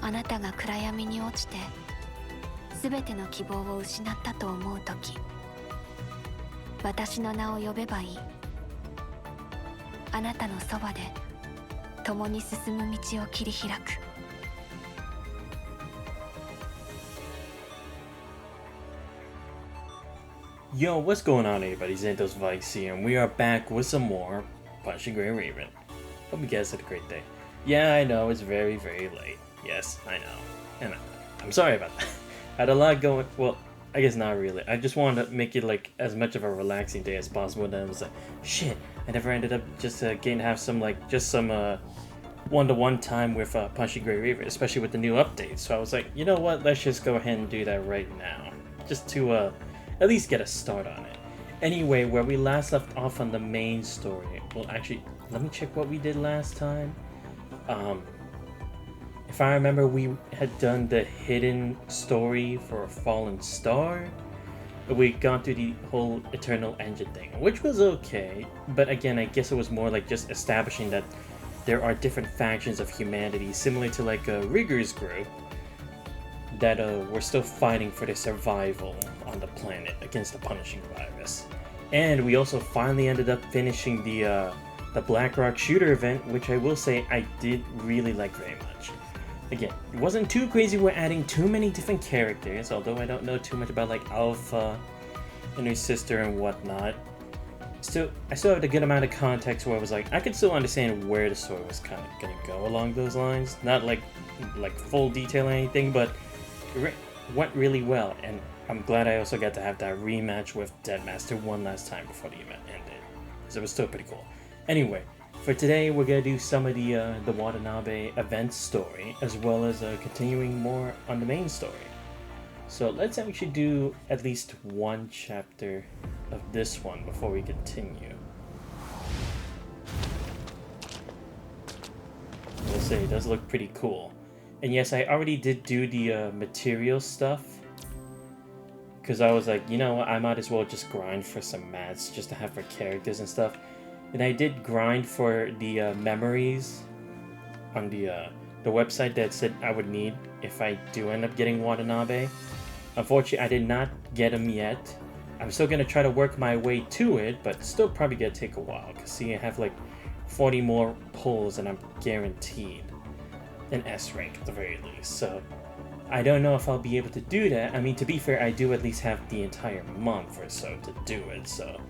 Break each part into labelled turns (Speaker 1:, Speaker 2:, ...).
Speaker 1: あなたが暗闇に落ちて全ての希望を失ったと思う時、私の名を呼べばいい。あなたのそばで共に進む道を切り開く。
Speaker 2: Yo, what's going on, everybody? Xanthos Vikes here, and we are back with some more Punching Gray Raven. Hope you guys had a great day. Yeah, I know, it's very, very late. Yes, I know. And I'm sorry about that. I had a lot going. Well, I guess not really. I just wanted to make it like as much of a relaxing day as possible, and then I was like, shit, I never ended up just getting to have some, like, just some one-to-one time with Punching Gray Raven, especially with the new updates. So I was like, you know what, let's just go ahead and do that right now. Just to, at least get a start on it. Anyway, where we last left off on the main story. Well, actually, let me check what we did last time. If I remember, we had done the hidden story for a fallen star. We got through the whole Eternal Engine thing, which was okay. But again, I guess it was more like just establishing that there are different factions of humanity, similar to like a Rigger's group, that were still fighting for their survival on the planet against the punishing virus. And we also finally ended up finishing the Blackrock shooter event, which I will say I did really like very much. Again, it wasn't too crazy. We're adding too many different characters, although I don't know too much about like Alpha and her sister and whatnot. I still have a good amount of context where I was like, I could still understand where the story was kind of gonna go along those lines. Not like full detail or anything, but it went really well, and I'm glad I also got to have that rematch with Deadmaster one last time before the event ended, because it was still pretty cool. Anyway, for today we're gonna do some of the Watanabe event story, as well as continuing more on the main story. So let's actually do at least one chapter of this one before we continue. I'll say it does look pretty cool. And yes, I already did do the material stuff, because I was like, you know what, I might as well just grind for some mats just to have for characters and stuff. And I did grind for the memories on the website that said I would need if I do end up getting Watanabe. Unfortunately, I did not get them yet. I'm still going to try to work my way to it, but still probably going to take a while, because see, I have like 40 more pulls and I'm guaranteed an S rank at the very least. So I don't know if I'll be able to do that. I mean, to be fair, I do at least have the entire month or so to do it, so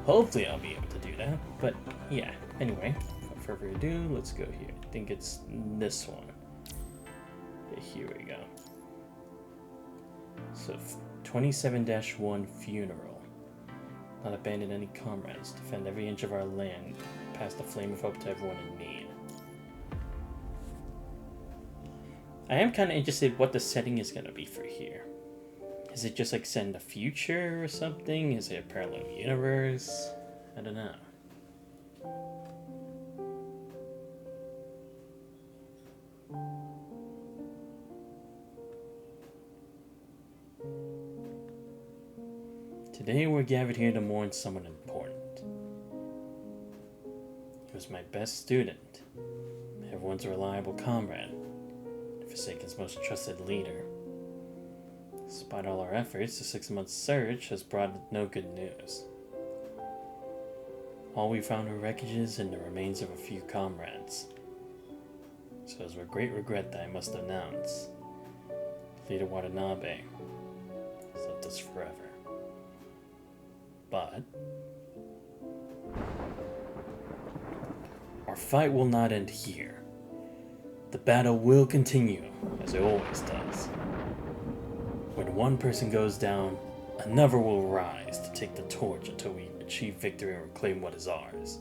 Speaker 2: hopefully I'll be able to do that. But yeah, anyway, without further ado, let's go here. I think it's this one. Okay, here we go. So 27-1 Funeral. Not abandon any comrades. Defend every inch of our land. Pass the flame of hope to everyone in need. I am kind of interested what the setting is going to be for here. Is it just like set in the future or something? Is it a parallel universe? I don't know. Today we're gathered here to mourn someone important. He was my best student, everyone's reliable comrade, Forsaken's most trusted leader. Despite all our efforts, the 6-month search has brought no good news. All we found were wreckages and the remains of a few comrades. So it was with great regret that I must announce, Leader Watanabe has left us forever. But our fight will not end here. The battle will continue, as it always does. When one person goes down, another will rise to take the torch until we achieve victory and reclaim what is ours.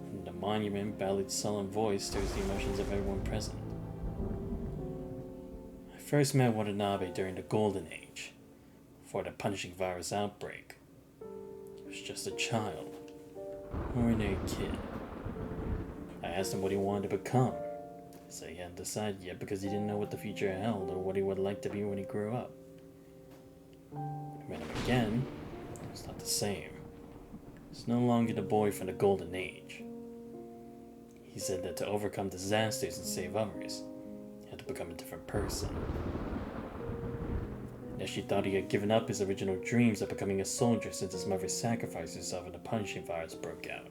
Speaker 2: And the monument, Bally's sullen voice stirs the emotions of everyone present. I first met Watanabe during the Golden Age, before the punishing virus outbreak. He was just a child, ordinary kid. I asked him what he wanted to become. He said he hadn't decided yet because he didn't know what the future held or what he would like to be when he grew up. When I met him again, it was not the same. He's no longer the boy from the Golden Age. He said that to overcome disasters and save others, he had to become a different person. As she thought he had given up his original dreams of becoming a soldier since his mother sacrificed herself and the punishing virus broke out.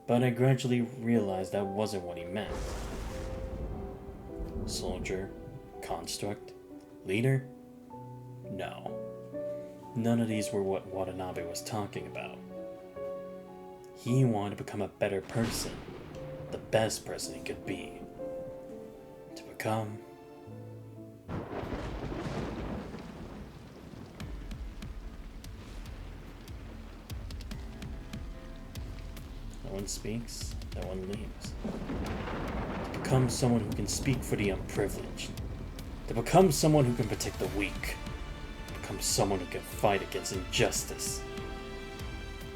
Speaker 2: But I gradually realized that wasn't what he meant. Soldier? Construct? Leader? No. None of these were what Watanabe was talking about. He wanted to become a better person. The best person he could be. To become... No one speaks, no one leaves. To become someone who can speak for the unprivileged. To become someone who can protect the weak. To become someone who can fight against injustice.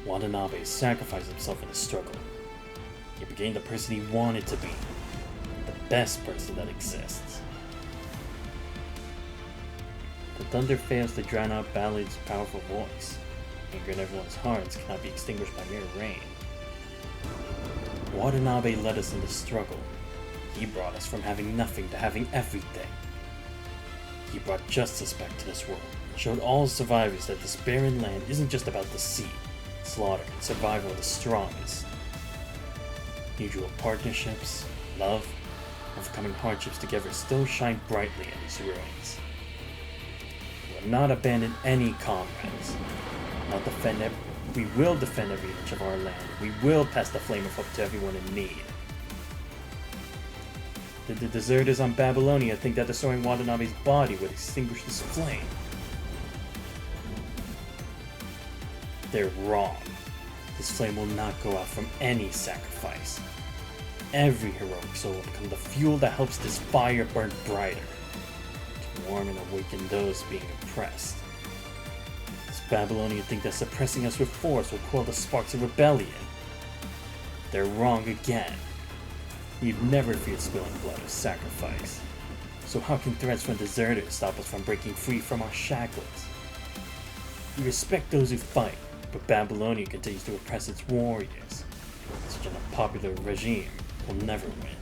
Speaker 2: Watanabe sacrificed himself in the struggle. He became the person he wanted to be. The best person that exists. The thunder fails to drown out Ballard's powerful voice. Anger in everyone's hearts cannot be extinguished by mere rain. Watanabe led us in the struggle. He brought us from having nothing to having everything. He brought justice back to this world, and showed all survivors that this barren land isn't just about deceit, slaughter, and survival of the strongest. Mutual partnerships, love, overcoming hardships together still shine brightly in these ruins. We will not abandon any comrades. We will defend every inch of our land. We will pass the flame of hope to everyone in need. Did the deserters on Babylonia think that destroying Watanabe's body would extinguish this flame? They're wrong. This flame will not go out from any sacrifice. Every heroic soul will become the fuel that helps this fire burn brighter, to warm and awaken those being oppressed. Does Babylonians think that suppressing us with force will quell the sparks of rebellion? They're wrong again. We've never feared spilling blood or sacrifice. So how can threats from deserters stop us from breaking free from our shackles? We respect those who fight, but Babylonia continues to oppress its warriors. Such an unpopular regime will never win.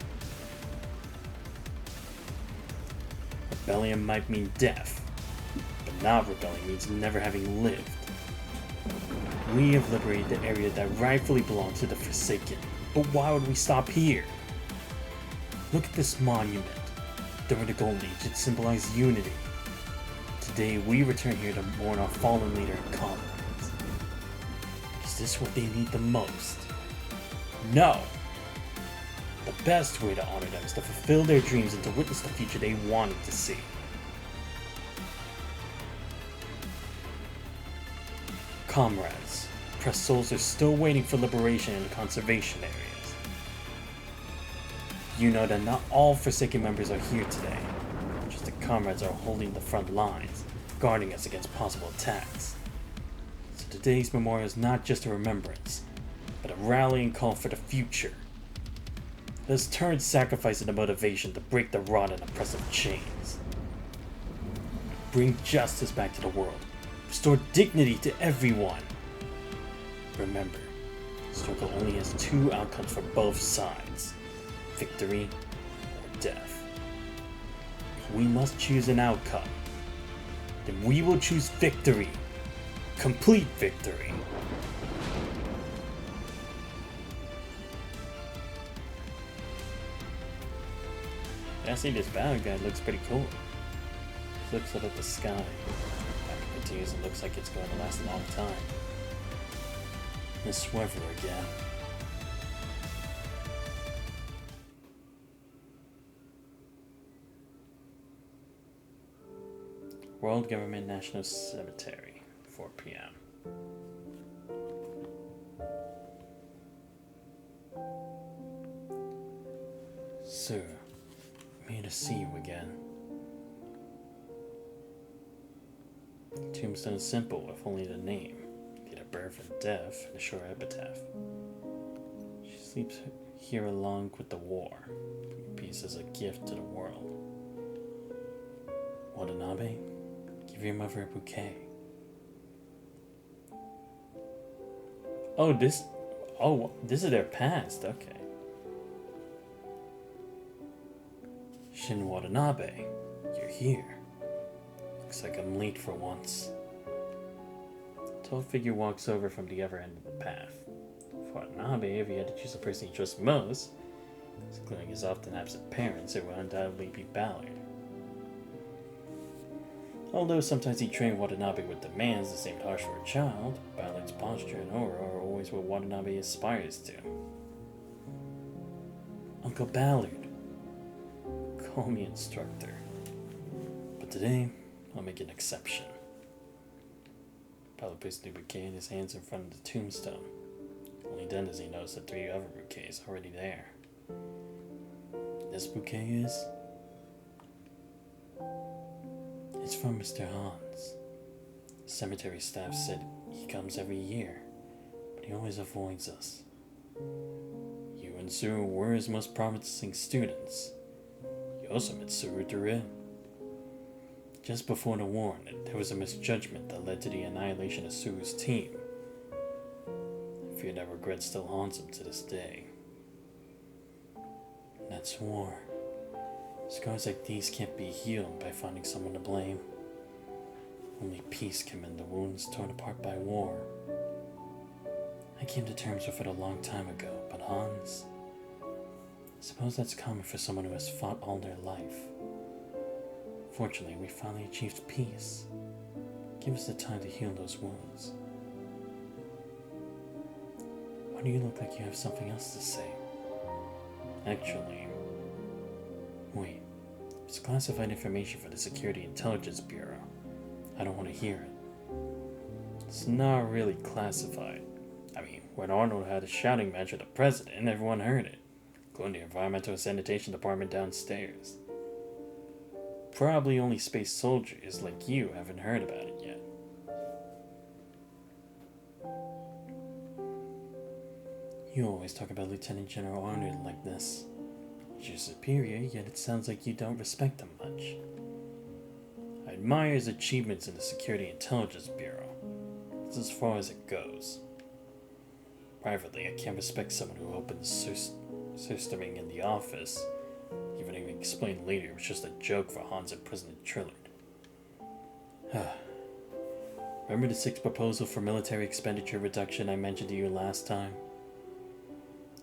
Speaker 2: Rebellion might mean death, but not rebelling means never having lived. We have liberated the area that rightfully belongs to the Forsaken, but why would we stop here? Look at this monument. During the Golden Age, it symbolized unity. Today, we return here to mourn our fallen leader and comrades. Is this what they need the most? No! The best way to honor them is to fulfill their dreams and to witness the future they wanted to see. Comrades, oppressed souls are still waiting for liberation in the conservation areas. You know that not all Forsaken members are here today. Just the comrades are holding the front lines, guarding us against possible attacks. So today's memorial is not just a remembrance, but a rallying call for the future. Let's turn sacrifice into motivation to break the rod and oppressive chains. Bring justice back to the world. Restore dignity to everyone. Remember, struggle only has two outcomes for both sides. Victory or death. If we must choose an outcome, then we will choose victory. Complete victory. I see this battle guy looks pretty cool. Looks up at the sky. Battle continues, it looks like it's going to last a long time. This weather again. World Government National Cemetery, 4 p.m. Sir, me to see you again. Tombstone is simple, with only the name, date of birth and death, and a short epitaph. She sleeps here along with the war, peace as a gift to the world. Watanabe, give your mother a bouquet. Oh, this is their past, okay. Shin Watanabe, you're here. Looks like I'm late for once. A tall figure walks over from the other end of the path. Watanabe, if he had to choose the person he trusts most, including his often absent parents, it would undoubtedly be Ballard. Although sometimes he trained Watanabe with demands that seemed harsh for a child, Ballard's posture and aura are always what Watanabe aspires to. Uncle Ballard. Call me instructor. But today, I'll make an exception. Ballard placed the bouquet in his hands in front of the tombstone. Only then does he notice the 3 other bouquets already there. This bouquet is... It's from Mr. Hans. The cemetery staff said he comes every year, but he always avoids us. You and Suru were his most promising students. You also met Suru Duril. Just before the war, there was a misjudgment that led to the annihilation of Suru's team. I fear that regret still haunts him to this day. And that's war. Scars like these can't be healed by finding someone to blame. Only peace can mend the wounds torn apart by war. I came to terms with it a long time ago, but Hans... I suppose that's common for someone who has fought all their life. Fortunately, we finally achieved peace. Give us the time to heal those wounds. Why do you look like you have something else to say? Actually... Wait, it's classified information for the Security Intelligence Bureau. I don't want to hear it. It's not really classified. I mean, when Arnold had a shouting match with the president, everyone heard it, including the Environmental and Sanitation Department downstairs. Probably only space soldiers like you haven't heard about it yet. You always talk about Lieutenant General Arnold like this. He's your superior, yet it sounds like you don't respect him much. I admire his achievements in the Security Intelligence Bureau. It's as far as it goes. Privately, I can't respect someone who opens systeming in the office, even if he explained later it was just a joke for Hans and President Trillard. Remember the 6th proposal for military expenditure reduction I mentioned to you last time?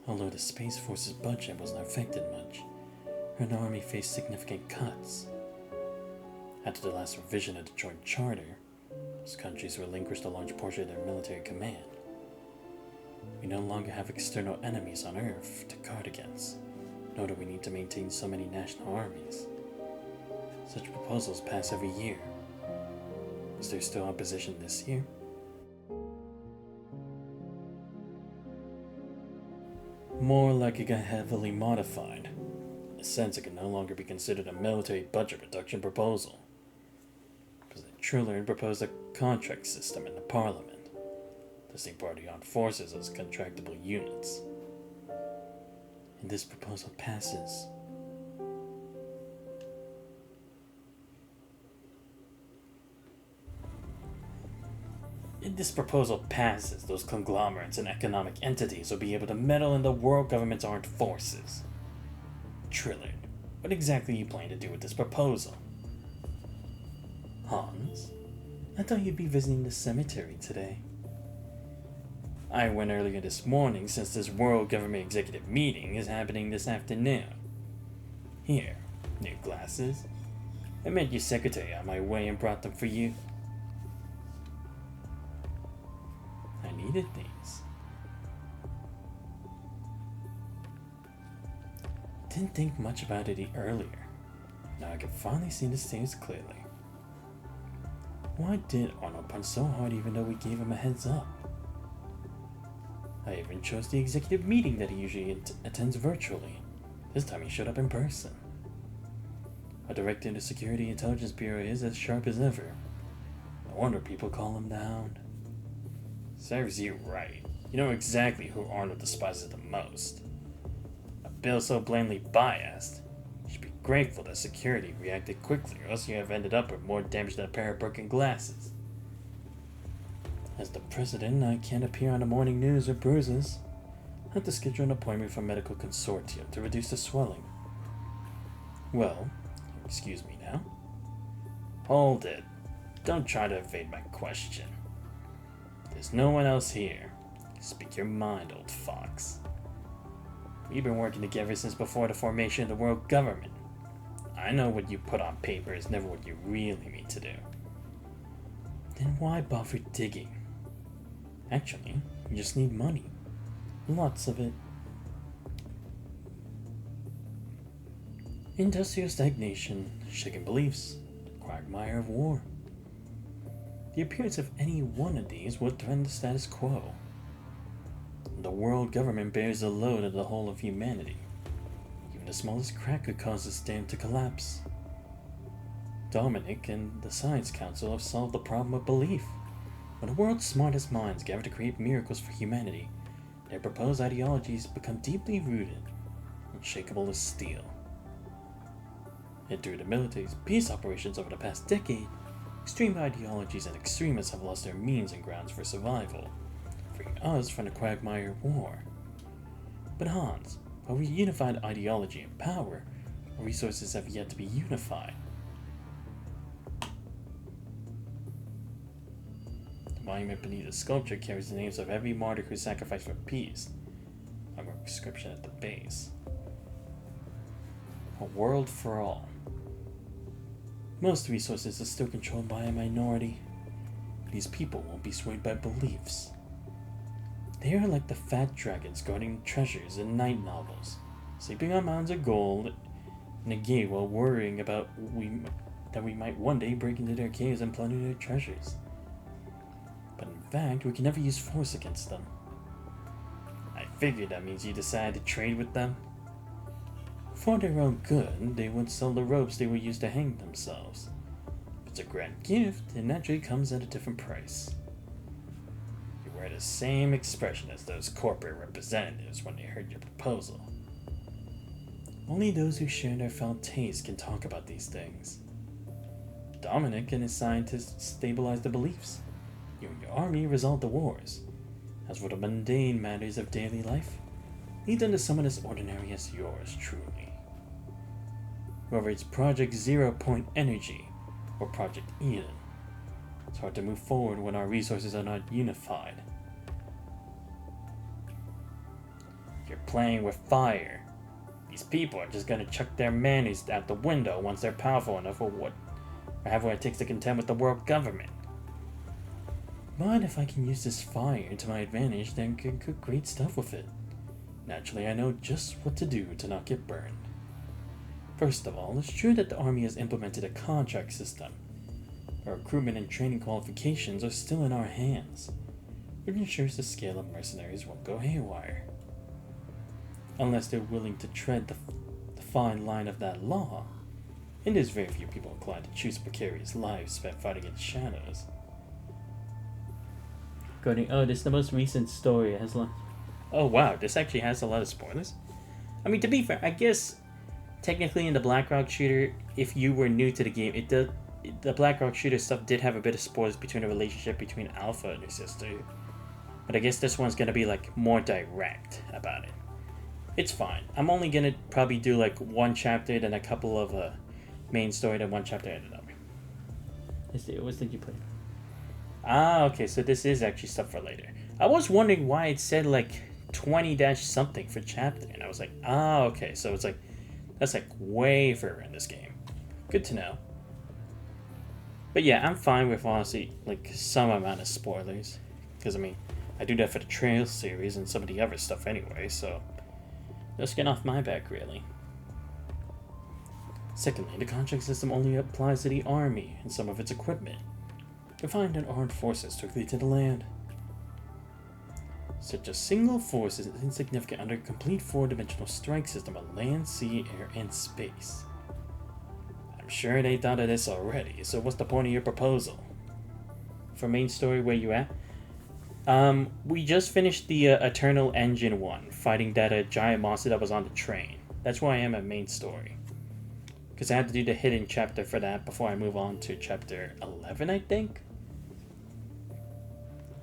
Speaker 2: Although the Space Force's budget wasn't affected much, her army faced significant cuts. After the last revision of the Joint Charter, those countries relinquished a large portion of their military command. We no longer have external enemies on Earth to guard against, nor do we need to maintain so many national armies. Such proposals pass every year. Is there still opposition this year? More like it got heavily modified. In a sense, it can no longer be considered a military budget reduction proposal. President Trillard proposed a contract system in the Parliament, listing party armed forces as contractable units. And this proposal passes. If this proposal passes, those conglomerates and economic entities will be able to meddle in the world government's armed forces. Trillard, what exactly are you planning to do with this proposal? Hans, I thought you'd be visiting the cemetery today. I went earlier this morning since this World Government Executive Meeting is happening this afternoon. Here, new glasses. I met your secretary on my way and brought them for you. I needed these. Didn't think much about it earlier. Now I can finally see the stairs clearly. Why did Arnold punch so hard even though we gave him a heads up? I even chose the executive meeting that he usually attends virtually. This time he showed up in person. Our director of the Security Intelligence Bureau is as sharp as ever. No wonder people call him the Hound. Serves you right. You know exactly who Arnold despises the most. A bill so blatantly biased. You should be grateful that security reacted quickly, or else you have ended up with more damage than a pair of broken glasses. As the president, I can't appear on the morning news with bruises. I have to schedule an appointment for medical consortium to reduce the swelling. Well, excuse me now. Hold it. Don't try to evade my question. There's no one else here. Speak your mind, old fox. We've been working together since before the formation of the world government. I know what you put on paper is never what you really mean to do. Then why bother digging? Actually, you just need money. Lots of it. Industrial stagnation, shaken beliefs, the quagmire of war. The appearance of any one of these would threaten the status quo. The world government bears the load of the whole of humanity. Even the smallest crack could cause this dam to collapse. Dominic and the Science Council have solved the problem of belief. When the world's smartest minds gather to create miracles for humanity, their proposed ideologies become deeply rooted, unshakable as steel. Yet through the military's peace operations over the past decade, extreme ideologies and extremists have lost their means and grounds for survival, freeing us from the quagmire of war. But Hans, while we unified ideology and power, our resources have yet to be unified. The monument beneath the sculpture carries the names of every martyr who sacrificed for peace, a inscription at the base. A world for all. Most resources are still controlled by a minority. These people won't be swayed by beliefs. They are like the fat dragons guarding treasures in night novels, sleeping on mounds of gold in a gate while worrying about that we might one day break into their caves and plunder their treasures. But in fact, we can never use force against them. I figured that means you decided to trade with them. For their own good, they would sell the ropes they would use to hang themselves. If it's a grand gift, it naturally comes at a different price. You wear the same expression as those corporate representatives when they heard your proposal. Only those who share their foul taste can talk about these things. Dominic and his scientists stabilize the beliefs. You and your army resolve the wars. As for the mundane matters of daily life, lead them to someone as ordinary as yours truly. Whether it's Project 0 Point Energy or Project Aeon, it's hard to move forward when our resources are not unified. You're playing with fire. These people are just gonna chuck their manners out the window once they're powerful enough or have what it takes to contend with the world government. But if I can use this fire to my advantage, then I can cook great stuff with it. Naturally, I know just what to do to not get burned. First of all, it's true that the Army has implemented a contract system. Our recruitment and training qualifications are still in our hands, which ensures the scale of mercenaries won't go haywire. Unless they're willing to tread the fine line of that law, and there's very few people inclined to choose precarious lives spent fighting in shadows. This is the most recent story. It has Oh wow, this actually has a lot of spoilers. I mean, to be fair, I guess technically in the BlackRock shooter, if you were new to the game, the BlackRock shooter stuff did have a bit of spoilers between the relationship between Alpha and her sister. But I guess this one's gonna be like more direct about it. It's fine. I'm only gonna probably do like one chapter, then a couple of main story, then one chapter and another. What did you play? Ah, okay, so this is actually stuff for later. I was wondering why it said like 20-something for chapter, and I was like, okay, so it's like, that's like way further in this game. Good to know. But yeah, I'm fine with honestly like some amount of spoilers, because I mean, I do that for the Trail series and some of the other stuff anyway, so just get off my back really. Secondly, the contract system only applies to the Army and some of its equipment. Confined and armed forces strictly to the land. Such a single force is insignificant under a complete four-dimensional strike system of land, sea, air, and space. I'm sure they thought of this already, so what's the point of your proposal? For main story, where you at? We just finished the Eternal Engine one, fighting that giant monster that was on the train. That's where I am at main story. Because I had to do the hidden chapter for that before I move on to chapter 11, I think?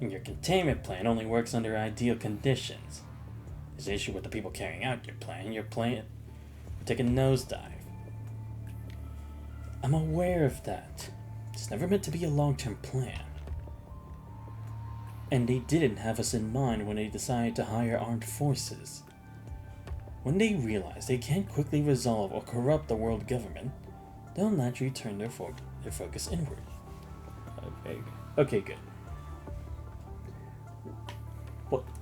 Speaker 2: And your containment plan only works under ideal conditions. There's an issue with the people carrying out your plan. Your plan will take a nosedive. I'm aware of that. It's never meant to be a long-term plan. And they didn't have us in mind when they decided to hire armed forces. When they realize they can't quickly resolve or corrupt the world government, they'll naturally turn their focus inward. Okay, good.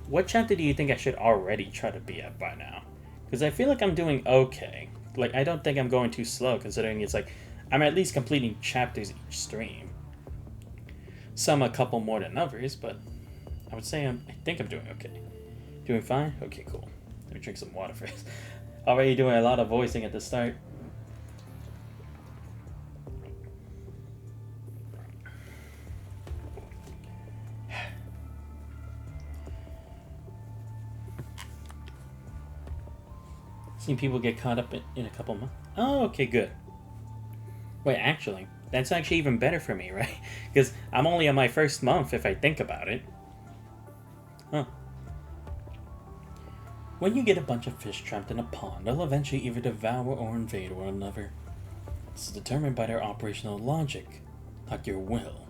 Speaker 2: What chapter do you think I should already try to be at by now? Because I feel like I'm doing okay. Like, I don't think I'm going too slow, considering it's like I'm at least completing chapters each stream. Some a couple more than others, but I would say I think I'm doing okay. Doing fine? Okay, cool. Let me drink some water first. Already doing a lot of voicing at the start. Seen people get caught up in a couple months. Oh, okay, good. Wait, actually, that's actually even better for me, right? Because I'm only on my first month if I think about it. Huh. When you get a bunch of fish trapped in a pond, they'll eventually either devour or invade one another. It's determined by their operational logic, not your will.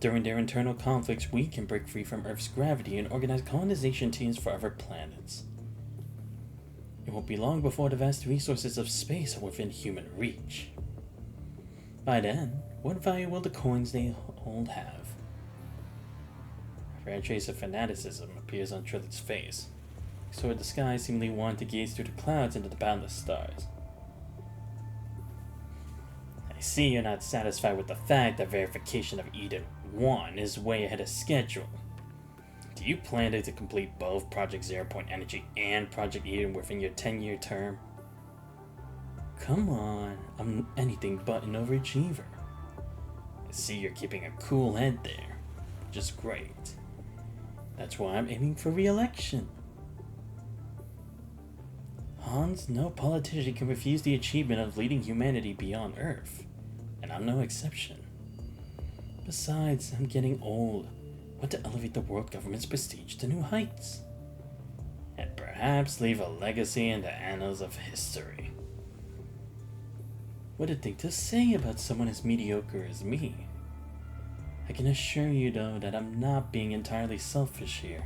Speaker 2: During their internal conflicts, we can break free from Earth's gravity and organize colonization teams for other planets. It won't be long before the vast resources of space are within human reach. By then, what value will the coins they hold have? A rare trace of fanaticism appears on Trillet's face. So her disguise seemingly wanted to gaze through the clouds into the boundless stars. I see you're not satisfied with the fact that verification of Eden 1 is way ahead of schedule. Do you plan to complete both Project Zero Point Energy and Project Eden within your 10-year term? Come on, I'm anything but an overachiever. I see you're keeping a cool head there, which is great. That's why I'm aiming for re-election. Hans, no politician can refuse the achievement of leading humanity beyond Earth, and I'm no exception. Besides, I'm getting old. Want to elevate the world government's prestige to new heights. And perhaps leave a legacy in the annals of history. What a thing to say about someone as mediocre as me. I can assure you, though, that I'm not being entirely selfish here.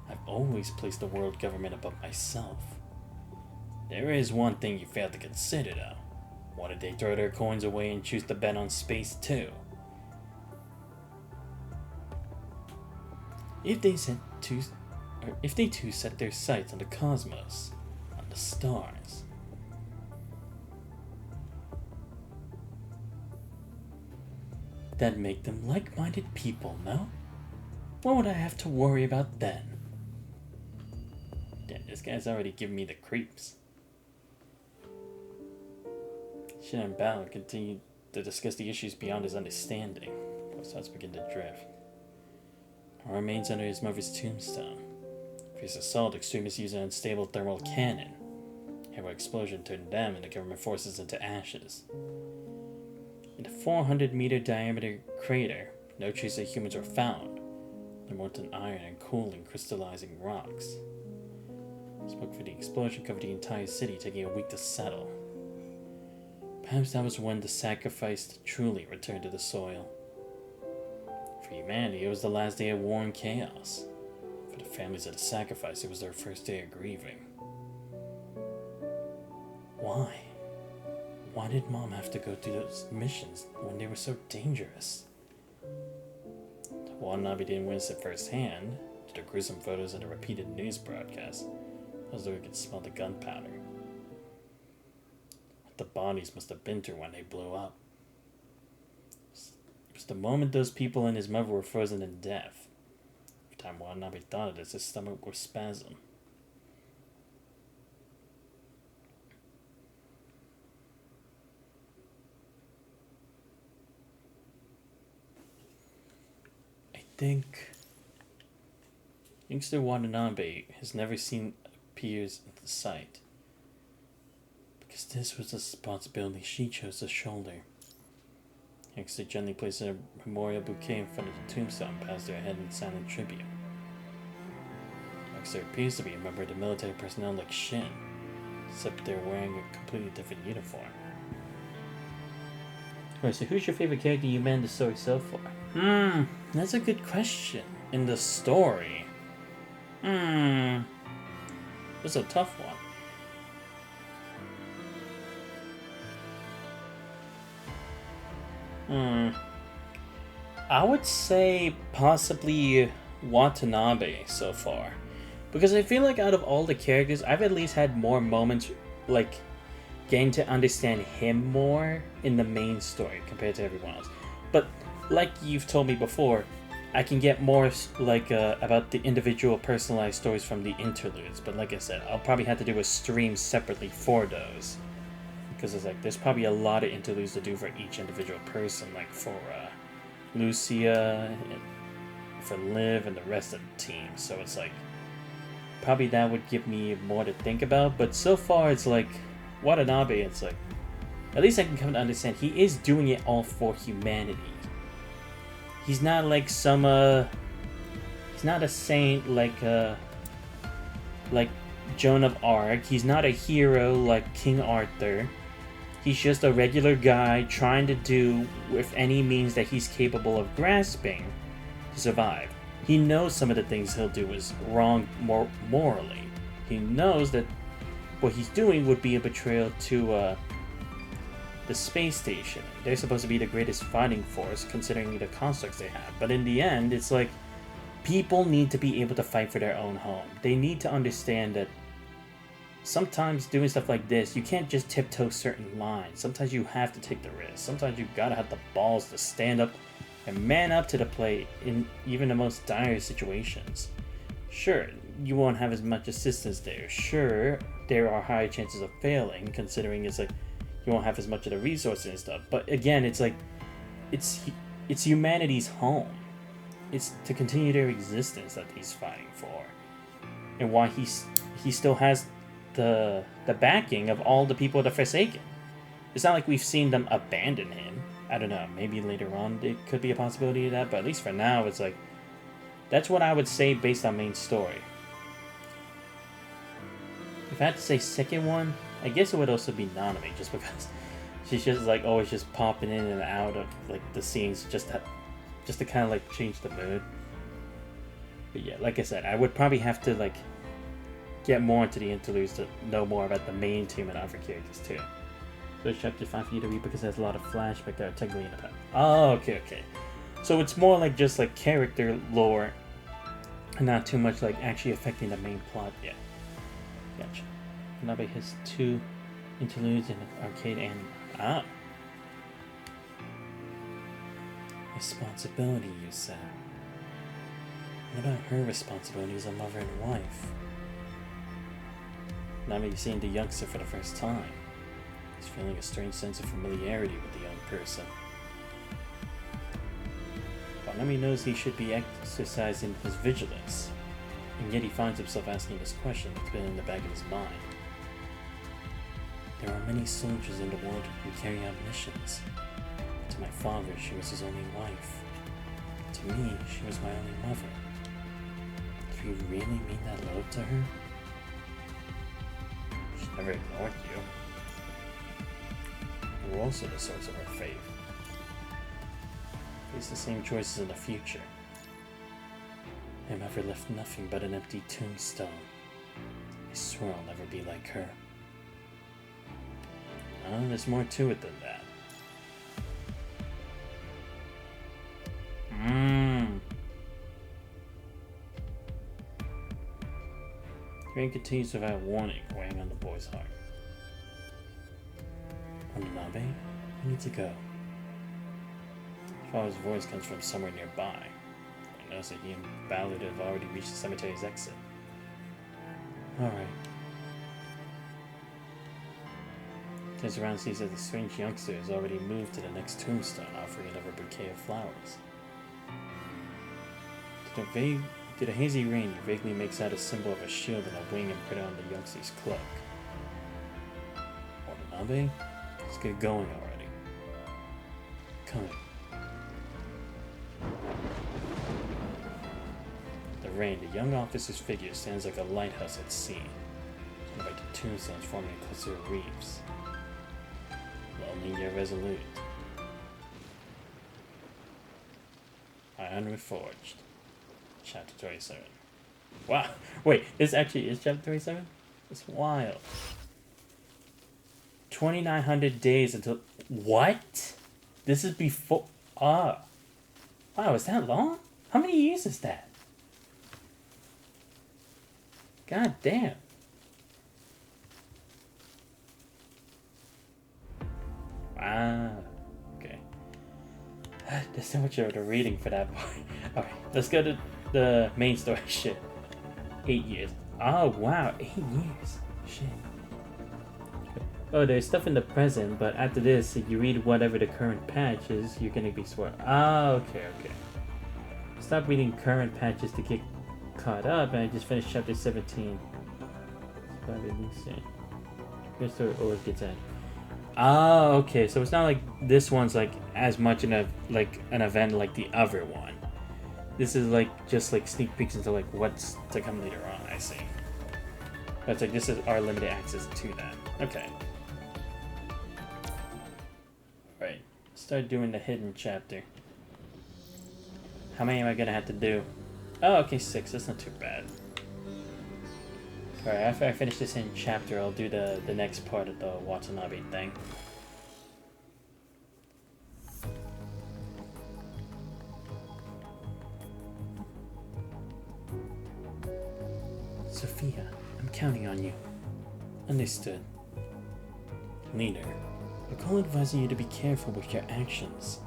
Speaker 2: I've always placed the world government above myself. There is one thing you failed to consider, though. Why did they throw their coins away and choose to bet on space, too? If they too set their sights on the cosmos, on the stars. That'd make them like-minded people, no? What would I have to worry about then? Damn, this guy's already giving me the creeps. Shin and Bao continue to discuss the issues beyond his understanding. Both sides begin to drift. Remains under his mother's tombstone. Fierce assault, extremists use an unstable thermal cannon. Hero explosion turned them and the government forces into ashes. In a 400-meter diameter crater, no trace of humans were found. The molten iron and cooling crystallizing rocks. Smoke for the explosion covered the entire city, taking a week to settle. Perhaps that was when the sacrificed truly returned to the soil. For humanity, it was the last day of war and chaos. For the families of the sacrifice, it was their first day of grieving. Why? Why did Mom have to go through those missions when they were so dangerous? While Nabi didn't witness it firsthand, due to gruesome photos and a repeated news broadcast, as though he could smell the gunpowder. What the bodies must have been through when they blew up. It was the moment those people and his mother were frozen in death. Every time Watanabe thought of this, his stomach would spasm. I think youngster Watanabe has never seen appears at the site, because this was a responsibility she chose to shoulder. Youngster gently placed a memorial bouquet in front of the tombstone and passed her head in silent tribute. Youngster appears to be a member of the military personnel like Shin, except they're wearing a completely different uniform. Alright, so who's your favorite character you met in the story so far? That's a good question. In the story? That's a tough one. I would say possibly Watanabe so far. Because I feel like out of all the characters, I've at least had more moments like getting to understand him more in the main story compared to everyone else. But like you've told me before, I can get more like about the individual personalized stories from the interludes. But like I said, I'll probably have to do a stream separately for those. Because it's like, there's probably a lot of interludes to do for each individual person, like for Lucia, for Liv, and the rest of the team. So it's like, probably that would give me more to think about. But so far, it's like, Watanabe, it's like, at least I can come to understand he is doing it all for humanity. He's not like some, he's not a saint like Joan of Arc. He's not a hero like King Arthur. He's just a regular guy trying to do with any means that he's capable of grasping to survive. He knows some of the things he'll do is wrong morally. He knows that what he's doing would be a betrayal to the space station. They're supposed to be the greatest fighting force considering the constructs they have. But in the end, it's like people need to be able to fight for their own home. They need to understand that sometimes doing stuff like this, you can't just tiptoe certain lines. Sometimes you have to take the risk. Sometimes you gotta have the balls to stand up and man up to the plate in even the most dire situations. Sure, you won't have as much assistance there. Sure, there are higher chances of failing, considering it's like you won't have as much of the resources and stuff. But again, it's like it's humanity's home. It's to continue their existence that he's fighting for, and why he still has the backing of all the people that Forsaken. It's not like we've seen them abandon him. I don't know, maybe later on it could be a possibility of that, but at least for now it's like that's what I would say based on main story. If I had to say second one, I guess it would also be Nanami, just because she's just like always just popping in and out of like the scenes just to kind of like change the mood. But yeah, like I said, I would probably have to like get more into the interludes to know more about the main team and other characters too. So it's chapter 5 for you to read because it has a lot of flashback that are technically in the past. Oh, okay. So it's more like just like character lore and not too much like actually affecting the main plot yet. Gotcha. Nabe has 2 interludes in the arcade and responsibility, you said. What about her responsibility as a mother and wife? Nabe seeing the youngster for the first time. He's feeling a strange sense of familiarity with the young person. Nami knows he should be exercising his vigilance, and yet he finds himself asking this question that's been in the back of his mind. There are many soldiers in the world who can carry out missions. To my father, she was his only wife. To me, she was my only mother. Do you really mean that love to her? She never ignored you. You were also the source of her faith. Face the same choices in the future. My mother left nothing but an empty tombstone. I swear I'll never be like her. No, there's more to it than that. Rain continues without warning, weighing on the boy's heart. Watanabe, I need to go. His father's voice comes from somewhere nearby. I notice that he and Ballard have already reached the cemetery's exit. Alright. Turns around and sees that the strange youngster has already moved to the next tombstone, offering another bouquet of flowers. Through the hazy rain, he vaguely makes out a symbol of a shield and a wing and put it on the youngster's cloak. Watanabe? Let's get going already. Come. The rain, the young officer's figure stands like a lighthouse at sea, like the tombstones forming a cluster of reefs. Lonely yet resolute. Aeon Reforged. Chapter 27. Wow. Wait, this actually is chapter 27? It's wild. 2,900 days until... What? This is before... Ah. Wow, is that long? How many years is that? God damn. Ah. Okay. There's so much of the reading for that part. Alright, let's go to the main story. Shit. 8 years. Oh, wow. 8 years. Shit. Oh, there's stuff in the present, but after this, if you read whatever the current patch is, you're gonna be swear. Ah, okay. Stop reading current patches to get caught up, and I just finished chapter 17. Your story always gets added. Ah, okay. So it's not like this one's like as much in a like an event like the other one. This is like just like sneak peeks into like what's to come later on. I see. That's like this is our limited access to that. Okay. Right. Start doing the hidden chapter. How many am I gonna have to do? Oh, okay, 6. That's not too bad. Alright, after I finish this hidden chapter, I'll do the next part of the Watanabe thing. Sophia, I'm counting on you. Understood. Leader, I call advising you to be careful with your actions.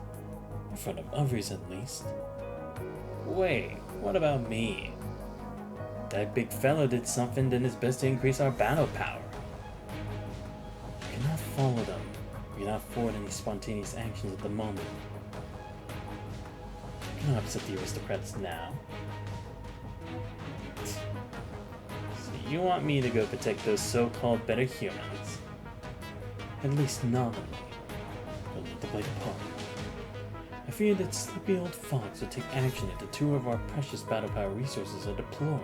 Speaker 2: In front of others, at least. Wait, what about me? That big fellow did something, then it's best to increase our battle power. You cannot follow them. You cannot afford any spontaneous actions at the moment. You cannot upset the aristocrats now. So you want me to go protect those so-called better humans? At least nominally. You'll need to play the part. I fear that sleepy old fox will take action if the 2 of our precious battle power resources are deployed.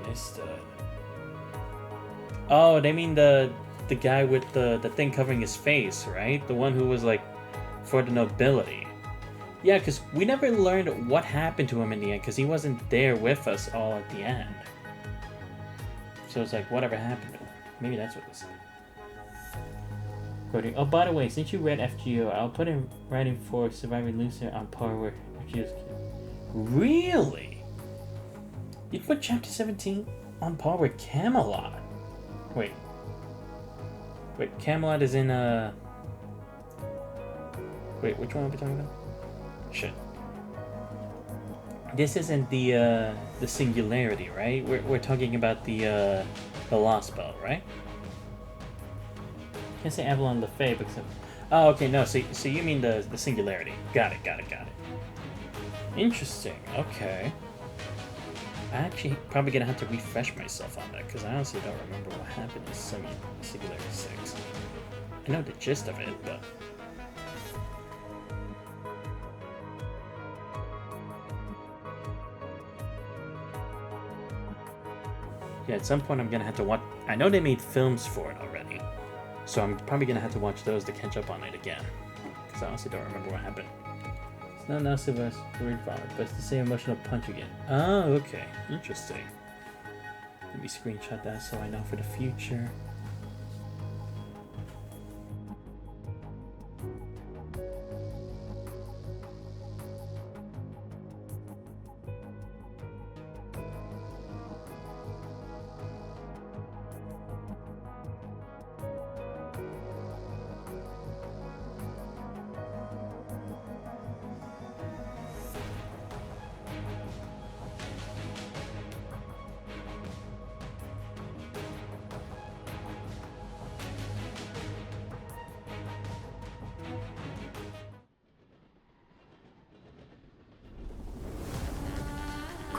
Speaker 2: Understood. Oh, they mean the guy with the thing covering his face, right? The one who was like for the nobility. Yeah, because we never learned what happened to him in the end, because he wasn't there with us all at the end. So it's like whatever happened to him. Maybe that's what this is. Oh, by the way, since you read FGO, I'll put in writing for Surviving Lucifer on par with FGO's. Really? You put chapter 17 on par with Camelot? Wait, Camelot is in Wait, which one are we talking about? Shit. This isn't the singularity, right? We're talking about the Lost Belt, right? I say Avalon LaFay because oh, okay, no, so you mean the singularity. Got it. Interesting, okay. I'm actually probably gonna have to refresh myself on that, because I honestly don't remember what happened in Singularity 6. I know the gist of it, but... Yeah, at some point I'm gonna have to watch... I know they made films for it already. So I'm probably going to have to watch those to catch up on it again. Because I honestly don't remember what happened. It's not enough of us to read about it, but it's the same emotional punch again. Oh, okay. Interesting. Let me screenshot that so I know for the future.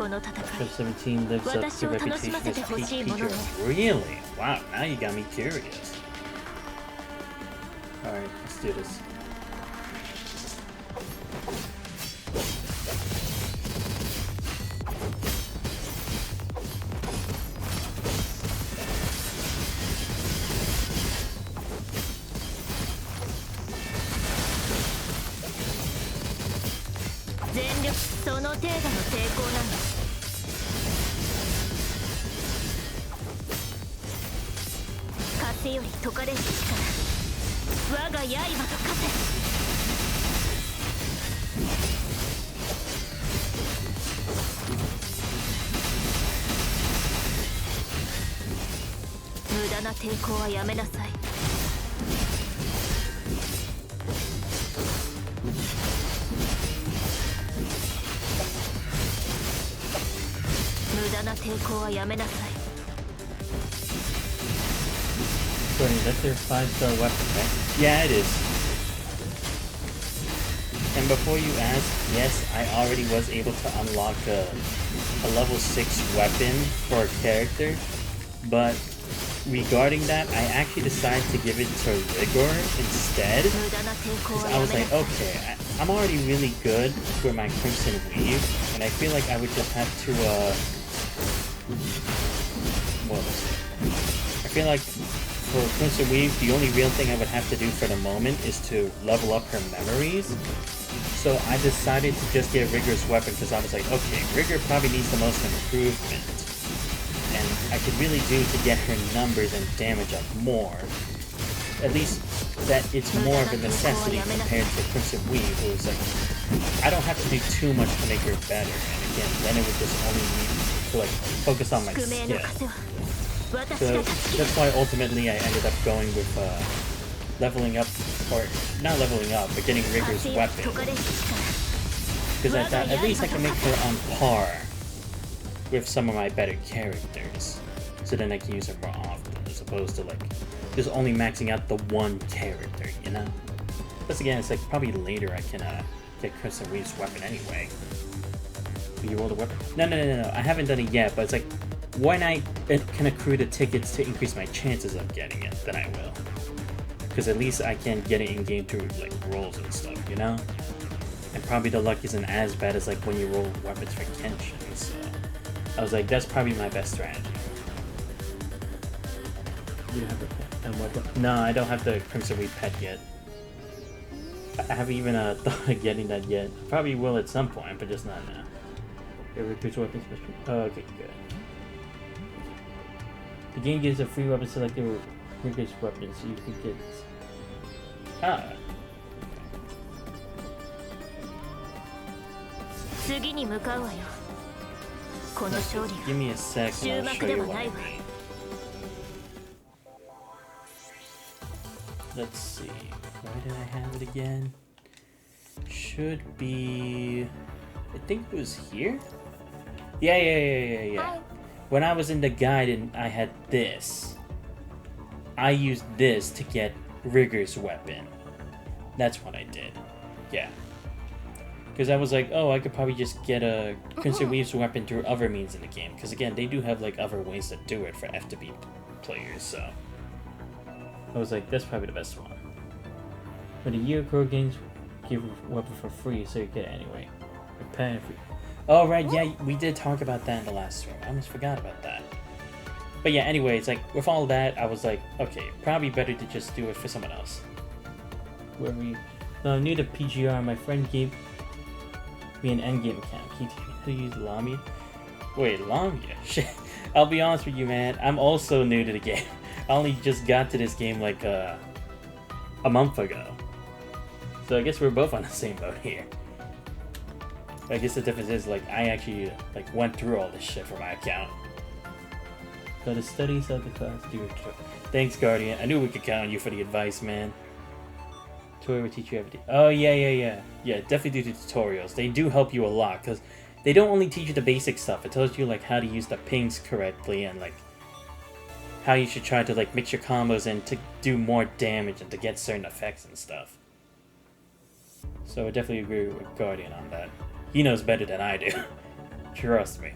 Speaker 2: Chapter 17 lives up to reputation as peak PGR. Really? Wow, now you got me curious. Alright, let's do this.
Speaker 1: の程度の抵抗なんだ。風より解かれる力、我が刃と化せ。無駄な抵抗はやめなさい。無駄な抵抗はやめなさい。
Speaker 2: Funny, that's their 5-star weapon, right? Yeah, it is. And before you ask, yes, I already was able to unlock a level 6 weapon for a character, but regarding that, I actually decided to give it to Rigor instead. Because I was like, okay, I'm already really good for my Crimson Weave, and I feel like I would just have to, what was it? I feel like for Crimson Weave, the only real thing I would have to do for the moment is to level up her memories. So I decided to just get Rigor's weapon because I was like, okay, Rigor probably needs the most improvement. And I could really do to get her numbers and damage up more. At least that it's more of a necessity compared to Crimson Weave, who was like, I don't have to do too much to make her better. And again, then it would just only need to like focus on my skill. So that's why ultimately I ended up going with leveling up, or not leveling up, but getting Rigor's weapon. Because I thought at least I can make her on par with some of my better characters. So then I can use her more often, as opposed to like just only maxing out the one character, you know? Plus again, it's like probably later I can get Crimson Weave's weapon anyway. Will you roll the weapon? No, I haven't done it yet, but it's like, when I can accrue the tickets to increase my chances of getting it, then I will. Because at least I can get it in-game through like rolls and stuff, you know? And probably the luck isn't as bad as like when you roll weapons for Kenshin, so I was like, that's probably my best strategy. You have a weapon? No, I don't have the Crimson Weave pet yet. I haven't even thought of getting that yet. I probably will at some point, but just not now. It recruits weapons. Oh, okay, good. The game gives a free weapon selected with Rigor's weapons, so you can get... Ah. Give me a sec and I'll show you what I mean. Let's see. Where did I have it again? Should be... I think it was here? Yeah. When I was in the guide and I had this, I used this to get Rigor's weapon. That's what I did. Yeah. Because I was like, oh, I could probably just get a Crimson Weave's weapon through other means in the game. Because again, they do have like other ways to do it for FTB players, so. I was like, that's probably the best one. But the Year Crow games give a weapon for free, so you get it anyway. Pay free. Oh, right, yeah, we did talk about that in the last stream. I almost forgot about that. But yeah, anyway, it's like, with all that, I was like, okay, probably better to just do it for someone else. Where we... No, I'm new to PGR. My friend gave me an endgame account. Can you tell me how to use Lamia? Wait, Lamia? Shit. I'll be honest with you, man. I'm also new to the game. I only just got to this game like a month ago. So I guess we're both on the same boat here. I guess the difference is, like, I actually, like, went through all this shit for my account. So the studies of the class do your job. Thanks, Guardian. I knew we could count on you for the advice, man. Tutorial will teach you everything. Oh, yeah. Yeah, definitely do the tutorials. They do help you a lot, because they don't only teach you the basic stuff. It tells you, like, how to use the pings correctly, and, like, how you should try to, like, mix your combos and to do more damage and to get certain effects and stuff. So I definitely agree with Guardian on that. He knows better than I do. Trust me.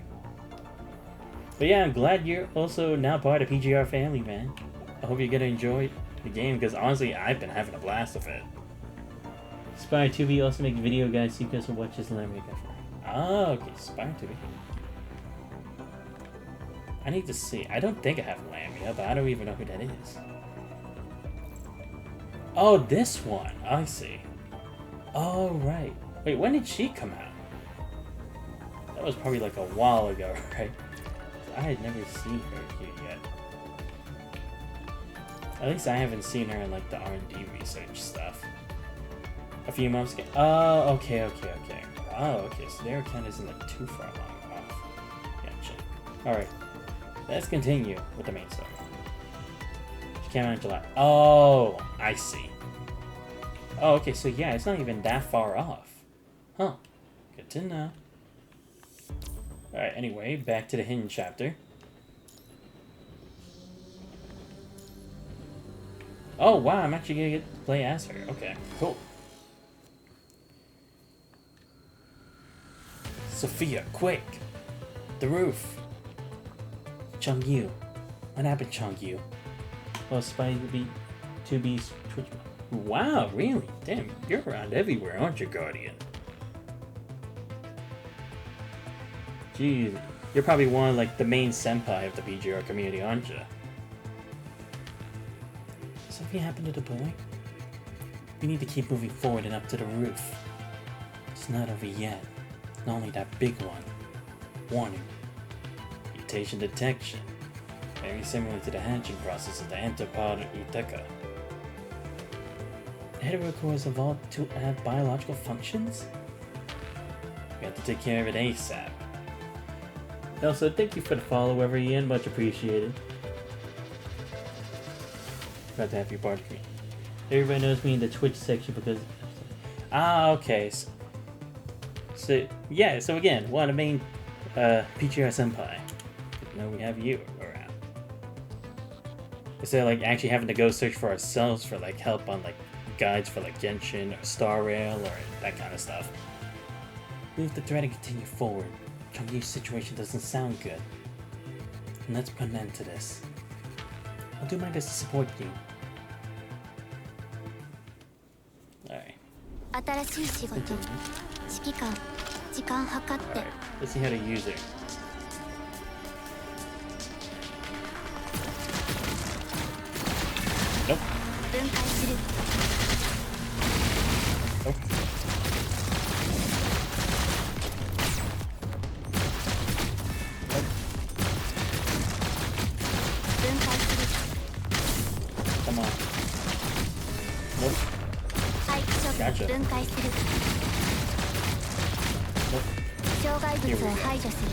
Speaker 2: But yeah, I'm glad you're also now part of PGR family, man. I hope you're gonna enjoy the game, because honestly, I've been having a blast with it. Spire 2B also makes video guides so you guys will watch this and let me go. Oh, okay, Spire 2B. I need to see. I don't think I have Lamia, but I don't even know who that is. Oh, this one. I see. Oh, right. Wait, when did she come out? That was probably like a while ago, right? I had never seen her here yet. At least I haven't seen her in like the R&D research stuff. A few months ago. Oh, okay. Oh, okay, so their account isn't like too far long off. Gotcha. Alright, let's continue with the main story. She came out in July. Oh, I see. Oh, okay, so yeah, it's not even that far off. Huh. Good to know. Alright, anyway, back to the hidden chapter. Oh, wow, I'm actually gonna get to play as her. Okay, cool. Sophia, quick! The roof! Chungyu. What happened, Chungyu? Well, Spy to be Twitch. Wow, really? Damn, you're around everywhere, aren't you, Guardian? Jeez, you're probably one of like the main senpai of the PGR community, aren't you? Something happened to the boy? We need to keep moving forward and up to the roof. It's not over yet. Not only that big one. Warning. Mutation detection. Very similar to the hatching process of the Antipod Uteka. The heterocore has evolved to have biological functions? We have to take care of it ASAP. Also, thank you for the follow, whoever Ian. Much appreciated. Glad to have you part of me. Everybody knows me in the Twitch section because... Ah, okay. So yeah, so again, one of the main PGR senpai. Now we have you around. Instead of like actually having to go search for ourselves for like help on like guides for like Genshin or Star Rail or that kind of stuff. Move the thread and continue forward. Chungyu's situation doesn't sound good. And let's put an end to this. I'll do my best to support you. Alright.
Speaker 1: 新しい仕事、指揮官、時間計って。
Speaker 2: Let's see how to use it. Nope.
Speaker 1: 分解する。
Speaker 2: Nope. Nope.
Speaker 1: 分解する。
Speaker 2: Come on. Nope.
Speaker 1: 廃棄処
Speaker 2: Gotcha.
Speaker 1: 分。分解する。
Speaker 2: Nope.
Speaker 1: 障害物を排除する。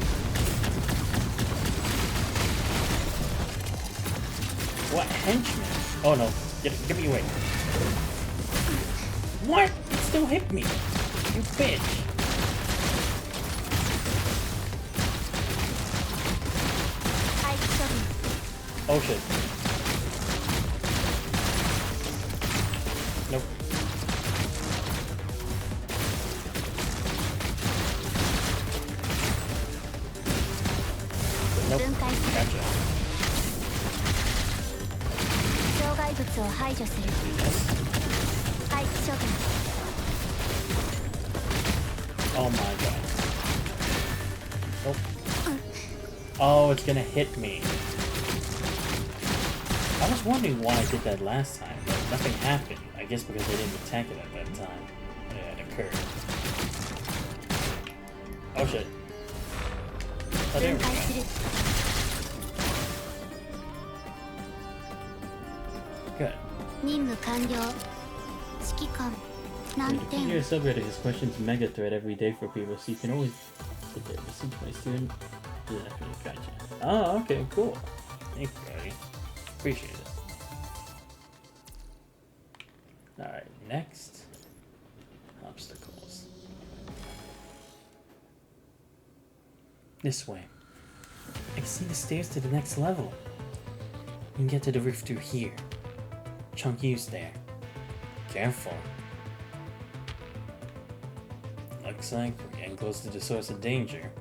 Speaker 2: What henchman? Oh no. Get me away. What? It still hit me. You bitch.
Speaker 1: 廃棄処分。
Speaker 2: Oh shit. Nope. Nope.
Speaker 1: 分解する。
Speaker 2: Gotcha.
Speaker 1: 障害物を排除する。
Speaker 2: Yes.
Speaker 1: 廃棄処分。
Speaker 2: Oh my god. Nope. Oh, it's gonna hit me. I was wondering why I did that last time, but nothing happened. I guess because I didn't attack it at that time. It occurred. Oh shit. Oh, there
Speaker 1: 分
Speaker 2: we
Speaker 1: 解す
Speaker 2: go.
Speaker 1: る。
Speaker 2: Good.
Speaker 1: 任務完了。指揮官、難
Speaker 2: The
Speaker 1: 点。
Speaker 2: PGR subreddit has questions mega thread every day for people, so you can always get there. Listen to my student. Yeah, gotcha. Oh, okay, cool. Thanks, buddy. Appreciate it. Alright, next. Obstacles. This way. I can see the stairs to the next level. You can get to the roof through here. Chunkyu's there. Careful. Looks like we're getting close to the source of danger.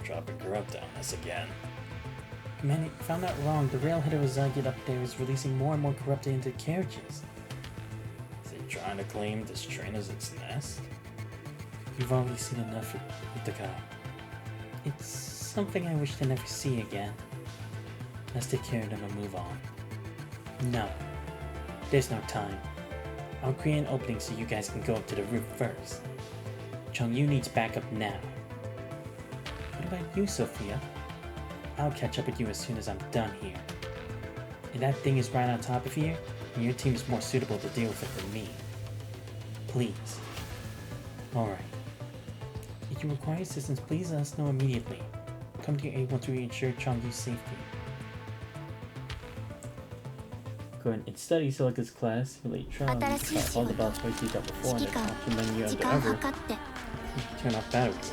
Speaker 2: Dropping corrupt on us again. Man, I found that wrong. The rail heterozygote up there is releasing more and more corrupted into carriages. Is it trying to claim this train as its nest? You've already seen enough with the guy. It's something I wish to never see again. Let's take care of them and move on. No. There's no time. I'll create an opening so you guys can go up to the roof first. Chungyu needs backup now.
Speaker 3: about you, Sophia? I'll catch up with you as soon as I'm done here. And that thing is right on top of here, and your team is more suitable to deal with it than me. Please. Alright. If you require assistance, please let us know immediately. Come to your aid once we ensure Chongyu's safety. Go ahead and study, select this class, relate trial, and try all the battles twice you got before, and then option menu under ever. Turn off battery wheel.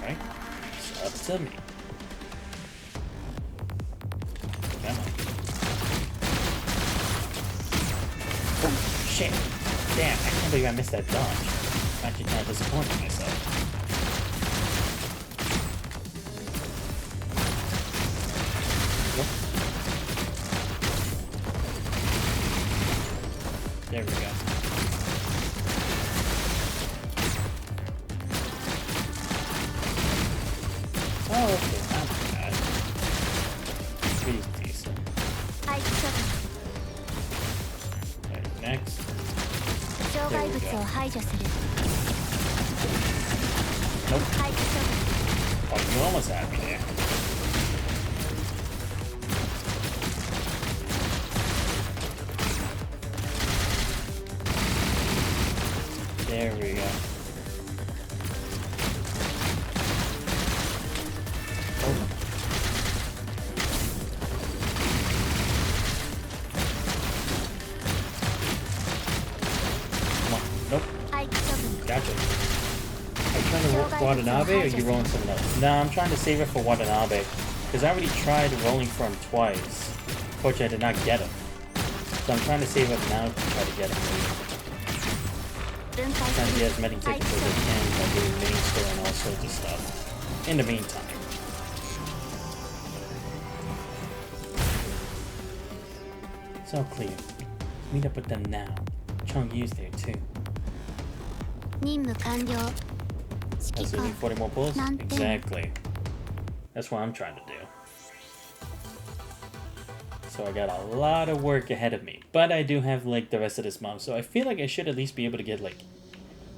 Speaker 3: Alright, so up to me. Come on. Oh, shit. Damn, I can't believe I missed that dodge. I'm actually kind of disappointed in myself. There we go. Oh, okay, not bad. Pretty decent. Alright, next. There we go. Nope. Oh, you almost had me there. There we go. Oh. Come on. Nope. Gotcha. Are you trying to Watanabe or are you rolling something else? No, I'm trying to save it for Watanabe. Because I already tried rolling for him twice. Unfortunately, I did not get him. So I'm trying to save it now to try to get him later. Trying to get as many tickets as I can by doing main store and all sorts of stuff. In the meantime. It's all clear. Meet up with them now. Chongyu's there too. Has we need 40 more pulls? Exactly. That's what I'm trying to do. So I got a lot of work ahead of me. But I do have like the rest of this month. So I feel like I should at least be able to get like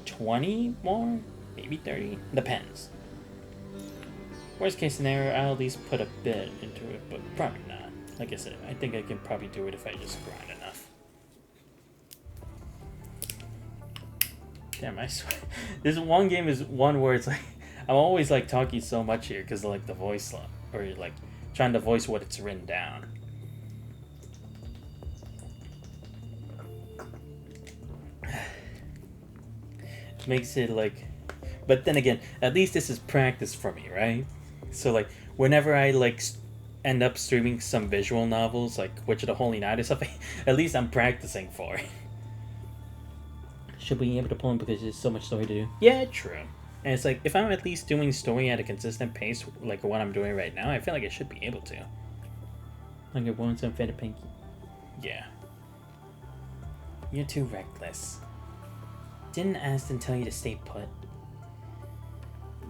Speaker 3: 20 more? Maybe 30? Depends. Worst case scenario, I'll at least put a bit into it, but probably not. Like I said, I think I can probably do it if I just grind enough. Damn, I swear. This one game is one where it's like, I'm always like talking so much here because of like the voice line, or like trying to voice what it's written down. Makes it like, but then again, at least this is practice for me, right? So like whenever I like end up streaming some visual novels like Witch of the Holy Night or something, at least I'm practicing for it. Should be able to pull in because there's so much story to do. Yeah, true. And it's like if I'm at least doing story at a consistent pace like what I'm doing right now, I feel like I should be able to. Like a wounds and fed pinky. Yeah. You're too reckless. Didn't Aston tell you to stay put?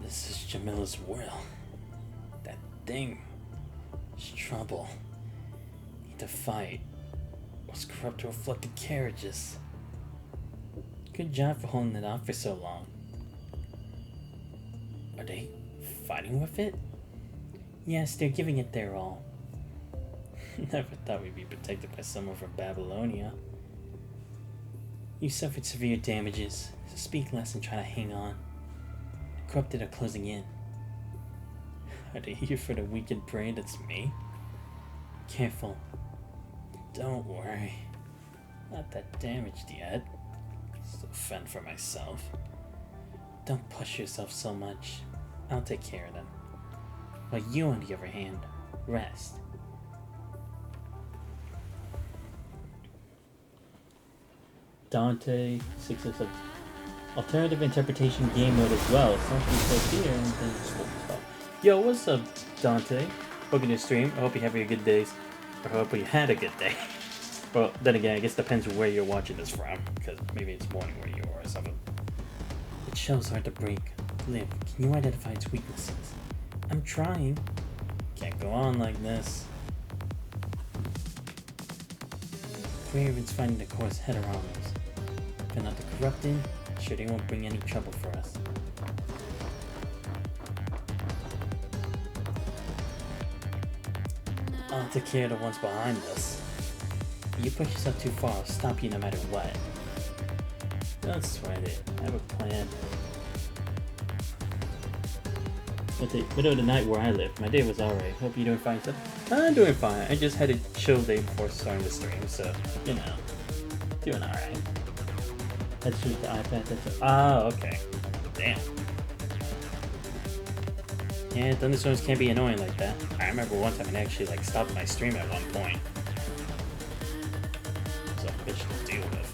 Speaker 3: This is Jamila's world. That thing is trouble. Need to fight. Was corrupt to reflected carriages. Good job for holding it off for so long. Are they fighting with it? Yes, they're giving it their all. Never thought we'd be protected by someone from Babylonia. You suffered severe damages, so speak less and try to hang on. The corrupted are closing in. Are they here for the weakened prey that's me? Careful. Don't worry. Not that damaged yet. Still fend for myself. Don't push yourself so much. I'll take care of them. While you, on the other hand, rest. Dante 607. Alternative interpretation game mode as well. Something says here and then just yo, what's up, Dante? Welcome to the stream. I hope you're having a good day. Or I hope you had a good day. Well, then again, I guess it depends where you're watching this from. Because maybe it's morning where you are or something. Its shells hard to break. Liv, can you identify its weaknesses? I'm trying. Can't go on like this. Raven's finding the course head around us. If not the corrupted, Sure they won't bring any trouble for us. I'll take care of the ones behind us. If you push yourself too far, I'll stop you no matter what. Don't sweat it. I have a plan. Middle of the night where I live. My day was alright. Hope you're doing fine, sir. I'm doing fine. I just had a chill day before starting the stream, so, you know. Doing alright. That's just the iPad. Okay. Damn. Yeah, thunderstorms can be annoying like that. I remember one time it actually like stopped my stream at one point. It's a bitch to deal with.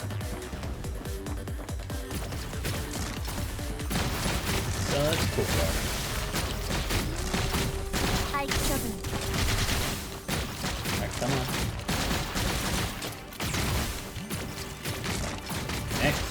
Speaker 3: So that's cool, bro. Alright, come on. Next.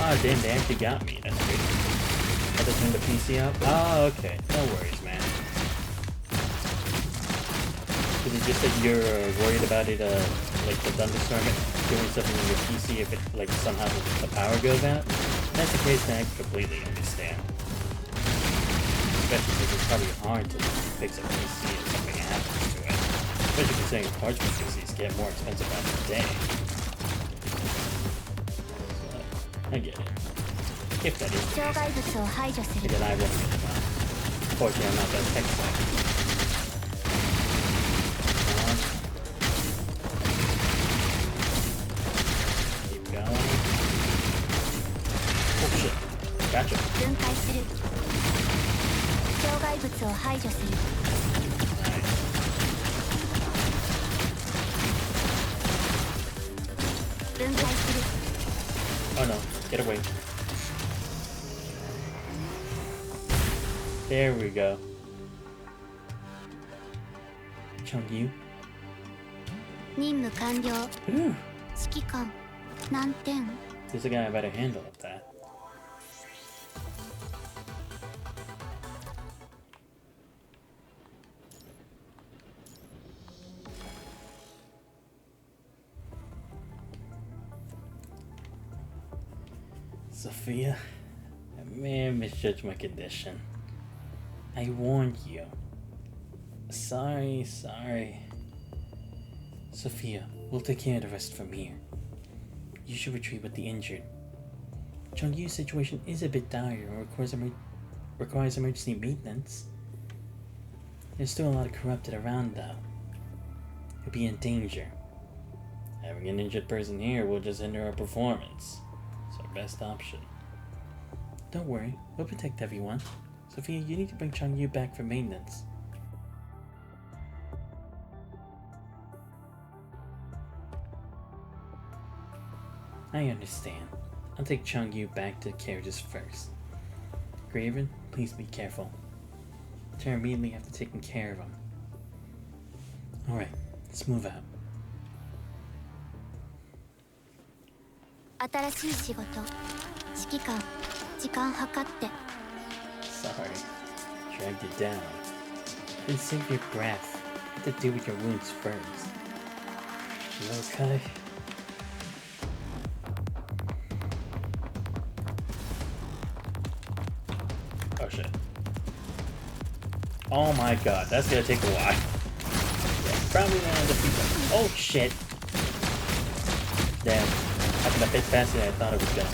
Speaker 3: Oh damn, they actually got me. That's great. Had to turn the PC up? Oh, okay. No worries, man. Is it just that you're worried about it, like the thunderstorm doing something in your PC if it, like, somehow the power goes out? If that's the case, then I completely understand. Especially because it's probably hard to fix a PC if something happens to it. Especially considering parts for PCs get more expensive by the day. I get it. If that is the case. Then I won't get it. Unfortunately, I'm not that tech savvy. Keep going. Oh shit. Gotcha. Nice. Oh no. Get away. There we go. Chungyu. Ooh. There's a guy better handle of that. Sophia, I may have misjudged my condition. I warned you. Sorry. Sophia, we'll take care of the rest from here. You should retreat with the injured. Chungyu's situation is a bit dire and requires emergency maintenance. There's still a lot of corrupted around though. You'll be in danger. Having an injured person here will just hinder our performance. It's our best option. Don't worry, we'll protect everyone. Sophia, you need to bring Changyu back for maintenance. I understand. I'll take Changyu back to the carriages first. Graven, please be careful. Tara immediately after taking care of him. Alright, let's move out. Sorry, dragged you down. Then save your breath. You have to deal with your wounds first. You okay? Oh shit. Oh my god, that's gonna take a while. Yeah, probably gonna defeat them. Oh shit! Damn, happened a bit faster than I thought it was gonna.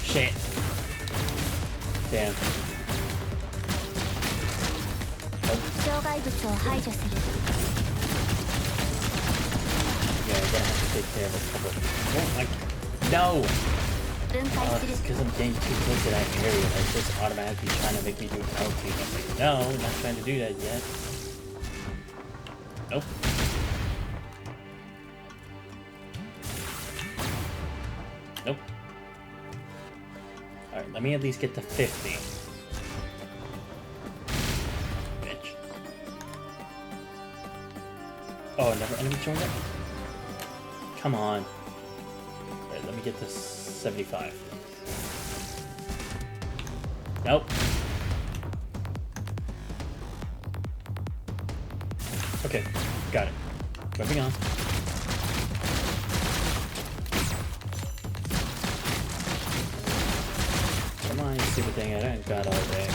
Speaker 3: Shit. Damn. Oh.
Speaker 1: 害物を排除する
Speaker 3: Yeah, I'm gonna have to take care of a couple. Oh my. No!
Speaker 1: 分解する
Speaker 3: It's because I'm getting too close to that area. It's just automatically trying to make me do healthy. I'm like, no, I'm not trying to do that yet. Nope. Nope. Alright, let me at least get to 50. Bitch. Oh, another enemy joined up? Come on. Alright, let me get to 75. Nope. Okay, got it. Moving on. Come on, you stupid thing, I don't got all day.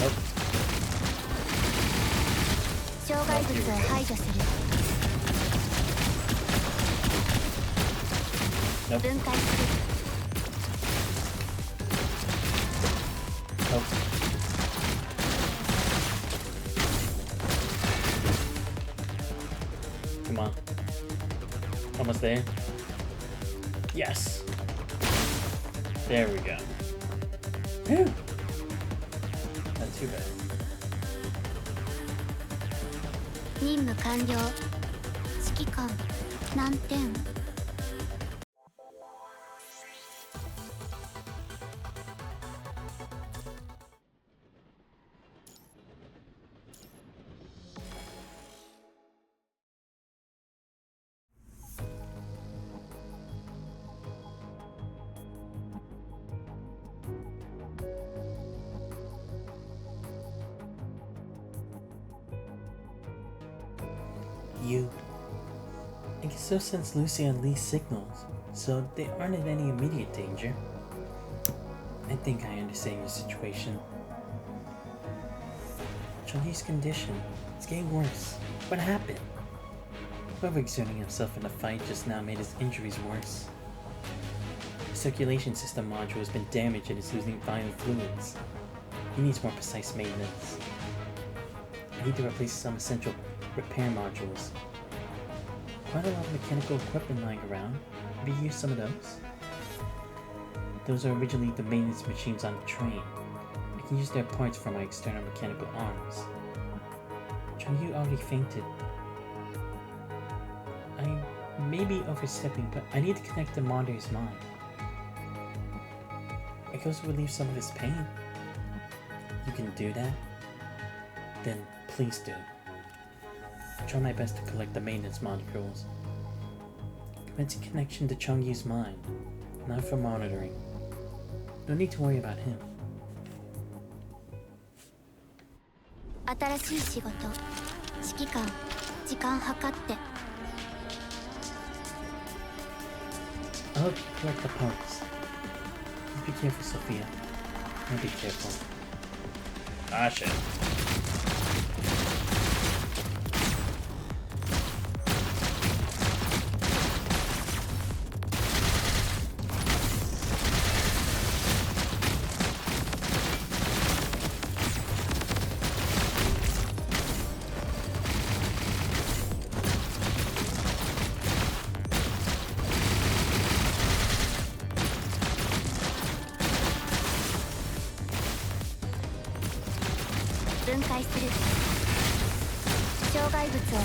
Speaker 3: Nope.
Speaker 1: 障害物を排除する
Speaker 3: Nope.
Speaker 1: 分解する
Speaker 3: Nope. Come on. Almost there. Yes. There we go. Whew. Not too bad.
Speaker 1: 任務完了指揮官難点
Speaker 3: You. I guess so since Lucy unleashed signals, so they aren't in any immediate danger. I think I understand your situation. Chun-Yi's condition. It's getting worse. What happened? Whoever exerting himself in the fight just now made his injuries worse. The circulation system module has been damaged and is losing vital fluids. He needs more precise maintenance. I need to replace some essential repair modules. Quite a lot of mechanical equipment lying around. Have you used some of those? Those are originally the maintenance machines on the train. I can use their parts for my external mechanical arms. Chun-Yu already fainted. I may be overstepping, but I need to connect to Monder's mind. I could also relieve some of his pain. You can do that? Then please do. I'll try my best to collect the maintenance modules. Commence a connection to Chun-Yu's mind, not for monitoring. No need to worry about him.
Speaker 1: 新しい仕事指揮官時間計って
Speaker 3: I'll help you collect the parts. Be careful, Sophia. I'll be careful. Ah, shit.障害物を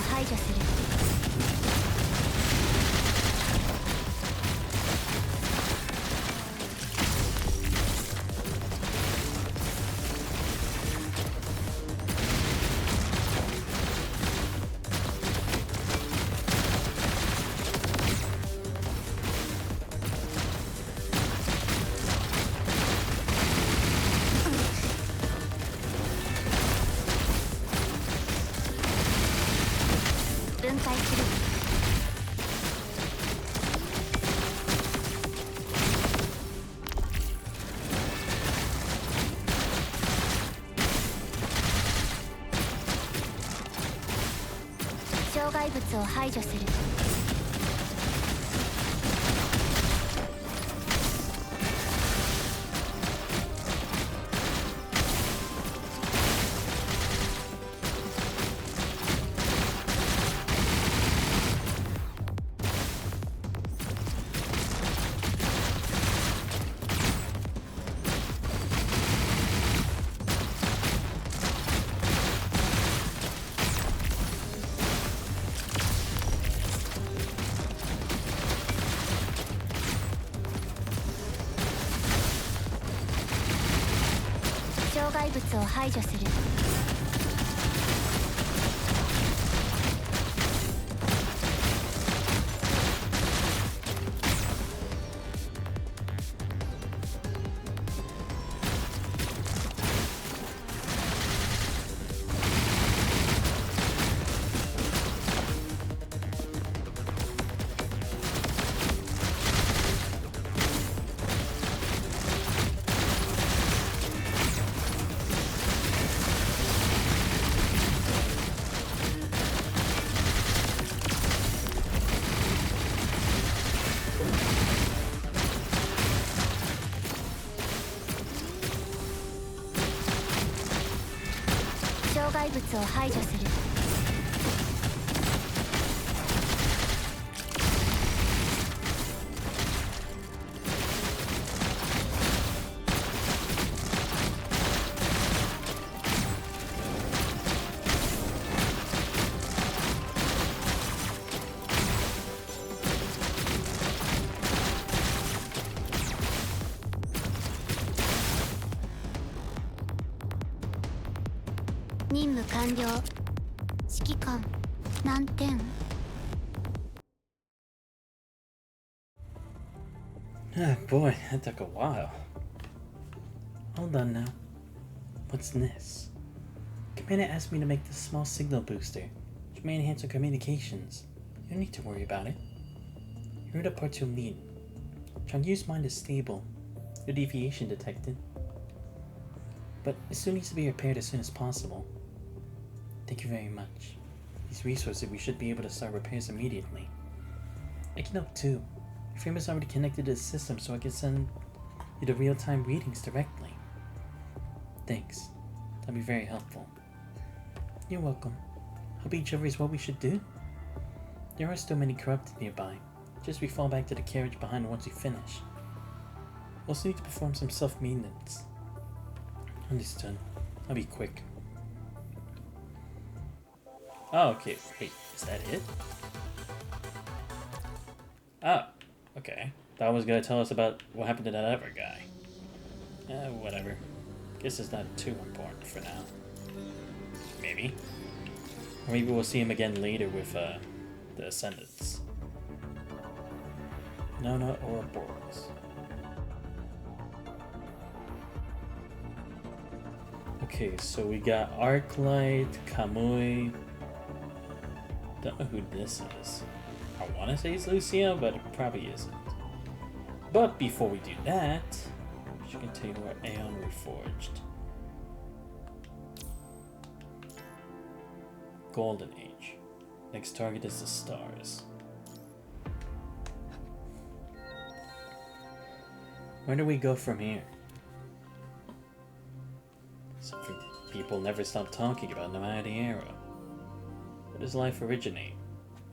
Speaker 3: 排除する
Speaker 1: 物を排除する。障害物を排除する。任務完了。指揮官何点？
Speaker 3: Ah, boy, that took a while. Hold on now. What's this? Commander asked me to make this small signal booster, which may enhance our communications. You don't need to worry about it. You're the part to lead. Try and use mine is stable. No deviation detected. But it still needs to be repaired as soon as possible. Thank you very much. These resources, we should be able to start repairs immediately. I can help too. Your frame is already connected to the system, so I can send you the real-time readings directly. Thanks. That'll be very helpful. You're welcome. Hope each other is what we should do. There are still many corrupted nearby. Just we fall back to the carriage behind once we finish. We'll also need to perform some self-maintenance. Understood. I'll be quick. Oh, okay. Wait, is that it? Oh, okay. That was gonna tell us about what happened to that other guy. Whatever. Guess it's not too important for now. Maybe. Or maybe we'll see him again later with the Ascendants. Nona or Boros. Okay, so we got Arclight, Kamui. Don't know who this is. I want to say it's Lucia, but it probably isn't. But before we do that, we should continue our Aeon Reforged. Golden Age. Next target is the stars. Where do we go from here? Something people never stop talking about no matter the era. Where does life originate?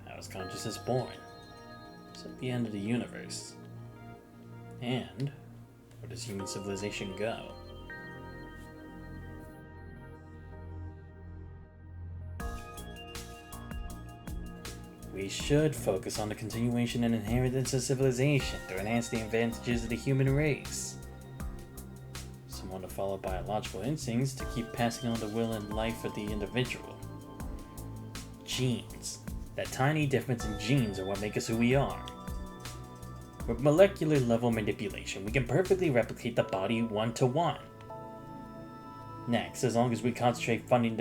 Speaker 3: How is consciousness born? Is it the end of the universe? And where does human civilization go? We should focus on the continuation and inheritance of civilization to enhance the advantages of the human race. Someone to follow biological instincts to keep passing on the will and life of the individual. Genes. That tiny difference in genes are what make us who we are. With molecular level manipulation, we can perfectly replicate the body one-to-one. Next, as long as we concentrate funding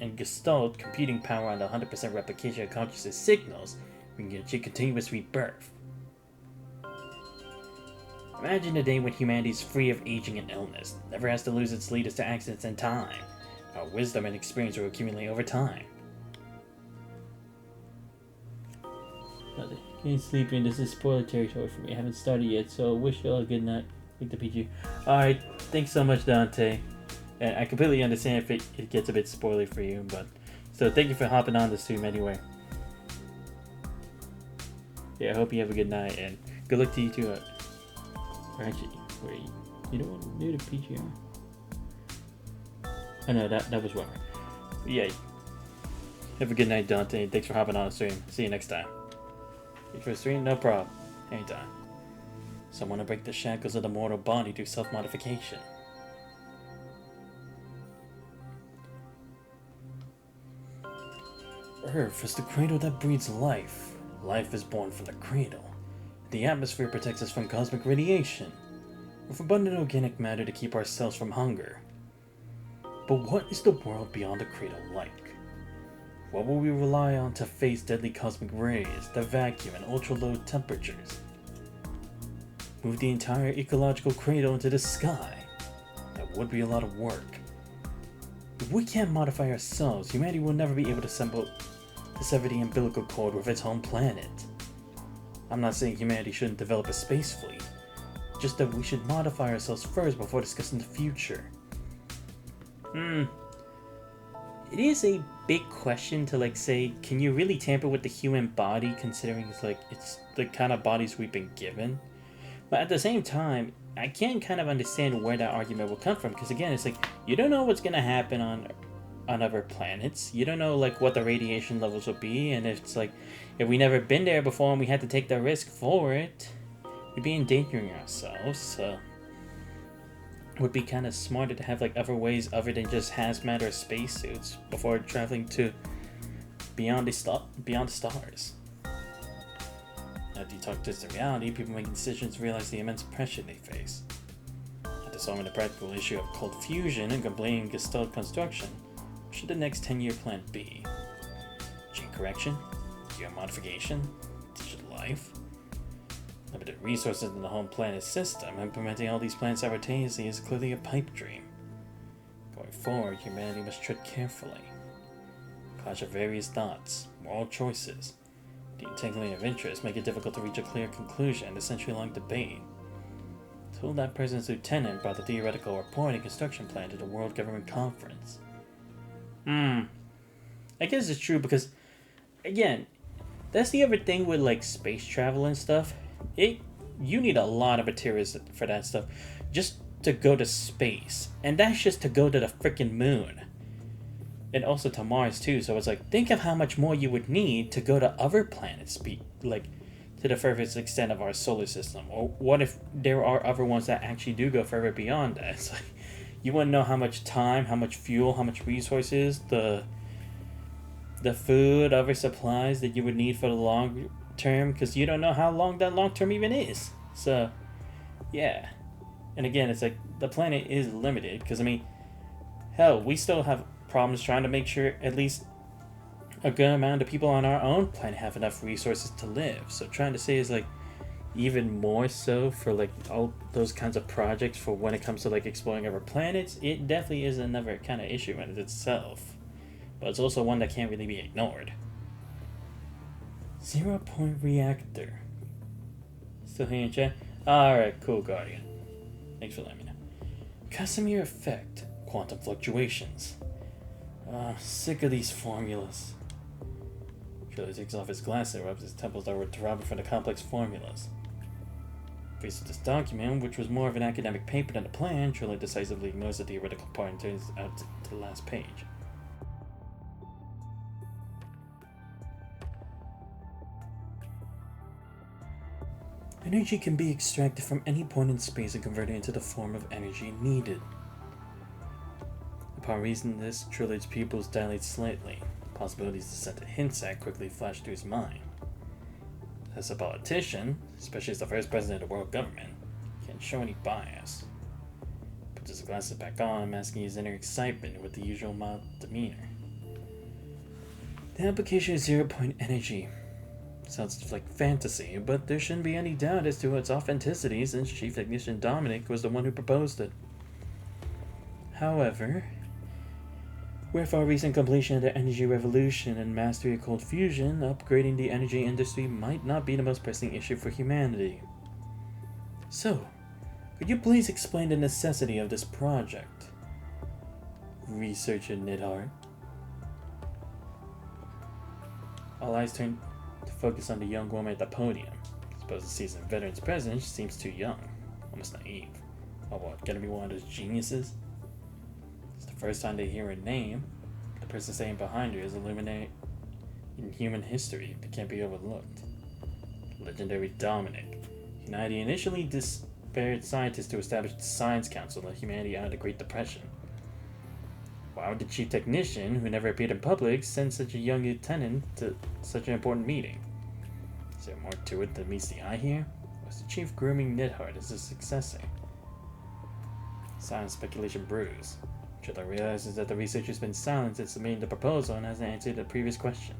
Speaker 3: and gestalt computing power on the 100% replication of consciousness signals, we can achieve continuous rebirth. Imagine a day when humanity is free of aging and illness, never has to lose its leaders to accidents and time. Our wisdom and experience will accumulate over time. Getting sleepy and this is spoiler territory for me. I haven't started yet, so wish y'all a good night. Like the PG. Alright, thanks so much, Dante. And I completely understand if it gets a bit spoily for you, but so thank you for hopping on the stream anyway. Yeah, I hope you have a good night and good luck to you too. Or actually, wait, you don't want to do the PGR? Oh no, that was wrong. But yeah, have a good night, Dante. Thanks for hopping on the stream. See you next time. For a stream, no problem. Anytime. Someone to break the shackles of the mortal body through self-modification. Earth is the cradle that breeds life. Life is born from the cradle. The atmosphere protects us from cosmic radiation, with abundant organic matter to keep our cells from hunger. But what is the world beyond the cradle like? What will we rely on to face deadly cosmic rays, the vacuum, and ultra-low temperatures? Move the entire ecological cradle into the sky? That would be a lot of work. If we can't modify ourselves, humanity will never be able to sever the umbilical cord with its home planet. I'm not saying humanity shouldn't develop a space fleet, just that we should modify ourselves first before discussing the future. It is a big question to like say, can you really tamper with the human body considering it's the kind of bodies we've been given? But at the same time, I can kind of understand where that argument will come from, because again, it's like, you don't know what's gonna happen on other planets. You don't know like what the radiation levels will be, and if it's like, if we never been there before and we had to take the risk for it, we'd be endangering ourselves, so it would be kind of smarter to have like other ways other than just hazmat or spacesuits before traveling to beyond the stars. After you talk to the reality, people making decisions realize the immense pressure they face. After solving the practical issue of cold fusion and completing Gestalt construction, what should the next 10-year plan be? Gene correction? Geomodification? Digital life? Limited resources in the home planet system, implementing all these plans simultaneously is clearly a pipe dream. Going forward, humanity must tread carefully. Clash of various thoughts, moral choices, the entanglement of interests make it difficult to reach a clear conclusion in the century-long debate. Till that president's lieutenant brought the theoretical report and construction plan to the World Government Conference. I guess it's true because, again, that's the other thing with like space travel and stuff. You need a lot of materials for that stuff just to go to space, and that's just to go to the freaking moon, and also to Mars too. So it's like, think of how much more you would need to go to other planets, like to the furthest extent of our solar system. Or what if there are other ones that actually do go further beyond that? It's like, you wouldn't know how much time, how much fuel, how much resources, the food, other supplies that you would need for the long term, because you don't know how long that long term even is. So yeah, and again, it's like the planet is limited, because I mean, hell, we still have problems trying to make sure at least a good amount of people on our own planet have enough resources to live. So trying to say is like even more so for like all those kinds of projects for when it comes to like exploring other planets, it definitely is another kind of issue in itself, but it's also one that can't really be ignored. 0 Point Reactor. Still here in chat? Alright, cool, Guardian. Thanks for letting me know. Casimir effect. Quantum fluctuations. Sick of these formulas. Shirley takes off his glasses and rubs his temples over to Robert for the complex formulas. Faced with this document, which was more of an academic paper than a plan, Shirley decisively ignores the theoretical part and turns out to the last page. Energy can be extracted from any point in space and converted into the form of energy needed. Upon reading this, Trillard's pupils dilate slightly. Possibilities the Senate hints at quickly flash through his mind. As a politician, especially as the first president of the world government, he can't show any bias. Puts his glasses back on, masking his inner excitement with the usual mild demeanor. The application of 0 Point energy sounds like fantasy, but there shouldn't be any doubt as to its authenticity since Chief Technician Dominic was the one who proposed it. However, with our recent completion of the energy revolution and mastery of cold fusion, upgrading the energy industry might not be the most pressing issue for humanity. So, could you please explain the necessity of this project? Researcher Nidhart. All eyes turn to focus on the young woman at the podium. I suppose the seasoned veteran's president seems too young, almost naive. Oh, what, gonna be one of those geniuses? It's the first time they hear her name. The person standing behind her is a luminary in human history that can't be overlooked. Legendary Dominic. Humanity initially despaired scientists to establish the Science Council of Humanity out of the Great Depression. Why would the chief technician, who never appeared in public, send such a young lieutenant to such an important meeting? Is there more to it than meets the eye here? Was the chief grooming Nidhart as his successor? Silent speculation brews. Triller realizes that the researcher's been silent since submitting the proposal and hasn't answered the previous question.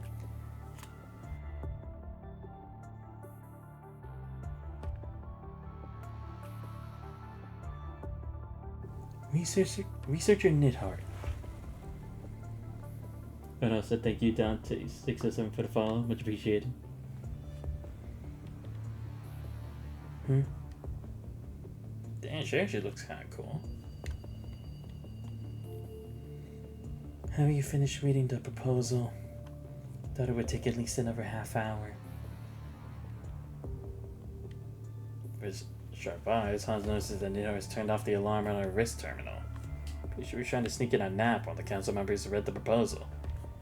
Speaker 3: Researcher Nidhart. And also thank you down to 607 for the follow, much appreciated. Damn, she actually looks kind of cool. Have you finished reading the proposal? Thought it would take at least another half hour. With his sharp eyes, Hans notices that Nino has turned off the alarm on her wrist terminal. Pretty sure he was trying to sneak in a nap while the council members read the proposal.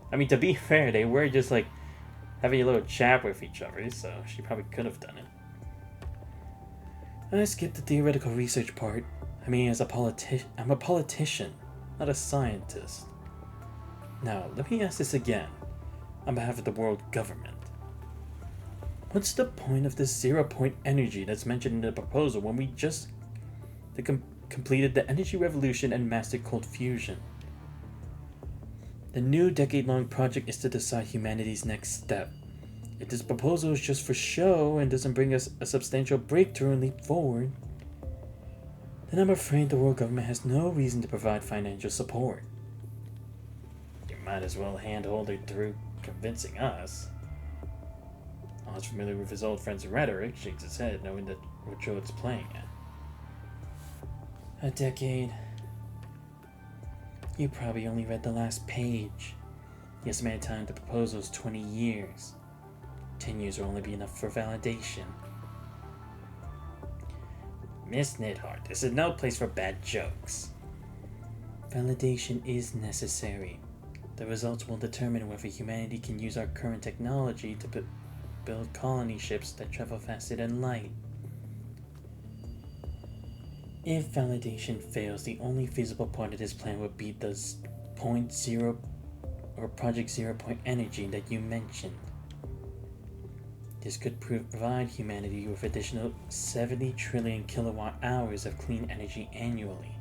Speaker 3: I mean, to be fair, they were just like having a little chat with each other, so she probably could have done it. I skipped the theoretical research part. I mean, I'm a politician, not a scientist. Now, let me ask this again, on behalf of the world government. What's the point of this 0-point energy that's mentioned in the proposal when we just completed the energy revolution and mastered cold fusion? The new decade-long project is to decide humanity's next step. If this proposal is just for show and doesn't bring us a substantial breakthrough and leap forward, then I'm afraid the world government has no reason to provide financial support. You might as well handhold it through convincing us. Oz, familiar with his old friend's rhetoric, shakes his head, knowing that what show it's playing at. A decade. You probably only read the last page. The estimated time of the proposal is 20 years. 10 years will only be enough for validation. Miss Nidhart, this is no place for bad jokes. Validation is necessary. The results will determine whether humanity can use our current technology to build colony ships that travel faster than light. If validation fails, the only feasible part of this plan would be the Project 0 Point energy that you mentioned. This could provide humanity with additional 70 trillion kilowatt hours of clean energy annually.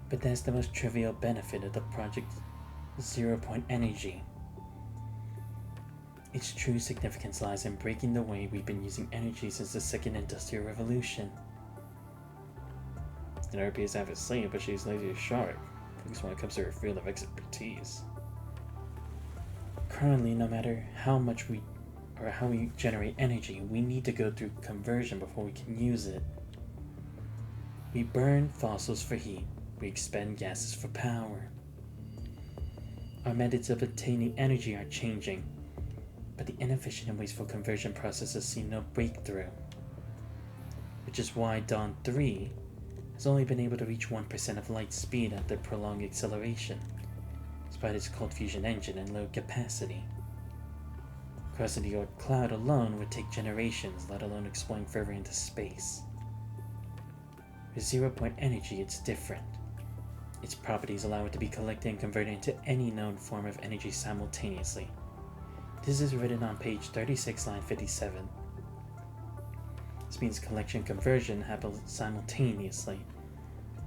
Speaker 3: But that's the most trivial benefit of the Project 0 Point energy. Its true significance lies in breaking the way we've been using energy since the Second Industrial Revolution. The appears to have a sleeve, but she's lazy as shark, at least when it comes to her field of expertise. Currently, no matter how we generate energy, we need to go through conversion before we can use it. We burn fossils for heat, we expend gases for power. Our methods of obtaining energy are changing, but the inefficient and wasteful conversion processes see no breakthrough. Which is why Dawn 3 has only been able to reach 1% of light speed at their prolonged acceleration, despite its cold fusion engine and low capacity. Crossing the Oort cloud alone would take generations, let alone exploring further into space. With 0 Point energy, it's different. Its properties allow it to be collected and converted into any known form of energy simultaneously. This is written on page 36, line 57. This means collection and conversion happen simultaneously,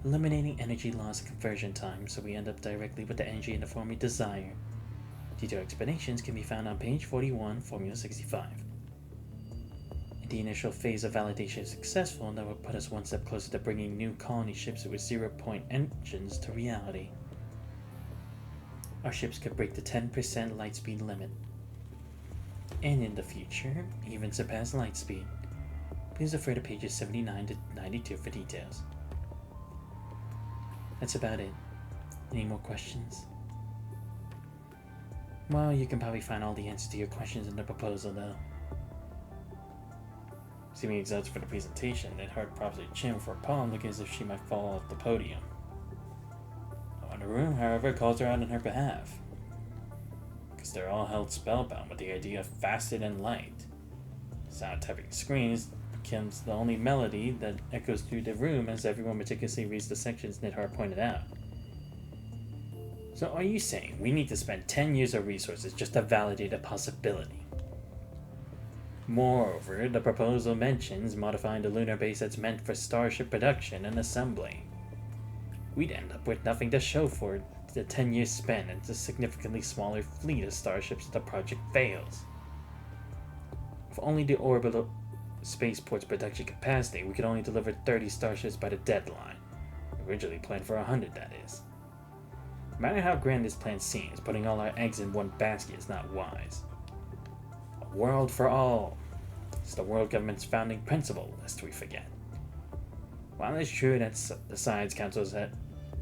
Speaker 3: eliminating energy loss and conversion time, so we end up directly with the energy in the form we desire. Detailed explanations can be found on page 41, Formula 65. If the initial phase of validation is successful, that will put us one step closer to bringing new colony ships with 0 Point engines to reality. Our ships could break the 10% light speed limit, and in the future, even surpass light speed. Please refer to pages 79 to 92 for details. That's about it. Any more questions? Well, you can probably find all the answers to your questions in the proposal, though. Seeming excited for the presentation, Nidhart props her chin for a palm, looking as if she might fall off the podium. No one in the room, however, calls her out on her behalf, because they're all held spellbound with the idea of faster than light. Sound tapping screens becomes the only melody that echoes through the room as everyone meticulously reads the sections Nidhart pointed out. So are you saying we need to spend 10 years of resources just to validate a possibility? Moreover, the proposal mentions modifying the lunar base that's meant for starship production and assembly. We'd end up with nothing to show for the 10 years spent and a significantly smaller fleet of starships if the project fails. If only the orbital spaceport's production capacity, we could only deliver 30 starships by the deadline. Originally planned for 100, that is. No matter how grand this plan seems, putting all our eggs in one basket is not wise. A world for all. It's the world government's founding principle, lest we forget. While it's true that the Science Council has had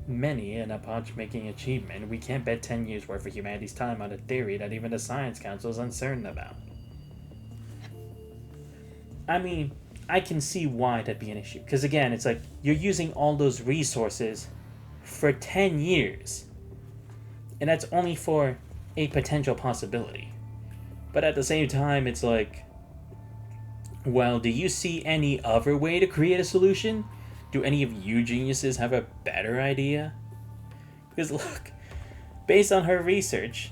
Speaker 3: many an epoch-making achievement, we can't bet 10 years worth of humanity's time on a theory that even the Science Council is uncertain about. I mean, I can see why that'd be an issue. Because again, it's like, you're using all those resources for 10 years. And that's only for a potential possibility. But at the same time, it's like, well, do you see any other way to create a solution? Do any of you geniuses have a better idea? Because look, based on her research,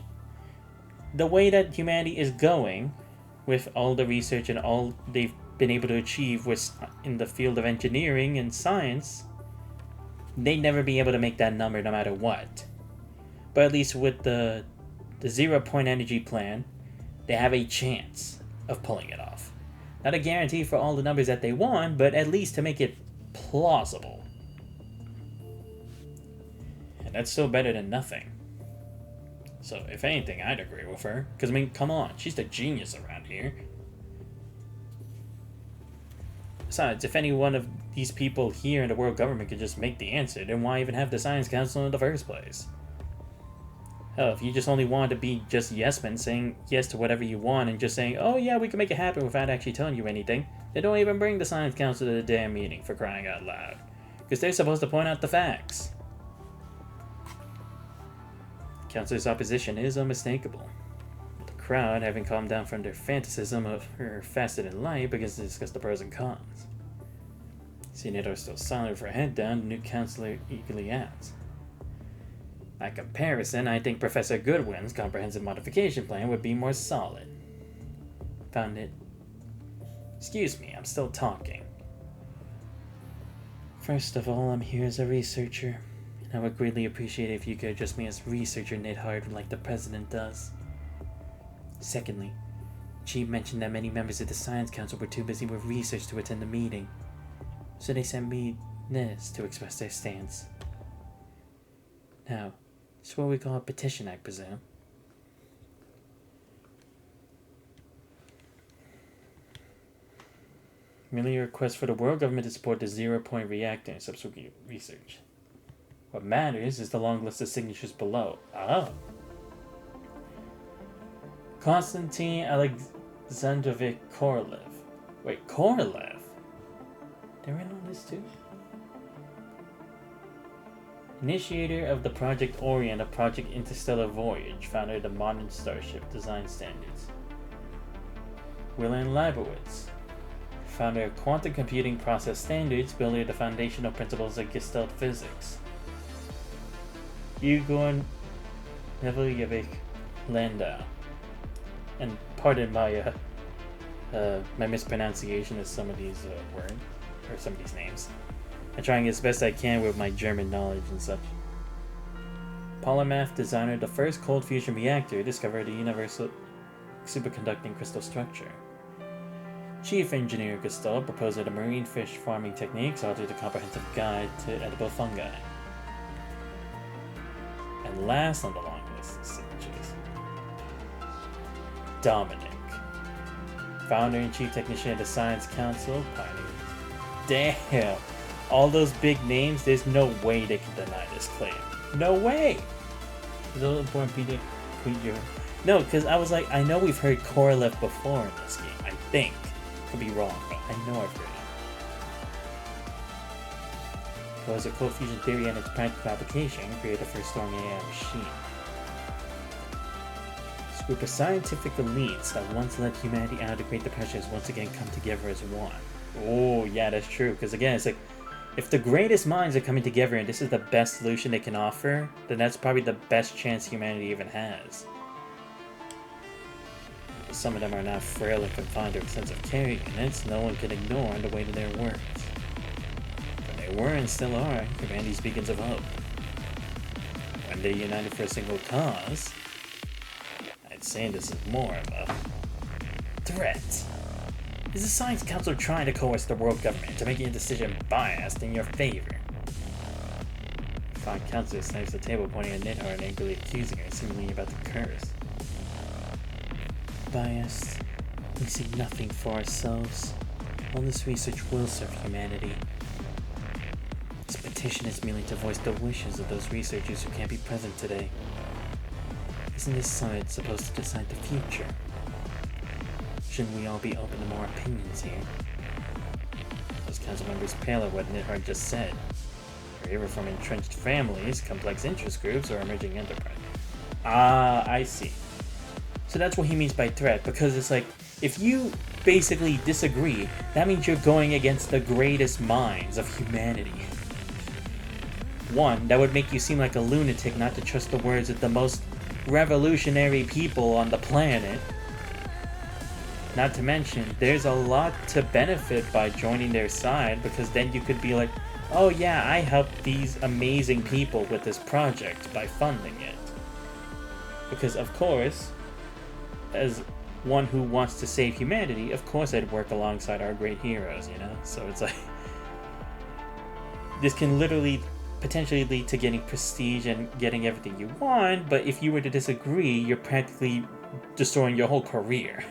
Speaker 3: the way that humanity is going, with all the research and all they've been able to achieve with in the field of engineering and science, they'd never be able to make that number no matter what. But at least with the 0-point energy plan, they have a chance of pulling it off. Not a guarantee for all the numbers that they want, but at least to make it plausible. And that's still better than nothing. So, if anything, I'd agree with her. Because, I mean, come on, she's the genius around here. Besides, if any one of these people here in the world government could just make the answer, then why even have the Science Council in the first place? Hell, if you just only wanted to be just yes men, saying yes to whatever you want and just saying, oh yeah, we can make it happen without actually telling you anything, they don't even bring the Science Council to the damn meeting, for crying out loud. Because they're supposed to point out the facts. Council's opposition is unmistakable. The crowd, having calmed down from their fantasism of her faster than light, begins to discuss the pros and cons. Seeing it are still silent with her head down, the new counselor eagerly asks. By comparison, I think Professor Goodwin's comprehensive modification plan would be more solid. Found it. Excuse me, I'm still talking. First of all, I'm here as a researcher, and I would greatly appreciate it if you could address me as researcher Nidhard like the president does. Secondly, Chief mentioned that many members of the Science Council were too busy with research to attend the meeting, so they sent me this to express their stance. Now, it's what we call a petition, I presume. Merely a request for the world government to support the 0-point reactor and subsequent research. What matters is the long list of signatures below. Oh. Konstantin Alexandrovich Korolev. Wait, Korolev? They're in on this too? Initiator of the Project Aeon of Project Interstellar Voyage, founder of the modern starship design standards. Wilhelm Leibowitz, founder of quantum computing process standards, builder of the foundational principles of Gestalt physics. Igor Nevelyevich Landau. And pardon my my mispronunciation of some of these words, or some of these names. I'm trying as best I can with my German knowledge and such. Polymath designer of the first cold fusion reactor discovered a universal superconducting crystal structure. Chief engineer Gestalt, proposer of the marine fish farming techniques, authored a comprehensive guide to edible fungi. And last on the long list of signatures, Dominic, founder and chief technician of the Science Council, pioneer. Damn! All those big names, there's no way they can deny this claim. No way! Is it important PGR? No, because I was like, I know we've heard Korolev before in this game, I think. Could be wrong, but I know I've heard it. Propose a cold fusion theory and its practical application, create the first strong AI machine. This group of scientific elites that once led humanity out of the great depression has once again come together as one. Oh, yeah, that's true. Because again, it's like, If the greatest minds are coming together and this is the best solution they can offer, then that's probably the best chance humanity even has. Some of them are not frail and confined to extensive care units, no one can ignore the weight of their words. But they were and still are humanity's beacons of hope. When they're united for a single cause, I'd say this is more of a threat. Is the Science Council trying to coerce the world government to make a decision biased in your favor? The Fine Councilor snipes the table, pointing at Nidhar and angrily accusing her, seemingly about to curse. Biased. We see nothing for ourselves. All this research will serve humanity. This petition is merely to voice the wishes of those researchers who can't be present today. Isn't this summit supposed to decide the future? Shouldn't we all be open to more opinions here? Those council members pale at what Nidhar just said. They're either from entrenched families, complex interest groups, or emerging enterprise. Ah, I see. So that's what he means by threat, because it's like, if you basically disagree, that means you're going against the greatest minds of humanity. One, that would make you seem like a lunatic not to trust the words of the most revolutionary people on the planet. Not to mention, there's a lot to benefit by joining their side, because then you could be like, oh yeah, I helped these amazing people with this project by funding it. Because of course, as one who wants to save humanity, of course I'd work alongside our great heroes, you know? So it's like, this can literally potentially lead to getting prestige and getting everything you want, but if you were to disagree, you're practically destroying your whole career.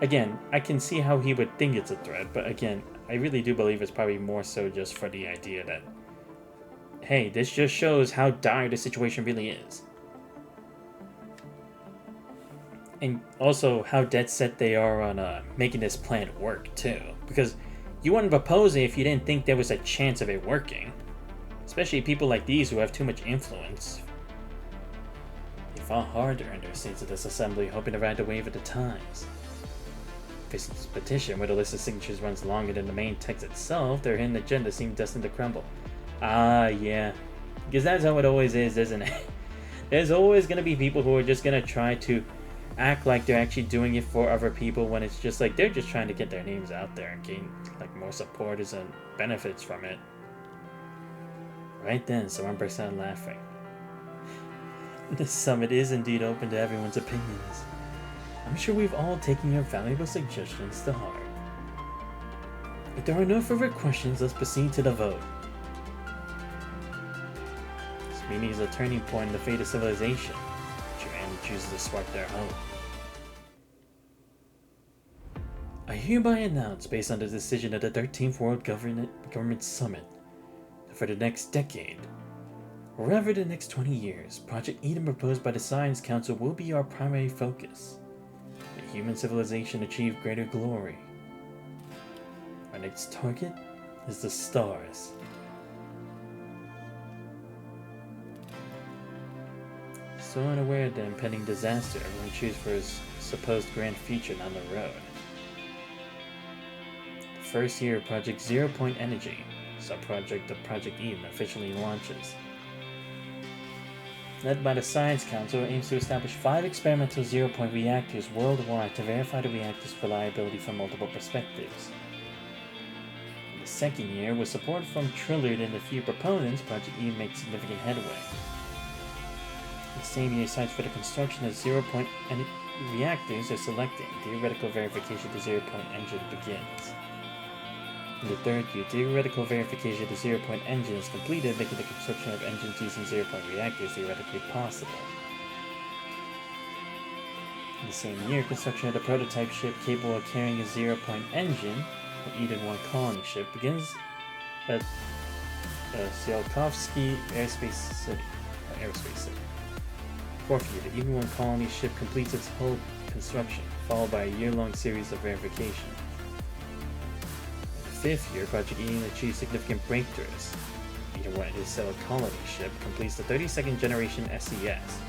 Speaker 3: Again, I can see how he would think it's a threat, but again, I really do believe it's probably more so just for the idea that, hey, this just shows how dire the situation really is. And also how dead set they are on making this plan work too. Because you wouldn't propose it if you didn't think there was a chance of it working. Especially people like these who have too much influence. They fought hard to earn their seats at this assembly, hoping to ride the wave of the times. Facing this petition, where the list of signatures runs longer than the main text itself, their hidden agenda seemed destined to crumble. Ah, yeah. Because that's how it always is, isn't it? There's always going to be people who are just going to try to act like they're actually doing it for other people when it's just like they're just trying to get their names out there and gain like more supporters and benefits from it. Right then, someone burst out laughing. This summit is indeed open to everyone's opinions. I'm sure we've all taken your valuable suggestions to heart. If there are no further questions, let's proceed to the vote. This meeting is a turning point in the fate of civilization. Humanity chooses to spark their hope. I hereby announce, based on the decision of the 13th World Government Summit, that for the next decade, or rather the next 20 years, Project Eden proposed by the Science Council will be our primary focus. May human civilization achieve greater glory. Our next target is the stars. So unaware of the impending disaster, everyone cheers for his supposed grand future down the road. The first year of Project Zero Point Energy, sub-project of Project Eden, officially launches. Led by the Science Council, it aims to establish 5 experimental zero-point reactors worldwide to verify the reactor's reliability from multiple perspectives. In the second year, with support from Trillard and a few proponents, Project Eden makes significant headway. The same year, sites for the construction of zero-point reactors are selected. Theoretical verification of the zero-point engine begins. In the third year, theoretical verification of the zero-point engine is completed, making the construction of engines using zero-point reactors theoretically possible. In the same year, construction of the prototype ship capable of carrying a zero-point engine, the Eden-1 colony ship, begins at Tsiolkovsky Aerospace City. Fourth year, the Eden-1 colony ship completes its hull construction, followed by a year-long series of verification. In the fifth year, Project Eden achieves significant breakthroughs. Eden-1 Interstellar colony ship completes the 32nd generation SES,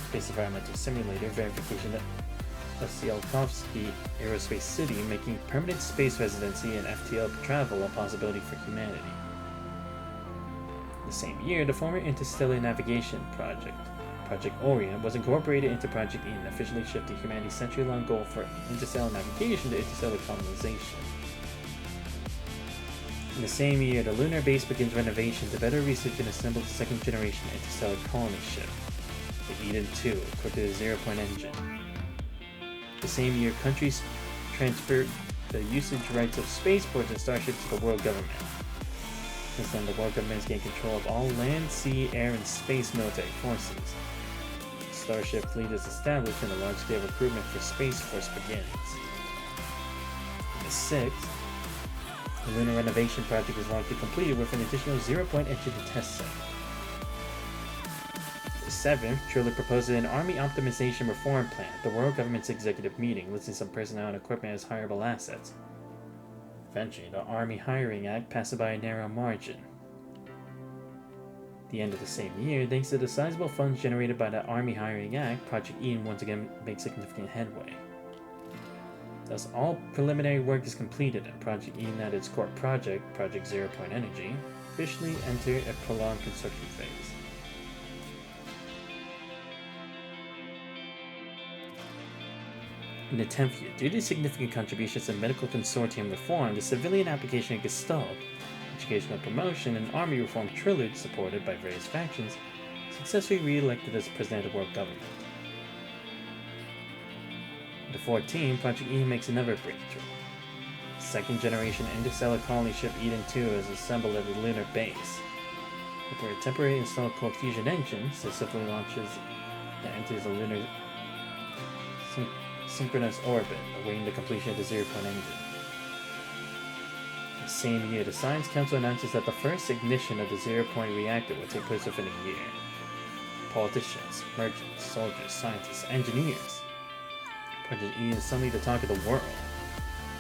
Speaker 3: Space Environmental Simulator verification
Speaker 2: Osielkovsky Aerospace City, making permanent space residency and FTL travel a possibility for humanity. The same year, the former Interstellar Navigation Project, Project Aeon, was incorporated into Project Aeon, officially shifting humanity's century-long goal for interstellar navigation to interstellar colonization. In the same year, the lunar base begins renovation to better research and assemble the second-generation interstellar colony ship, the Eden II, equipped with a zero-point engine. The same year, countries transferred the usage rights of spaceports and starships to the world government. Since then, the world government has gained control of all land, sea, air, and space military forces. The starship fleet is established and a large-scale recruitment for Space Force begins. In the 6th, the lunar renovation project was largely completed with an additional zero-point engine to test set. The 7th, Triller proposes an army optimization reform plan at the world government's executive meeting, listing some personnel and equipment as hireable assets. Eventually, the Army Hiring Act passed by a narrow margin. At the end of the same year, thanks to the sizable funds generated by the Army Hiring Act, Project Aeon once again makes significant headway. Thus, all preliminary work is completed, and Project Aeon at its core project, Project Zero-Point Energy, officially entered a prolonged construction phase. In the 10th year, due to significant contributions to medical consortium reform, the civilian application of Gestalt, educational promotion, and army reform Trillard, supported by various factions, successfully re-elected as president of the world government. In the 14th, Project Aeon makes another breakthrough. The second-generation interstellar colony ship Eden II is assembled at the lunar base. With a temporary installed cold fusion engine, successfully launches and enters the lunar synchronous orbit, awaiting the completion of the zero-point engine. The same year, the Science Council announces that the first ignition of the zero-point reactor will take place within a year. Politicians, merchants, soldiers, scientists, engineers. Project Aeon is suddenly the talk of the world.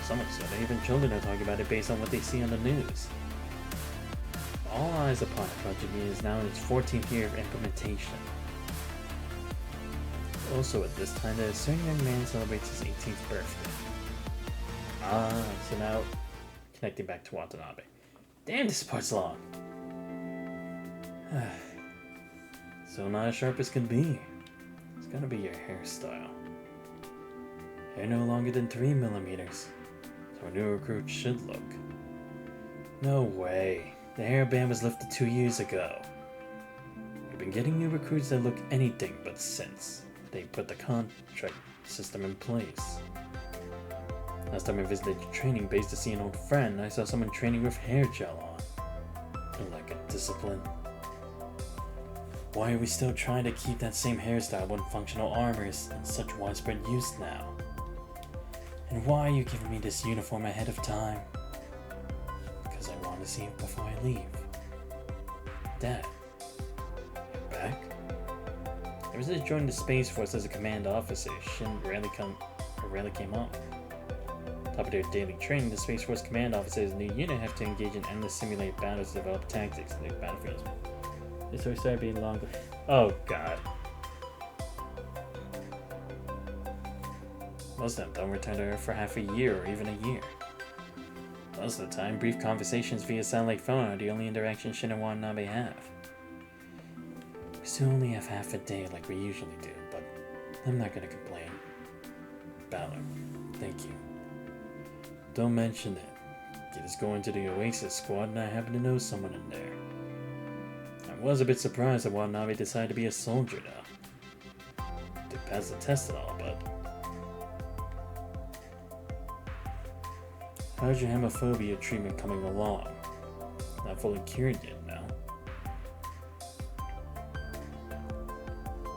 Speaker 2: So much so that even children are talking about it based on what they see on the news. All eyes upon it, Project Aeon is now in its 14th year of implementation. Also at this time, a certain young man celebrates his 18th birthday. So now, connecting back to Watanabe. Damn, this part's long! So not as sharp as can be. It's gonna be your hairstyle. Hair no longer than 3mm. So a new recruit should look. No way. The hairband was lifted 2 years ago. We've been getting new recruits that look anything but since they put the contract system in place. Last time I visited the training base to see an old friend, I saw someone training with hair gel on. Like a discipline. Why are we still trying to keep that same hairstyle when functional armor is in such widespread use now? And why are you giving me this uniform ahead of time? Because I want to see it before I leave. Dad, you're back? Ever since joining the Space Force as a command officer, Shin rarely came up. Top of their daily training, the Space Force command officers in the new unit have to engage in endless simulated battles to develop tactics in their battlefields. This story started being longer. Oh god. Most of them don't return to Earth for half a year or even a year. Most of the time, brief conversations via satellite phone are the only interaction Shin and Watanabe have. We still only have half a day like we usually do, but I'm not gonna complain. Balor, thank you. Don't mention it. Get us going to the Oasis squad and I happen to know someone in there. I was a bit surprised that Watanabe decided to be a soldier now. Did pass the test and all, but... How's your hemophobia treatment coming along? Not fully cured yet, no?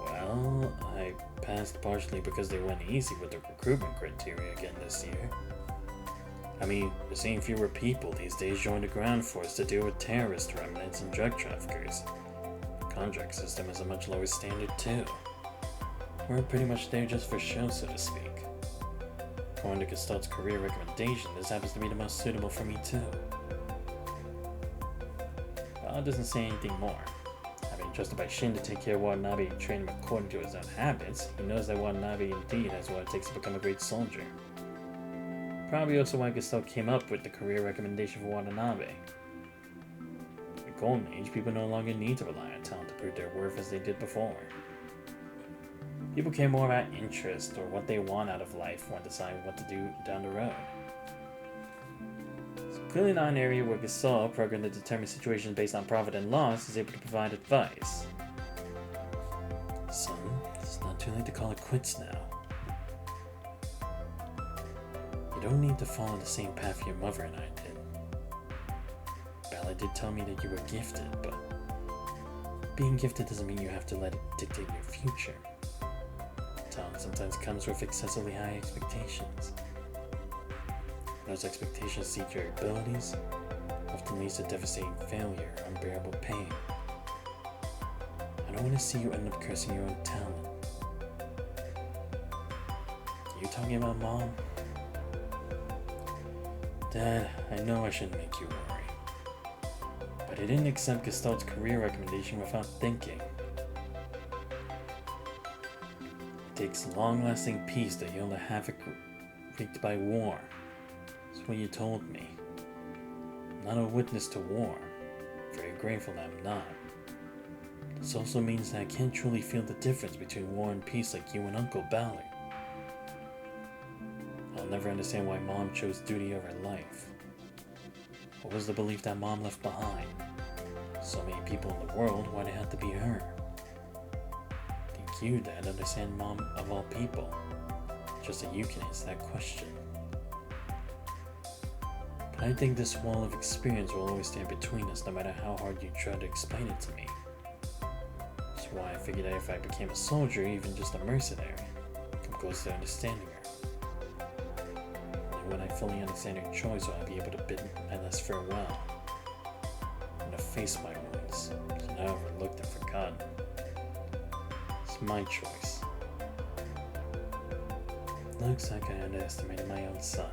Speaker 2: Well, I passed partially because they went easy with the recruitment criteria again this year. I mean, we're seeing fewer people these days join the ground force to deal with terrorist remnants and drug traffickers. The contract system is a much lower standard too. We're pretty much there just for show, so to speak. According to Gestalt's career recommendation, this happens to be the most suitable for me too. Well, it doesn't say anything more, having
Speaker 3: trusted by Shin to take care of Watanabe and train him according to his own habits, he knows that Watanabe indeed has what it takes to become a great soldier. Probably also why Gestalt came up with the career recommendation for Watanabe. In the Golden Age, people no longer need to rely on talent to prove their worth as they did before. People care more about interest or what they want out of life when deciding what to do down the road. It's clearly not an area where Gestalt, programmed to determine situations based on profit and loss, is able to provide advice. Son, it's not too late to call it quits now. You don't need to follow the same path your mother and I did. Bella did tell me that you were gifted, but being gifted doesn't mean you have to let it dictate your future. Talent sometimes comes with excessively high expectations. When those expectations exceed your abilities, often leads to devastating failure or unbearable pain. I don't want to see you end up cursing your own talent. Are you talking about Mom? Dad, I know I shouldn't make you worry, but I didn't accept Gestalt's career recommendation without thinking. It takes long-lasting peace to heal the havoc wreaked by war. That's what you told me. I'm not a witness to war. Very grateful that I'm not. This also means that I can't truly feel the difference between war and peace like you and Uncle Ballard. I'll never understand why Mom chose duty over life. What was the belief that Mom left behind? So many people in the world, why'd it have to be her? Think you, Dad, understand Mom of all people? Just that you can answer that question. But I think this wall of experience will always stand between us no matter how hard you try to explain it to me. That's why I figured that if I became a soldier, even just a mercenary, I'd come close to understanding her. When I fully understand her choice, will I be able to bid my last farewell and to face my wounds, so now overlooked and forgotten. It's my choice. Looks like I underestimated my own son.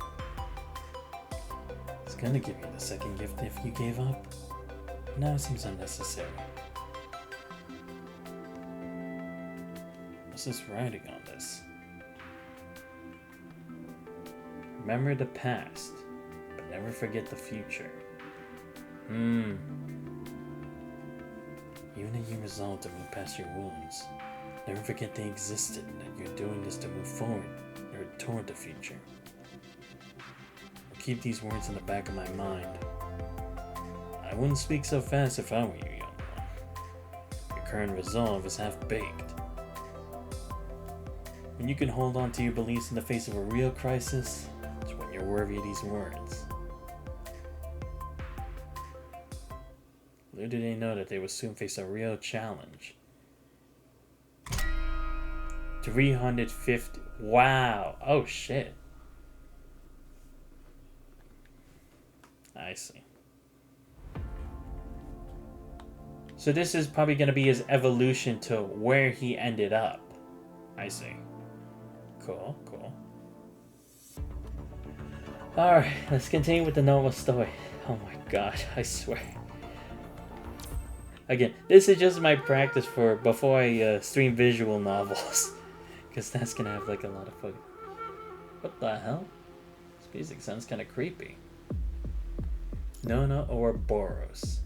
Speaker 3: I was gonna give you the second gift if you gave up. Now it seems unnecessary. What's this writing on this? Remember the past, but never forget the future. Even if you resolve to move past your wounds, never forget they existed and that you're doing this to move forward or toward the future. I'll keep these words in the back of my mind. I wouldn't speak so fast if I were you, young one. Your current resolve is half-baked. When you can hold on to your beliefs in the face of a real crisis, it's when you're worthy of these words. Little did they know that they would soon face a real challenge. 350. Wow. Oh shit. I see. So this is probably going to be his evolution to where he ended up. I see. Cool, cool. Alright, let's continue with the normal story. Oh my god, I swear. Again, this is just my practice for before I stream visual novels. Because that's gonna have like a lot of fun. What the hell? This music sounds kind of creepy. Nona Ouroboros.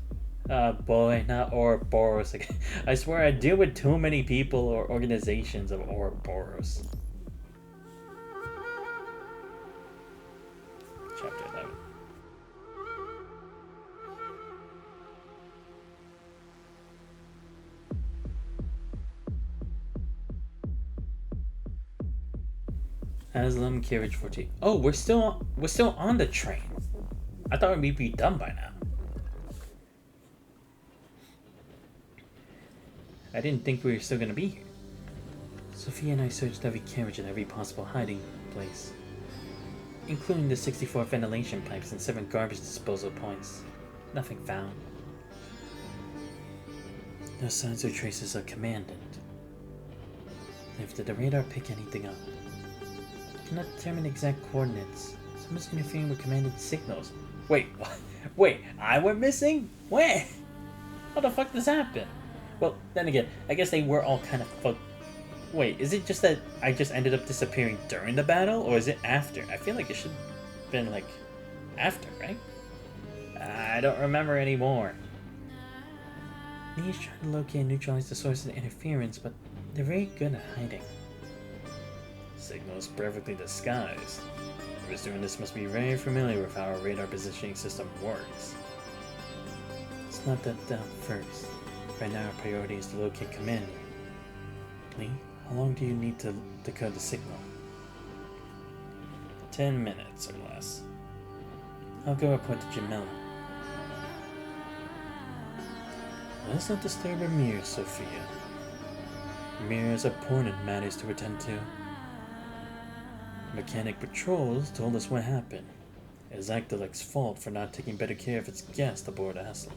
Speaker 3: Boy, not Ouroboros again. I swear I deal with too many people or organizations of Ouroboros. Chapter 11. Aslam carriage 14. Oh, we're still on the train. I thought we'd be done by now. I didn't think we were still gonna be here. Sophia and I searched every carriage and every possible hiding place, including the 64 ventilation pipes and 7 garbage disposal points. Nothing found. No signs or traces of Commandant. Neither did the radar pick anything up. I cannot determine exact coordinates. Someone's interfering with Commandant's signals. Wait, what? Wait, I went missing? When? How the fuck does this happen? Well, then again, I guess they were all kind of Wait, is it just that I just ended up disappearing during the battle, or is it after? I feel like it should have been, like, after, right? I don't remember anymore. Nee's trying to locate and neutralize the source of the interference, but they're very good at hiding. Signal's perfectly disguised. Whoever's doing this must be very familiar with how our radar positioning system works. Let's not that down first. Right now our priority is to locate Commander. Lee, how long do you need to decode the signal? 10 minutes or less. I'll go report to Jamila. Let's not disturb Amir, Sophia. Amir has important matters to attend to. Mechanic Patrols told us what happened. It is Agdalec's fault for not taking better care of its guest aboard Aslan.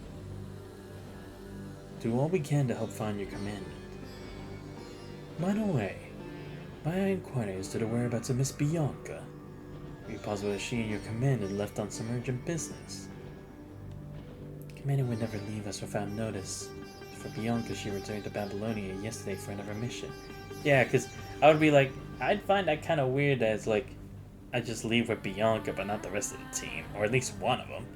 Speaker 3: Do all we can to help find your commandant. By the way, my inquiry is to the whereabouts of Miss Bianca. Are you possible that she and your commandant left on some urgent business? Commandant would never leave us without notice. For Bianca, she returned to Babylonia yesterday for another mission. Yeah, because I would be like, I'd find that kind of weird that it's like, I just leave with Bianca, but not the rest of the team. Or at least one of them.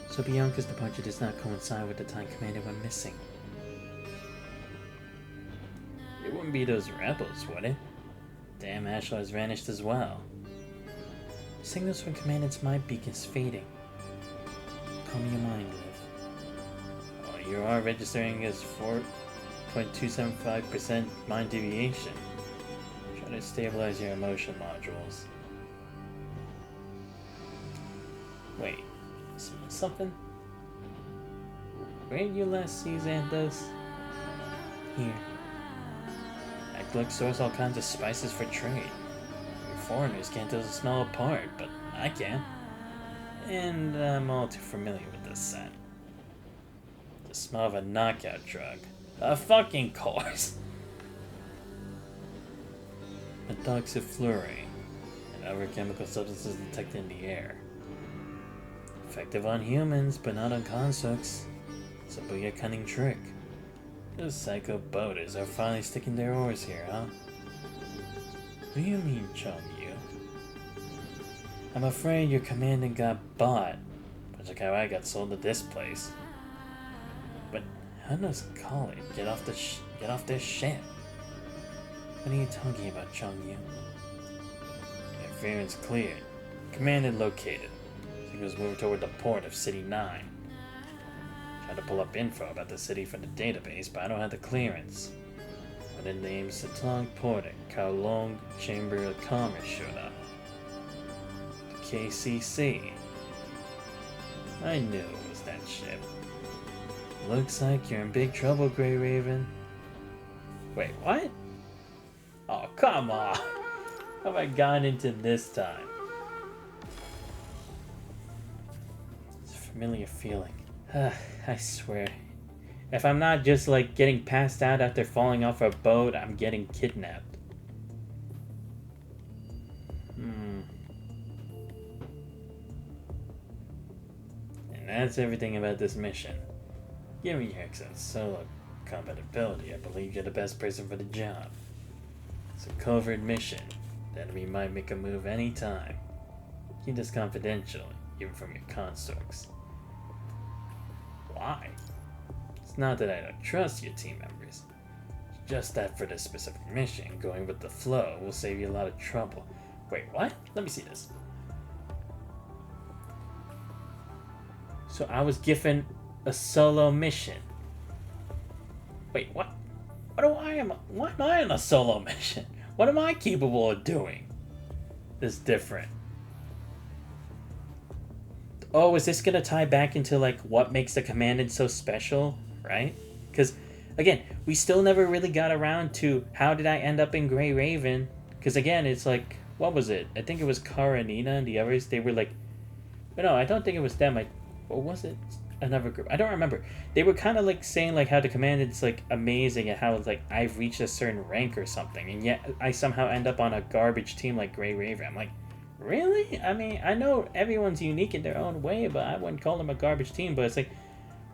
Speaker 3: So Bianca's departure does not coincide with the time Commander went missing. It wouldn't be those rebels, would it? Damn, Ashlar has vanished as well. Signals from Commandant's mind beacons fading. Calm your mind, Liv. Oh, you are registering as 4.275% mind deviation. Try to stabilize your emotion modules. Wait, something? Where did you last see Xanthos? Here. Agdalec stores all kinds of spices for trade. Foreigners can't tell the smell apart, but I can. And I'm all too familiar with this scent. The smell of a knockout drug. A fucking course! Methoxyfluorine and other chemical substances detected in the air. Effective on humans, but not on constructs. Simply a cunning trick. Those psycho boaters are finally sticking their oars here, huh? What do you mean, Chong Yu? I'm afraid your commandant got bought, much like how I got sold to this place. But how does call it? Get off this ship. What are you talking about, Chong Yu? Interference cleared. Commandant located. Signals moved toward the port of City 9. Tried to pull up info about the city from the database, but I don't have the clearance. When the name Satong Port and Kowloon Chamber of Commerce showed up. The KCC. I knew it was that ship. Looks like you're in big trouble, Grey Raven. Wait, what? Oh, come on! How have I gotten into this time? It's a familiar feeling. I swear. If I'm not just like getting passed out after falling off a boat, I'm getting kidnapped. And that's everything about this mission. Given your excellent solo compatibility, I believe you're the best person for the job. It's a covert mission. The enemy might make a move anytime. Keep this confidential, even from your constructs. Why? It's not that I don't trust your team members. It's just that for this specific mission, going with the flow will save you a lot of trouble. Wait, what? Let me see this. So I was given a solo mission. Wait, what? Why am I on a solo mission? What am I capable of doing? That's different. Oh, is this gonna tie back into like what makes the commandant so special, right? Because again, we still never really got around to how did I end up in Grey Raven? Because again, it's like, what was it? I think it was Karanina and the others. They were like, no, I don't think it was them. Or was it another group? I don't remember. They were kind of like saying like how the commandant's like amazing and how it's like I've reached a certain rank or something, and yet I somehow end up on a garbage team like Grey Raven. I'm like, Really? I mean, I know everyone's unique in their own way, but I wouldn't call them a garbage team. But it's like,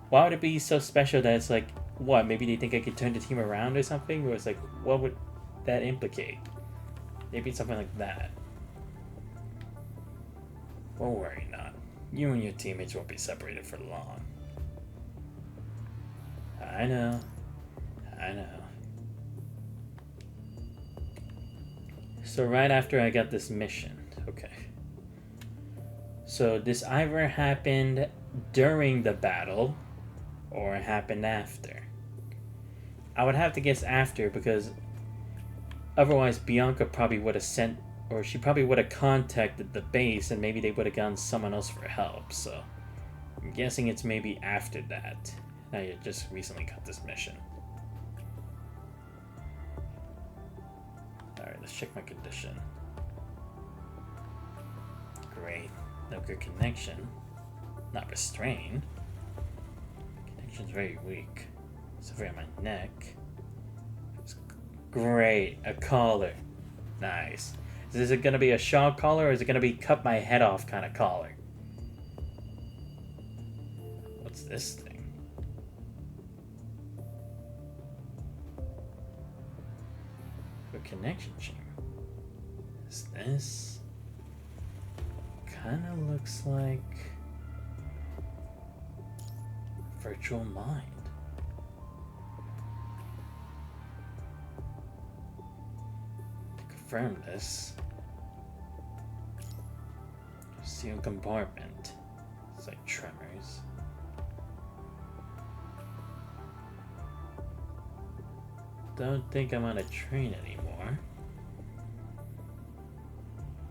Speaker 3: why would it be so special that it's like, what? Maybe they think I could turn the team around or something? Or it's like, what would that implicate? Maybe something like that. Don't worry, not. You and your teammates won't be separated for long. I know. I know. So right after I got this mission, okay. So this either happened during the battle or it happened after. I would have to guess after because otherwise Bianca probably would have sent, or she probably would have contacted the base and maybe they would have gotten someone else for help. So I'm guessing it's maybe after that. I just recently got this mission. Alright, let's check my condition. Great. No good connection. Not restrained. Connection's very weak. It's over my neck. Great. A collar. Nice. Is it going to be a shock collar or is it going to be cut my head off kind of collar? What's this thing? Connection chamber. Is this? Kind of looks like virtual mind. To confirm this, sealed compartment. It's like tremors. Don't think I'm on a train anymore.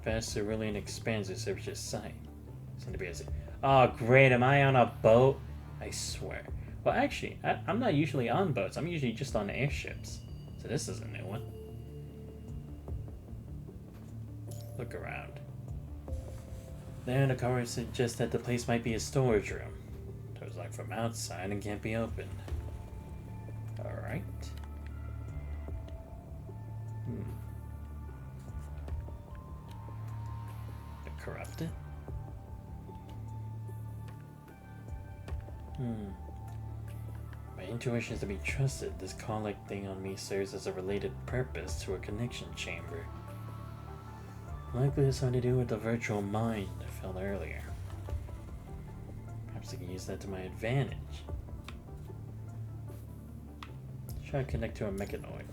Speaker 3: Vast cerulean expands the surface sight. Seem to be as oh great, am I on a boat? I swear. Well actually, I'm not usually on boats. I'm usually just on airships. So this is a new one. Look around. There the cover suggests that the place might be a storage room. Doors locked from outside and can't be opened. Alright. Corrupted? My intuition is to be trusted. This call-like thing on me serves as a related purpose to a connection chamber. Likely has something to do with the virtual mind I felt earlier. Perhaps I can use that to my advantage. Try to connect to a mechanoid.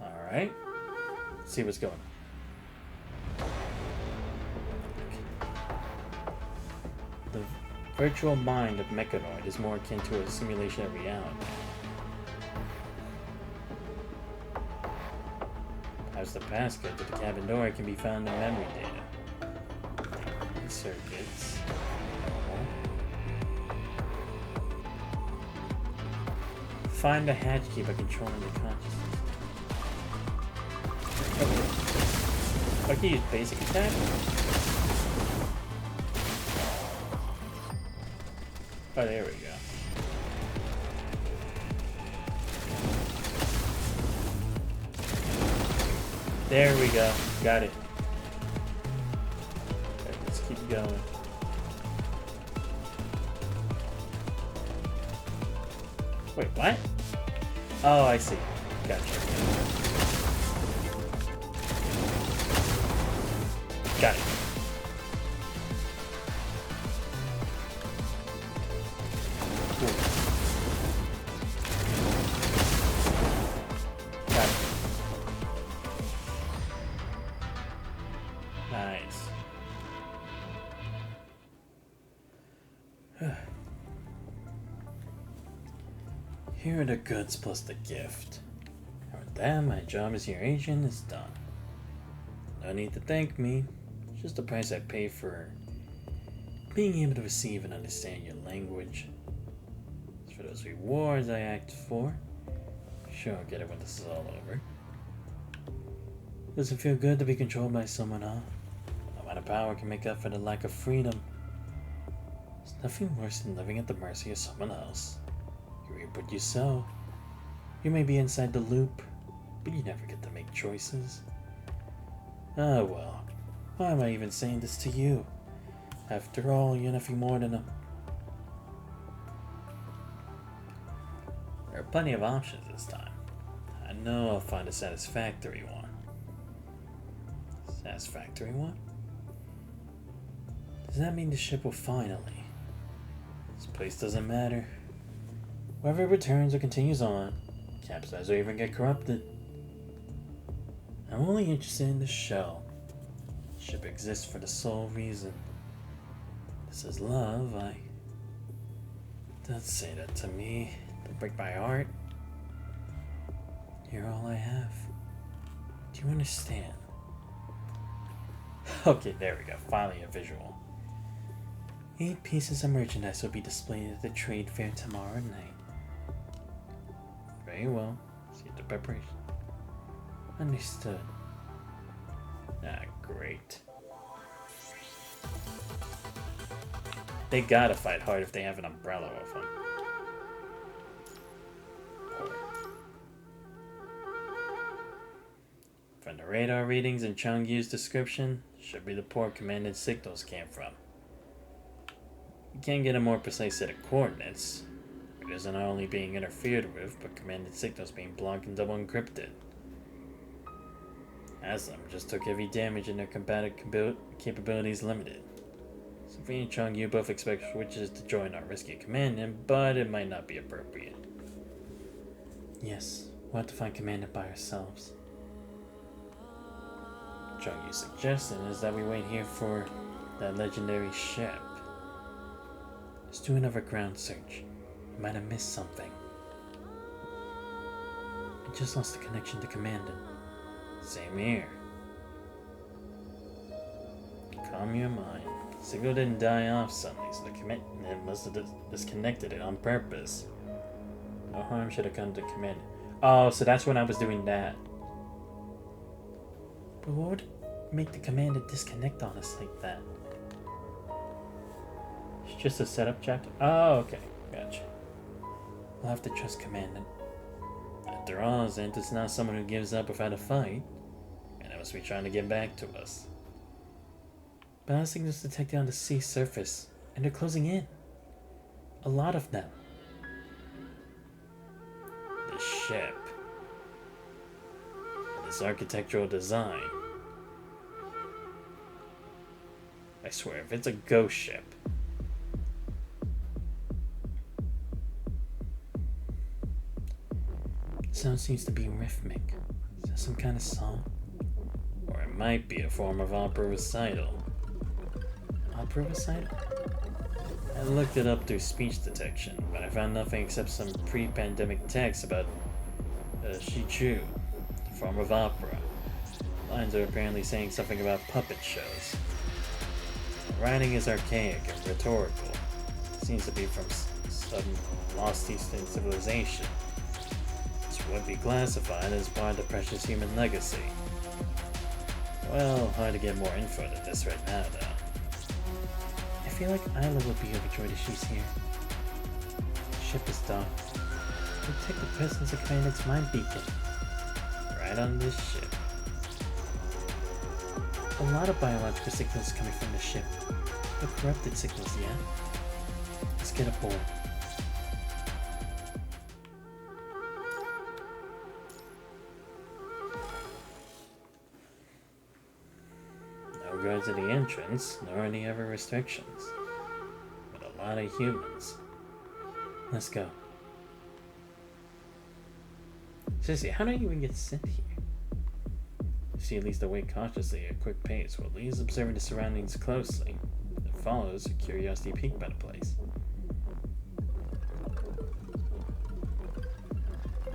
Speaker 3: Alright. Let's see what's going on. The virtual mind of mechanoid is more akin to a simulation of reality. As the passcode to the cabin door can be found in memory data. Circuits. Find the hatch key by controlling the consciousness. I can use basic attack? Oh, there we go. There we go. Got it. Okay, let's keep going. Wait, what? Oh, I see. Gotcha. Got it. Cool. Got it. Nice. Here are the goods plus the gift. And with that, my job as your agent is done. No need to thank me. Just the price I pay for being able to receive and understand your language. As for those rewards I act for, sure I'll get it when this is all over. Does it feel good to be controlled by someone, huh? No amount of power can make up for the lack of freedom. There's nothing worse than living at the mercy of someone else. You reap what you sow. You may be inside the loop, but you never get to make choices. Ah well, why am I even saying this to you? After all, you're nothing more than a... There are plenty of options this time. I know I'll find a satisfactory one. Satisfactory one? Does that mean the ship will finally? This place doesn't matter. Whether it returns or continues on, capsize or even get corrupted. I'm only interested in the shell. The ship exists for the sole reason. This is love, Don't say that to me. Don't break my heart. You're all I have. Do you understand? Okay, there we go. Finally a visual. 8 pieces of merchandise will be displayed at the trade fair tomorrow night. Very well. See the preparation. Understood. Ah, great. They gotta fight hard if they have an umbrella with them. From the radar readings and Chungyu's description, should be the port Commandant signals came from. You can't get a more precise set of coordinates. It isn't only being interfered with, but Commandant signals being blocked and double encrypted. Aslam just took heavy damage and their combative capabilities limited. Sophie and Chungyu both expect switches to join our rescue commandant, but it might not be appropriate. Yes, we'll have to find commandant by ourselves. Chungyu's suggestion is that we wait here for that legendary ship. Let's do another ground search. We might have missed something. I just lost the connection to commandant. Same here. Calm your mind. Signal didn't die off suddenly, so the commandant must have disconnected it on purpose. No harm should have come to commandant. Oh, so that's when I was doing that. But what would make the commandant disconnect on us like that? It's just a setup chapter? Oh, okay. Gotcha. We'll have to trust commandant. After all, Zant is not someone who gives up without a fight, and they must be trying to get back to us. Bow signals detected on the sea surface, and they're closing in. A lot of them. The ship. This architectural design. I swear, if it's a ghost ship. The sound seems to be rhythmic. Is that some kind of song? Or it might be a form of opera recital. Opera recital? I looked it up through speech detection, but I found nothing except some pre-pandemic text about Shichu, the form of opera. Lines are apparently saying something about puppet shows. The writing is archaic and rhetorical. It seems to be from some lost Eastern civilization. This would be classified as part of the precious human legacy. Well, hard to get more info than this right now, though. I feel like Isla would be overjoyed if she's here. The ship is docked. Detect the presence of Commandant's mind beacon. Right on this ship. A lot of biological signals coming from the ship. No corrupted signals yet. Let's get aboard. No guards at the entrance, nor any other restrictions. But a lot of humans. Let's go. Seriously, how do you even get sent here? She at least awake cautiously at a quick pace, while Lee is observing the surroundings closely. It follows, a curiosity piqued by the place.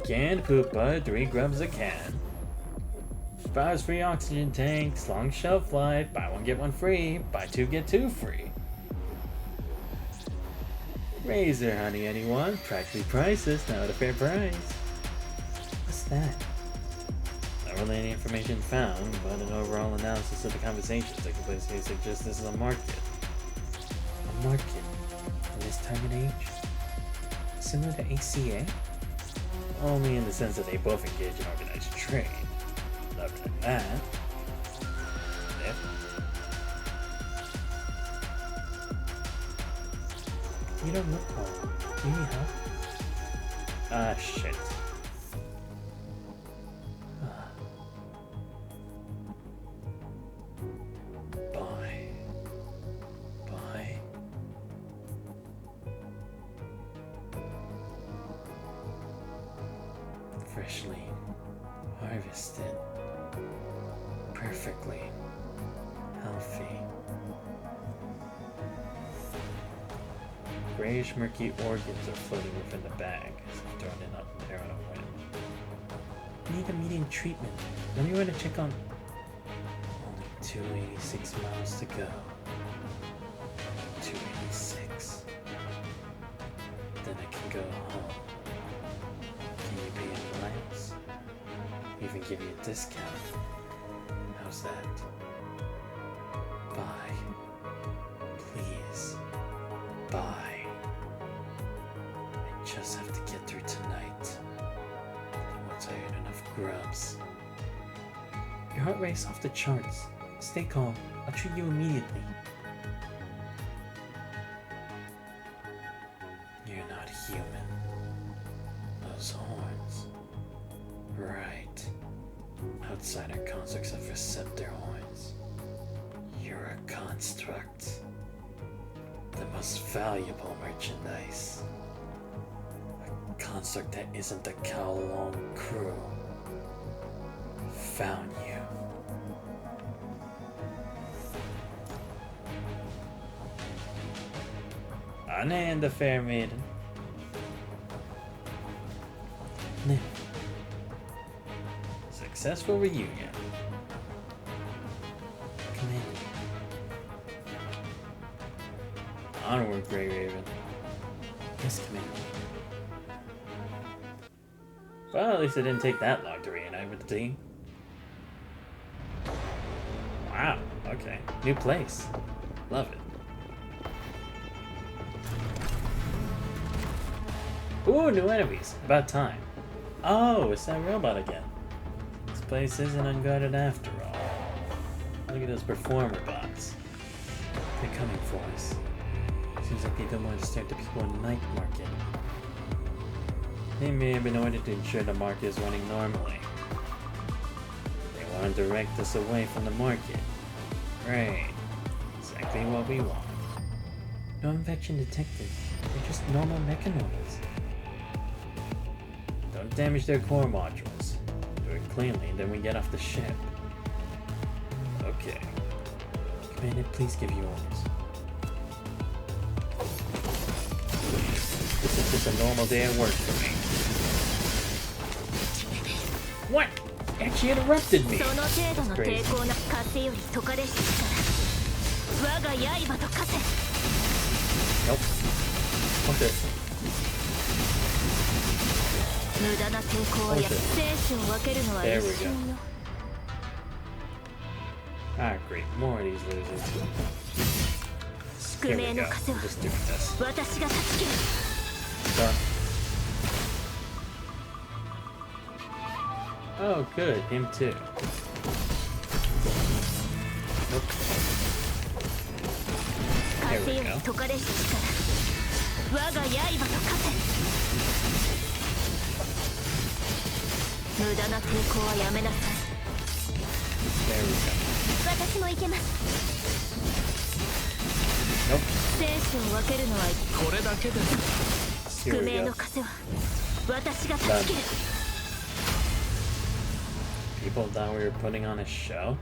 Speaker 3: Canned poopa, 3 grubs a can. 5 free oxygen tanks, long shelf life, buy 1 get 1 free, buy 2 get 2 free. Razor honey anyone, practically priceless, now at a fair price. What's that? Not really any information found, but an overall analysis of the conversation taking place here suggests this is a market. A market? In this time and age? Similar to ACA? only in the sense that they both engage in organized trade. Other than that, yep. You don't look well. Do you need help? Ah, shit. Bye. Bye. Freshly harvested. Perfectly healthy. Grayish murky organs are floating within the bag as if thrown in up there on a wind. Need immediate treatment. Let me run a check on. Only 286 miles to go. 286. Then I can go home. Can you pay in miles? Even give you a discount. How's that? Bye. Please. Bye. I just have to get through tonight. Once I earn enough grubs. Your heart rate's off the charts. Stay calm. I'll treat you immediately. You're not human. Those horns. Right. Outsider constructs have receptor horns. You're a construct. The most valuable merchandise. A construct that isn't the Kowloon crew. Found you. Unhand the fair maiden. Live. Successful reunion. Come in. Onward, Grey Raven. Yes, come in. Well, at least it didn't take that long to reunite with the team. Wow, okay. New place. Love it. Ooh, new enemies. About time. Oh, it's that robot again. This place isn't unguarded after all. Look at those performer bots. They're coming for us. Seems like they don't want to start the people in night market. They may have been ordered to ensure the market is running normally. They want to direct us away from the market. Great. Exactly what we want. No infection detected. They're just normal mechanoids. Don't damage their core modules. Do it cleanly, then we get off the ship. Okay. Commander, please give you orders. This is just a normal day at work for me. What? Actually interrupted me. That's crazy. Nope. Okay. There we go. Ah, great. More of these losers. Here we go. I'm just doing this. Done. Oh, good. Him too. Nope. There we go. There we go. Nope. Here we go. Done. People thought we were putting on a show?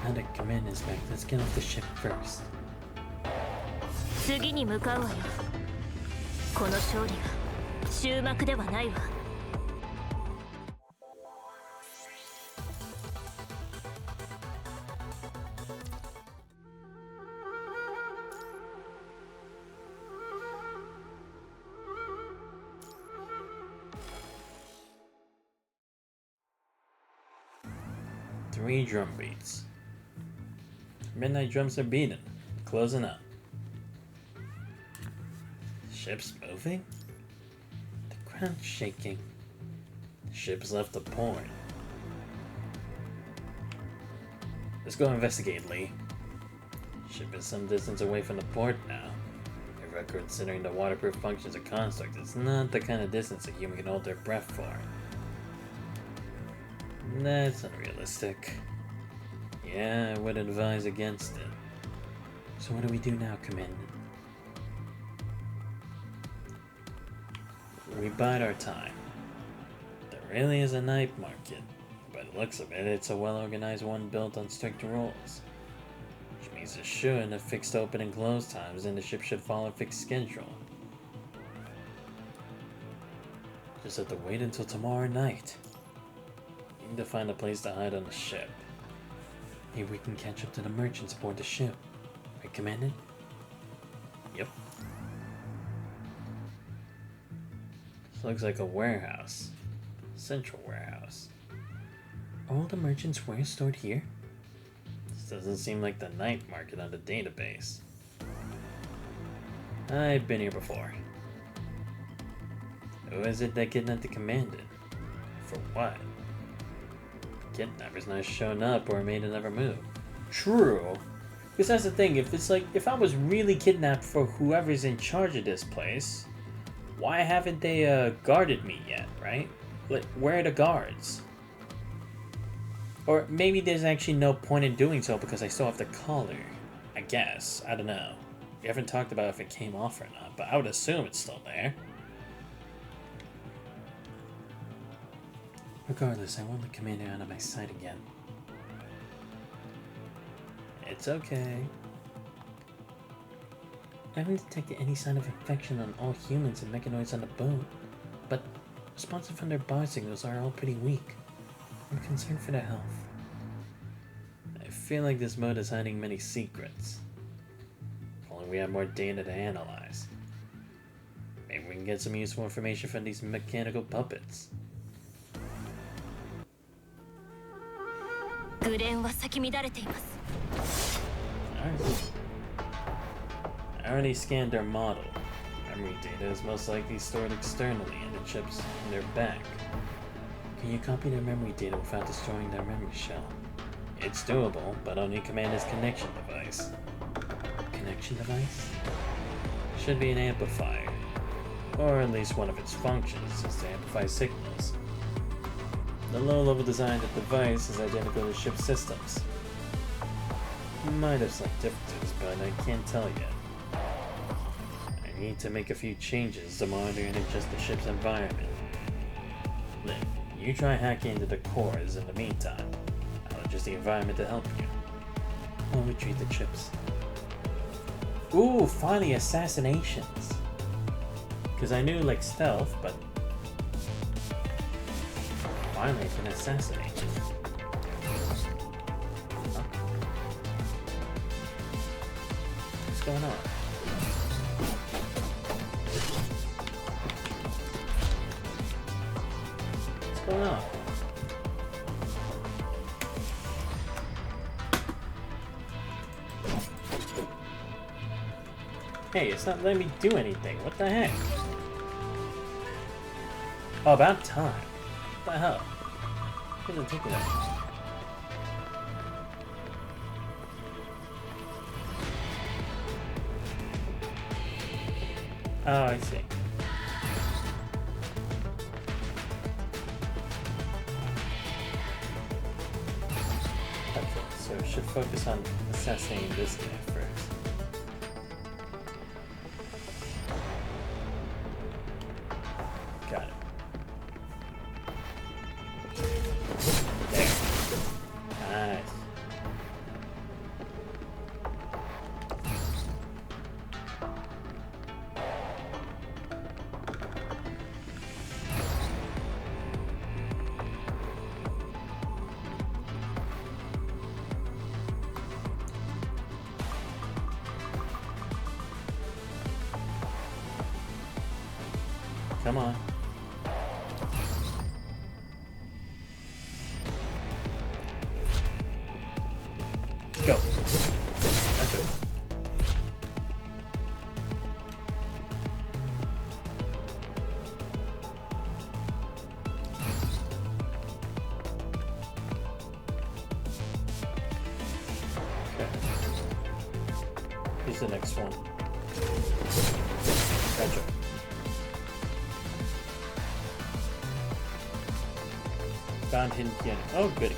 Speaker 3: Now that command is back, let's get off the ship first.
Speaker 1: 次に向かうわよ。この勝利が終幕ではないわ。
Speaker 3: Three drum beats. Midnight drums are beating, closing up. Ship's moving? The ground's shaking. The ship's left the port. Let's go investigate, Lee. Ship is some distance away from the port now. If we're considering the waterproof functions of construct, it's not the kind of distance a human can hold their breath for. That's unrealistic. Yeah, I would advise against it. So what do we do now, Commandant? We bide our time. There really is a night market. By the looks of it, it's a well-organized one built on strict rules. Which means it should have fixed open and close times, and the ship should follow a fixed schedule. Just have to wait until tomorrow night. We need to find a place to hide on the ship. Maybe we can catch up to the merchants aboard the ship. Right, Commandant? Yep. This looks like a warehouse. Central warehouse. Are all the merchants' wares stored here? This doesn't seem like the night market on the database. I've been here before. Who is it that kidnapped the Commandant? For what? The kidnapper's not shown up or made another move. True. Because that's the thing, if I was really kidnapped for whoever's in charge of this place, why haven't they guarded me yet, right? Like, where are the guards? Or maybe there's actually no point in doing so because I still have the collar. I guess. I don't know. We haven't talked about if it came off or not, but I would assume it's still there. Regardless, I want the commander out of my sight again. It's okay. I haven't detected any sign of infection on all humans and mechanoids on the boat, but responses from their biosignals are all pretty weak. I'm concerned for their health. I feel like this mode is hiding many secrets. If only we had more data to analyze. Maybe we can get some useful information from these mechanical puppets. Alright. I already scanned their model. Memory data is most likely stored externally in the chips in their back. Can you copy their memory data without destroying their memory shell? It's doable, but only Commander's connection device. Connection device? Should be an amplifier. Or at least one of its functions is to amplify signals. The low-level design of the device is identical to ship systems. Might have some differences, but I can't tell yet. I need to make a few changes to monitor and adjust the ship's environment. Lynn, you try hacking into the cores in the meantime. I'll adjust the environment to help you. I'll retrieve the chips. Ooh, finally assassinations! Because I knew, like, stealth, but finally I can assassinate. What's going on? What's going on? Hey, it's not letting me do anything. What the heck? Oh, about time. What the hell? Where's it taking us? Oh, I see. Okay, so we should focus on assassinating this guy first. Got it. There. Nice. Come on. Go. That's it.
Speaker 2: Here's the next one. Gotcha. Found hidden piano. Oh, goody.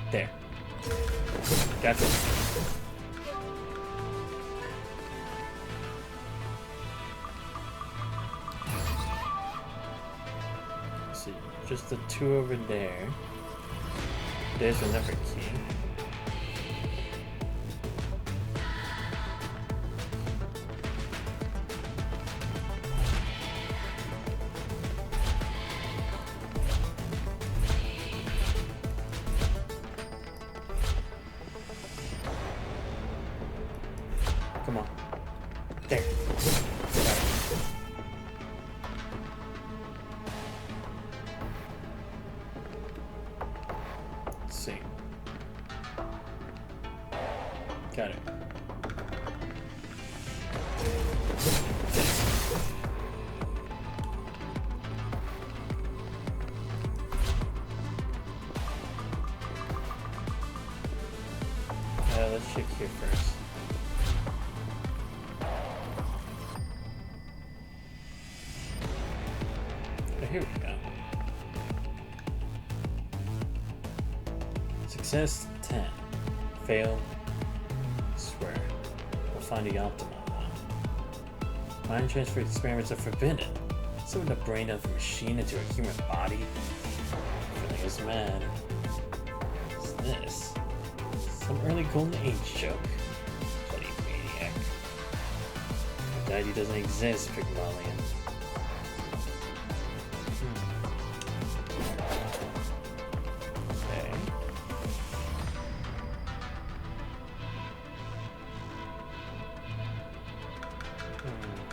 Speaker 2: There. Gotcha. Let's see, just the two over there. There's another key. Come on. There. Got it. Let's see. Got it. Let's check here first. Here we go. Success 10. Fail. Swear. We'll find the optimal one. Mind transfer experiments are forbidden. So the brain of a machine into a human body? Feeling is mad. What's this? Some early golden age joke. Bloody maniac. Daddy doesn't exist, Pygmalion.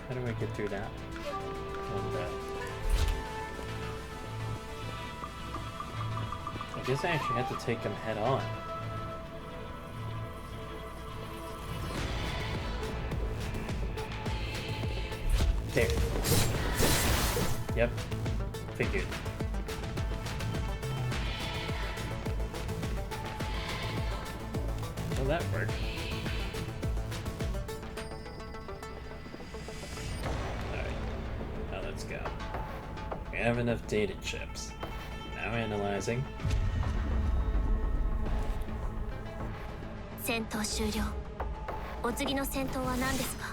Speaker 2: How do I get through that? I guess I actually have to take them head on. There. Yep. Figured. Well, that worked. Go. We have enough data chips. Now analyzing.
Speaker 1: 戦闘終了。お次の戦闘は何ですか?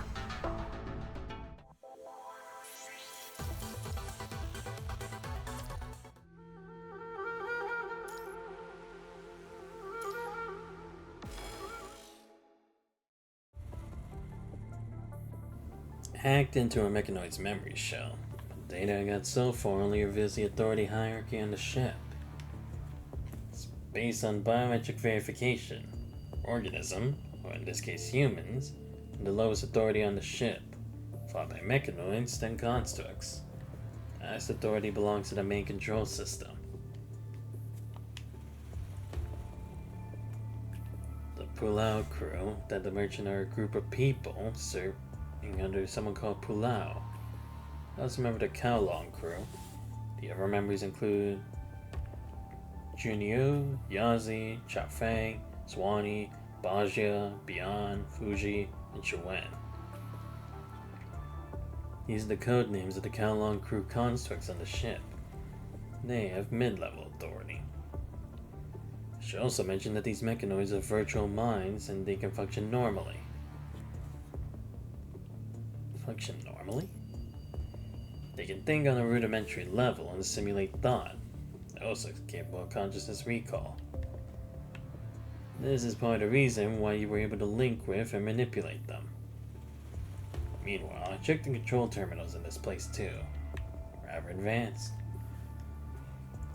Speaker 2: Hacked into a mechanoid's memory shell. The data I got so far only reveals the authority hierarchy on the ship. It's based on biometric verification. Organism, or in this case humans, the lowest authority on the ship, followed by mechanoids, then constructs. The highest authority belongs to the main control system. The Pulau crew, that the merchant are a group of people serving under someone called Pulau. I also remember the Kowloon crew. The other members include Junyu, Yazi, Chafang, Swanee, Bajia, Bian, Fuji, and Chuen. These are the code names of the Kowloon crew constructs on the ship. They have mid-level authority. I should also mention that these mechanoids are virtual minds and they can function normally. Function normally? They can think on a rudimentary level and simulate thought. They're also capable of consciousness recall. This is part of the reason why you were able to link with and manipulate them. Meanwhile, I checked the control terminals in this place too. Rather advanced.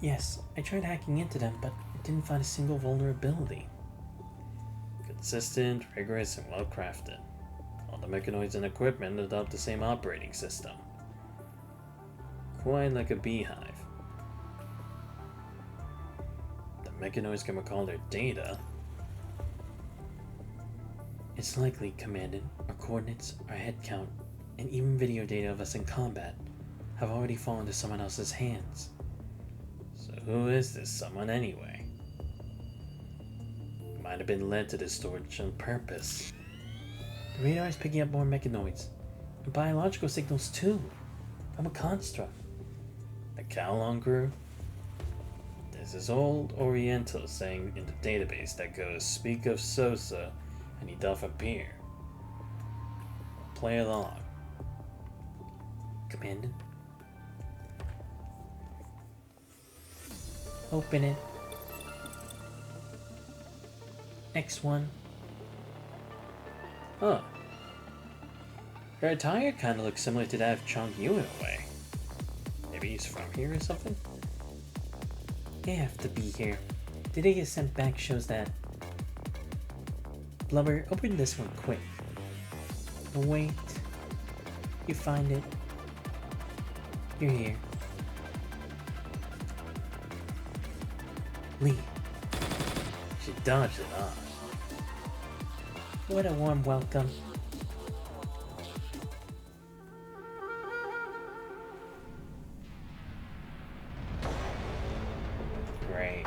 Speaker 2: Yes, I tried hacking into them, but didn't find a single vulnerability. Consistent, rigorous, and well crafted. All the mechanoids and equipment adopt the same operating system. Quite like a beehive. The mechanoids can recall their data. It's likely, Commandant, our coordinates, our head count, and even video data of us in combat.
Speaker 3: have already fallen to someone else's hands. So who is this someone anyway? Might have been led to this storage on purpose. The radar is picking up more mechanoids, and biological signals too, from a construct. The Kowloon crew? There's this old Oriental saying in the database that goes, speak of Sosa, and he doth appear. Play along. Commandant? Open it. Next one. Huh. Her attire kinda looks similar to that of Chong Yu in a way. Maybe he's from here or something? They have to be here. The data sent back shows that. Blubber, open this one quick. Oh, wait. You find it. You're here. Lee. She dodged it off. What a warm welcome. Great.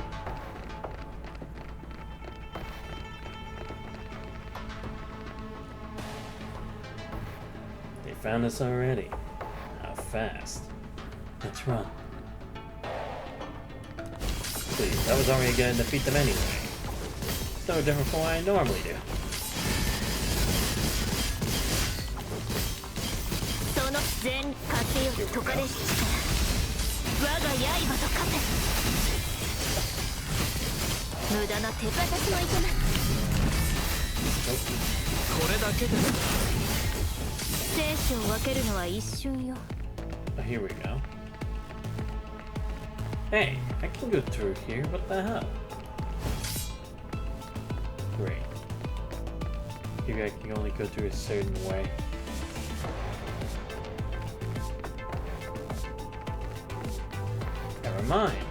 Speaker 3: They found us already. How fast? Let's run. Please, that was already gonna defeat them anyway. It's no different from what I normally do.
Speaker 1: その全風よ解かれし力我が刃と化せ無駄な手私もいけないこれだけで生死を分けるのは一瞬よ
Speaker 2: Here we go. Hey, I can go through here. What the hell? Great. Maybe I can only go through a certain way. Never mind.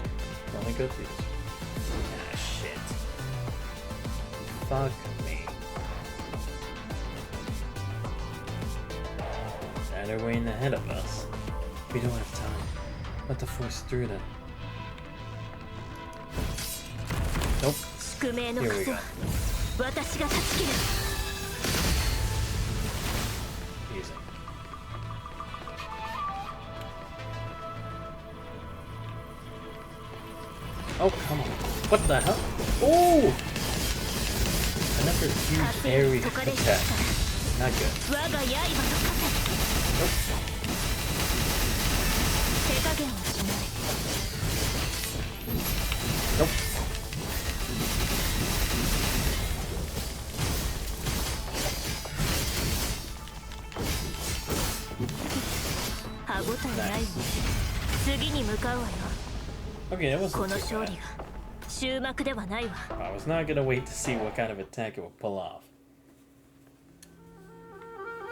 Speaker 2: I'll only go through this. Ah, shit. Fuck me. They're way in ahead of us.
Speaker 3: We don't have time. Let the force through them.
Speaker 2: Nope.
Speaker 1: 宿命の
Speaker 2: Here we
Speaker 1: 風
Speaker 2: go.
Speaker 1: 私が断ち切る
Speaker 2: Easy. Oh, come on. What the hell? Oh! Another huge area attack. Not good.
Speaker 1: 我が刃と化せ
Speaker 2: Nope.
Speaker 1: 手加減をしない
Speaker 2: Nope.
Speaker 1: 歯応えないわね次に向かうわよ
Speaker 2: Okay, that
Speaker 1: こ
Speaker 2: wasn't
Speaker 1: の
Speaker 2: too
Speaker 1: 勝
Speaker 2: bad.
Speaker 1: 利が終幕ではないわ
Speaker 2: I was not gonna wait to see what kind of attack it would pull off.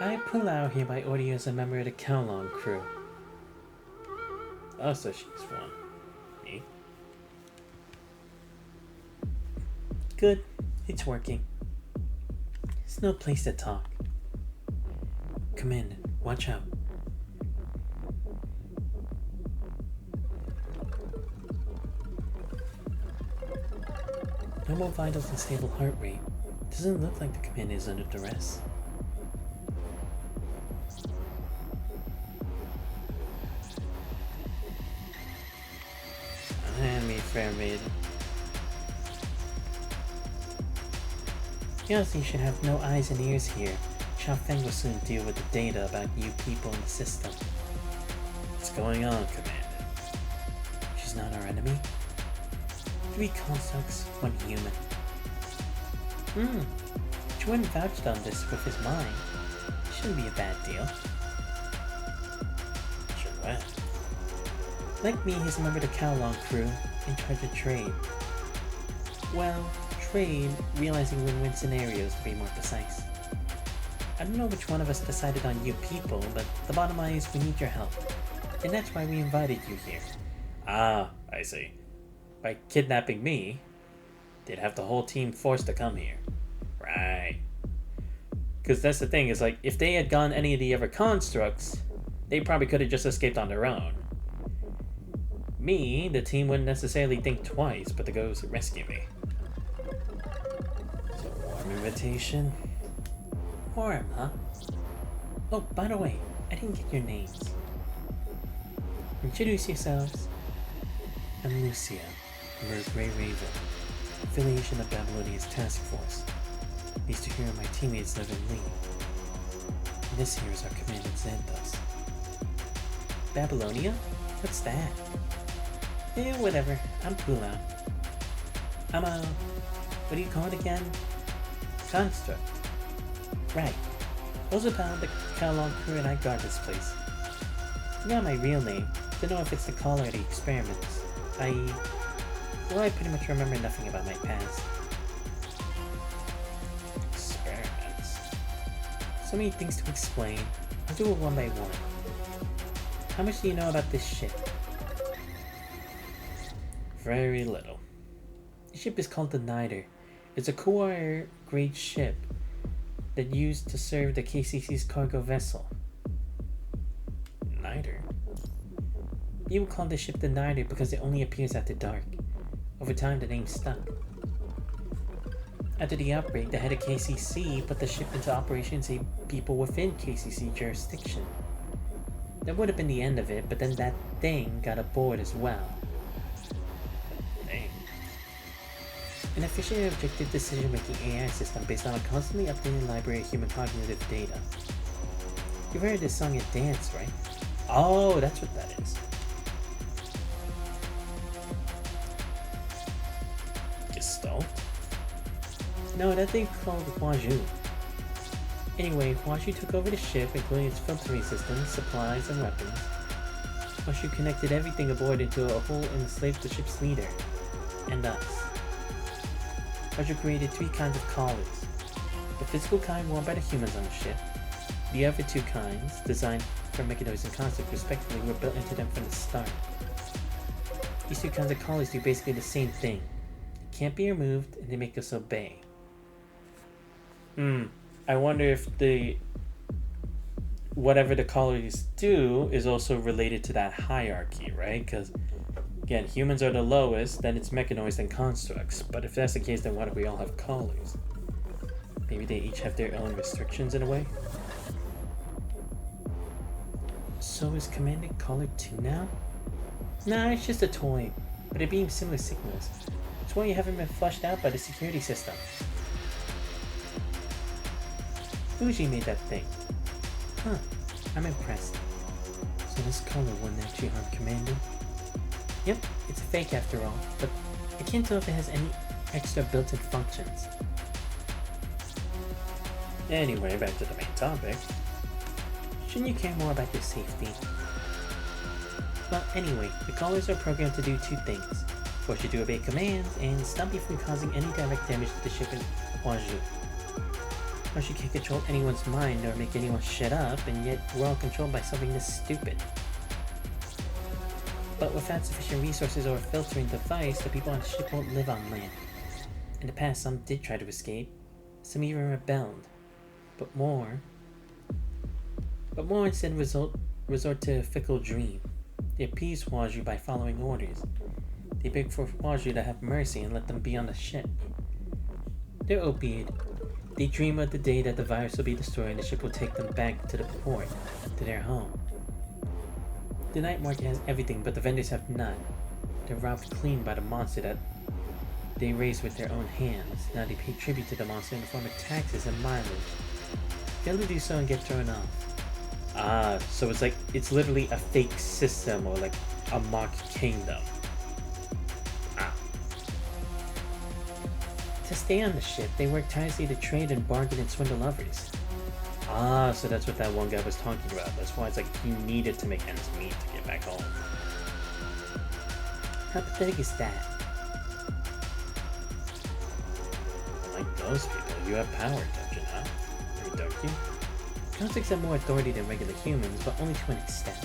Speaker 3: I pull out here by order as a member of the Kowloon crew.
Speaker 2: Oh, so she's one. Me?
Speaker 3: Good. It's working. It's no place to talk. Commandant, watch out. Normal vitals and stable heart rate. Doesn't look like the command is under duress.
Speaker 2: Hand me, fair maid.
Speaker 3: Yossi should have no eyes and ears here. Xiao Feng will soon deal with the data about you people in the system.
Speaker 2: What's going on, Commander?
Speaker 3: She's not our enemy. 3 constructs, 1 human. Chuan vouched on this with his mind. Shouldn't be a bad deal.
Speaker 2: Sure when.
Speaker 3: Like me, he's a member of the Kowloon crew, in charge of trade. Well, trade, realizing win-win scenarios to be more precise. I don't know which one of us decided on you people, but the bottom line is we need your help. And that's why we invited you here.
Speaker 2: Ah, I see. By kidnapping me, they'd have the whole team forced to come here. Right. Because that's the thing, is like, if they had gone any of the other constructs, They probably could have just escaped on their own. Me, the team wouldn't necessarily think twice, but to go rescue me. So, warm invitation? Warm, huh? Oh, by the way, I didn't get your names. Introduce yourselves. I'm Lucia, Mergray Raven, affiliation of Babylonia's task force. These two here are my teammates live in Lee. And this here is our commander Xanthos. Babylonia? What's that? Eh, whatever. I'm Pula. I'm a... what do you call it again? Construct. Right. Roosevelt, the Kalon crew, and I guard this place. Not my real name. Don't know if it's the call or the experiments. Well, I pretty much remember nothing about my past. Experiments. So many things to explain. I'll do it one by one. How much do you know about this ship? Very little. The ship is called the Niter. It's a core grade ship that used to serve the KCC's cargo vessel. Niter? People call the ship the Niter because it only appears after dark. Over time, the name stuck. After the outbreak, the head of KCC put the ship into operation to save people within KCC jurisdiction. That would have been the end of it, but then that thing got aboard as well. Dang. An efficient and objective decision-making AI system based on a constantly updated library of human cognitive data. You've heard this song and dance, right? Oh, that's what that is. Gestalt? No, that thing's called Huaju. Anyway, Huaju took over the ship, including its filtering systems, supplies, and weapons. Huaju connected everything aboard into a whole and enslaved the ship's leader, and us. Huaju created 3 kinds of collars. The physical kind worn by the humans on the ship. The other 2 kinds, designed for mechanoids and concepts respectively, were built into them from the start. These 2 kinds of collars do basically the same thing. They can't be removed, and they make us obey. I wonder if whatever the collars do is also related to that hierarchy, right? Because, again, humans are the lowest, then it's mechanoids and constructs. But if that's the case, then why do we all have collars? Maybe they each have their own restrictions in a way? So is Commander Collar 2 now? Nah, it's just a toy, but it beams similar signals. That's why you haven't been flushed out by the security system. Fuji made that thing. Huh, I'm impressed. So this color wouldn't actually harm Commander? Yep, it's a fake after all, but I can't tell if it has any extra built-in functions. Anyway, back to the main topic. Shouldn't you care more about your safety? Well, anyway, the collars are programmed to do 2 things. Force you to obey commands, and stop you from causing any direct damage to the ship in Huaju. Huaju can't control anyone's mind nor make anyone shut up, and yet we're all controlled by something this stupid. But without sufficient resources or a filtering device, the people on the ship won't live on land. In the past, some did try to escape. Some even rebelled. But more instead resort to a fickle dream. They appease Huaju by following orders. They beg for Huaju to have mercy and let them be on the ship. They're opiate. They dream of the day that the virus will be destroyed and the ship will take them back to the port, to their home. The night market has everything, but the vendors have none. They're robbed clean by the monster that they raise with their own hands. Now they pay tribute to the monster in the form of taxes and mileage. Fail to do so and get thrown off. So it's literally a fake system or like a mock kingdom. To stay on the ship, they work tirelessly to trade and bargain and swindle others. So that's what that one guy was talking about. That's why it's like he needed to make ends meet to get back home. How pathetic is that? Like those people, you have power, don't you know? Or don't you? Constructs have more authority than regular humans, but only to an extent.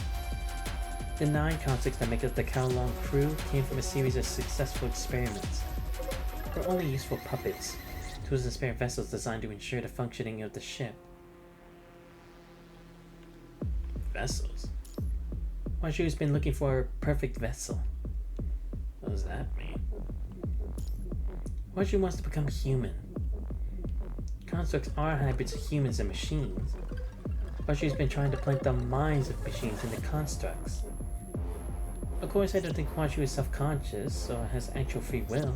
Speaker 2: The 9 constructs that make up the Kowloon crew came from a series of successful experiments. They're only useful puppets, tools and spare vessels designed to ensure the functioning of the ship. Vessels?
Speaker 3: Huaxu's been looking for a perfect vessel. What does that mean? Huaxu wants to become human. Constructs are hybrids of humans and machines. Huaxu's been trying to plant the minds of machines into constructs. Of course, I don't think Huaxu is self-conscious or has actual free will.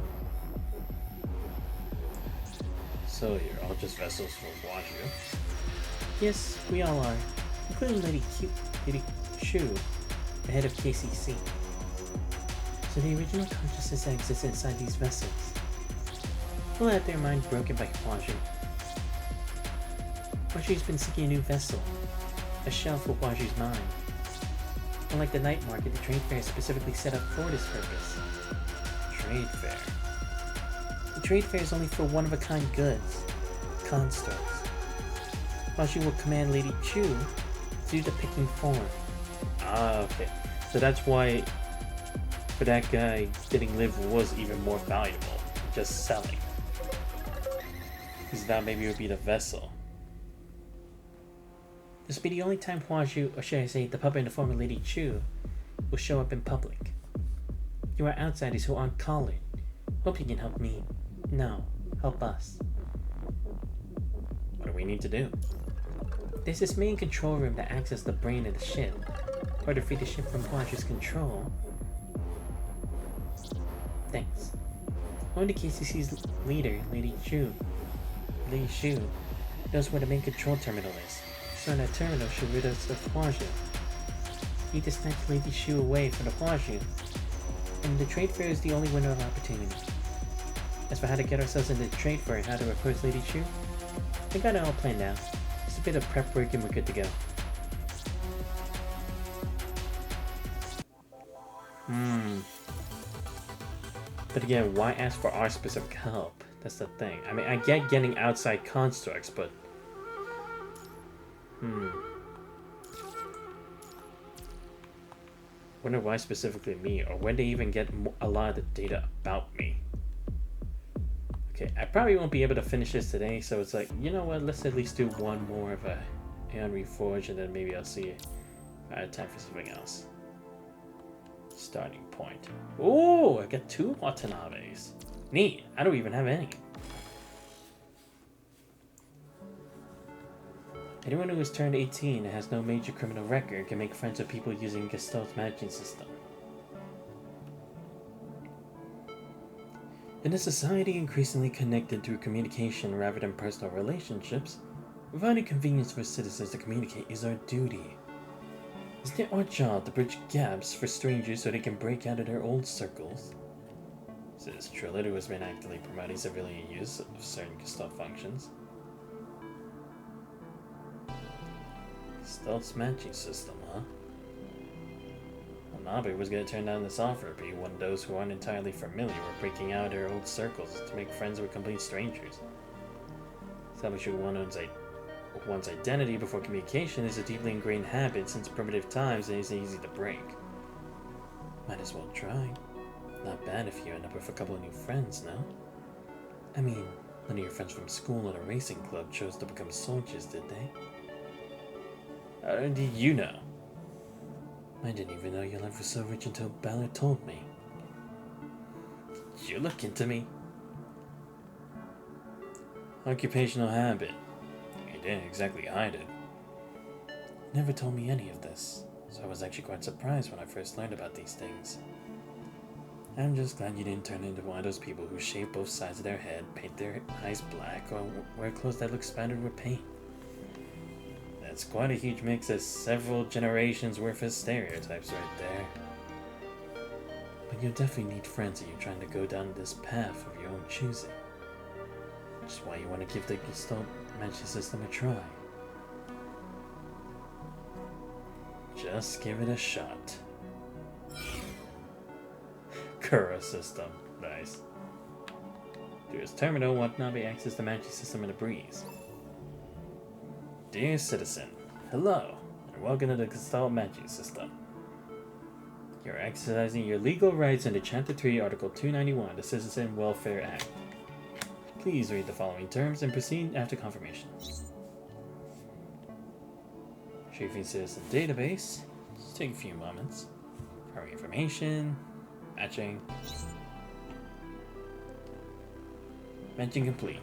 Speaker 2: So you're all just vessels for Huaxu?
Speaker 3: Yes, we all are, including Lady Chu, the head of KCC. So the original consciousness that exists inside these vessels will have their mind broken by Huaxu. Huaxu's been seeking a new vessel, a shell for Huaxu's mind. Unlike the night market, the trade fair is specifically set up for this purpose.
Speaker 2: Trade fair.
Speaker 3: The trade fair is only for one-of-a-kind goods, constructs. Huaxu will command Lady Chu to do the picking for him.
Speaker 2: Ah, okay. So that's why for that guy, getting live was even more valuable than just selling. Because that maybe would be the vessel.
Speaker 3: This will be the only time Huaxu, or should I say, the puppet in the form of Lady Chu, will show up in public. You are outsiders who aren't collared. Hope you can help me. No, help us.
Speaker 2: What do we need to do?
Speaker 3: There's this main control room that acts as the brain of the ship. Or to free the ship from Huaxu's control. Thanks. Only KCC's leader, Lady Chu, knows where the main control terminal is. So that terminal should rid us of Huaxu. Need to snatch Lady Chu away from the Huaxu. And the trade fair is the only window of opportunity. As for how to get ourselves into the trade fair and how to approach Lady Chu, I got it all planned out. Just a bit of prep work and we're good to go.
Speaker 2: But again, why ask for our specific help? That's the thing. I mean, I get getting outside constructs, but... Wonder why specifically me, or when they even get a lot of the data about me. Okay, I probably won't be able to finish this today, so it's like, you know what, let's at least do one more of a Aeon Reforged, and then maybe I'll see if I have time for something else. Starting point. Oh, I got 2 Watanabes. Neat, I don't even have any.
Speaker 3: Anyone who has turned 18 and has no major criminal record can make friends with people using Gestalt's matching system. In a society increasingly connected through communication rather than personal relationships, providing convenience for citizens to communicate is our duty. Isn't it our job to bridge gaps for strangers so they can break out of their old circles?
Speaker 2: Says Trillet, who has been actively promoting civilian use of certain Gestalt functions. Gestalt's matching system, huh? Well, Nabe was going to turn down this offer, but he wanted those who aren't entirely familiar with breaking out of their old circles to make friends with complete strangers. Establishing one's identity before communication is a deeply ingrained habit since primitive times and is easy to break. Might as well try. Not bad if you end up with a couple of new friends, no? I mean, none of your friends from school or the racing club chose to become soldiers, did they? How did you know? I didn't even know your life was so rich until Ballard told me. Did you look into me? Occupational habit. You didn't exactly hide it. Never told me any of this, so I was actually quite surprised when I first learned about these things. I'm just glad you didn't turn into one of those people who shave both sides of their head, paint their eyes black, or wear clothes that look spattered with paint. That's quite a huge mix of several generations worth of stereotypes right there. But you'll definitely need friends if you're trying to go down this path of your own choosing. Which is why you want to give the Gestalt matching system a try. Just give it a shot. Kura system. Nice. Through his terminal, Watanabe access the matching system in a breeze. Dear citizen, hello, and welcome to the Gestalt matching system. You're exercising your legal rights under Chapter 3, Article 291 of the Citizen Welfare Act. Please read the following terms and proceed after confirmation. Retrieving Citizen Database.
Speaker 3: Just take a few moments. Covering information, matching. Matching complete.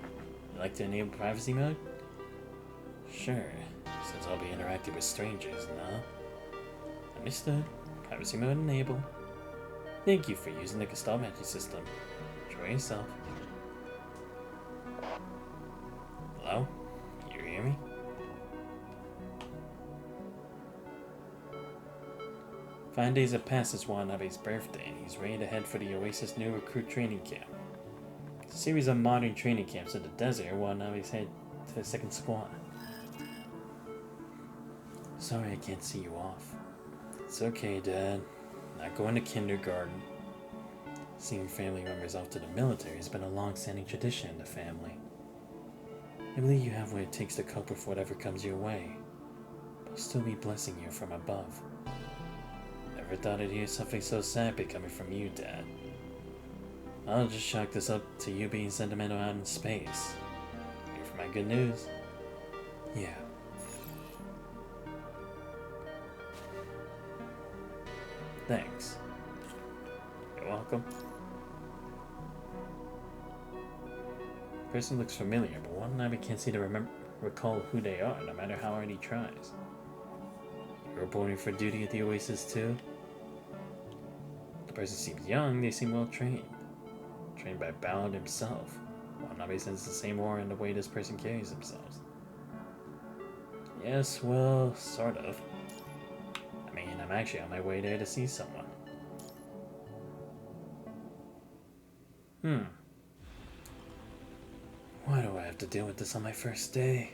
Speaker 3: You'd like to enable privacy mode? Sure, since I'll be interacting with strangers now. Understood. Privacy mode enabled. Thank you for using the Gestalt matching system. Enjoy yourself. Hello? You hear me? 5 days have passed since Watanabe's birthday, and he's ready to head for the Oasis new recruit training camp. It's a series of modern training camps in the desert. Watanabe's head to the second squad. Sorry I can't see you off. It's okay, Dad. Not going to kindergarten. Seeing family members off to the military has been a long-standing tradition in the family. I believe you have what it takes to cope with whatever comes your way. I'll still be blessing you from above. Never thought I'd hear something so sappy coming from you, Dad. I'll just chalk this up to you being sentimental out in space. Here for my good news? Yeah. Thanks. You're welcome. Person looks familiar, but Watanabe can't seem to recall who they are, no matter how hard he tries. You're reporting for duty at the Oasis too? The person seems young, they seem well trained. Trained by Ballard himself. Watanabe senses the same aura in the way this person carries themselves. Yes, well, sort of. I mean, I'm actually on my way there to see someone. Why do I have to deal with this on my first day?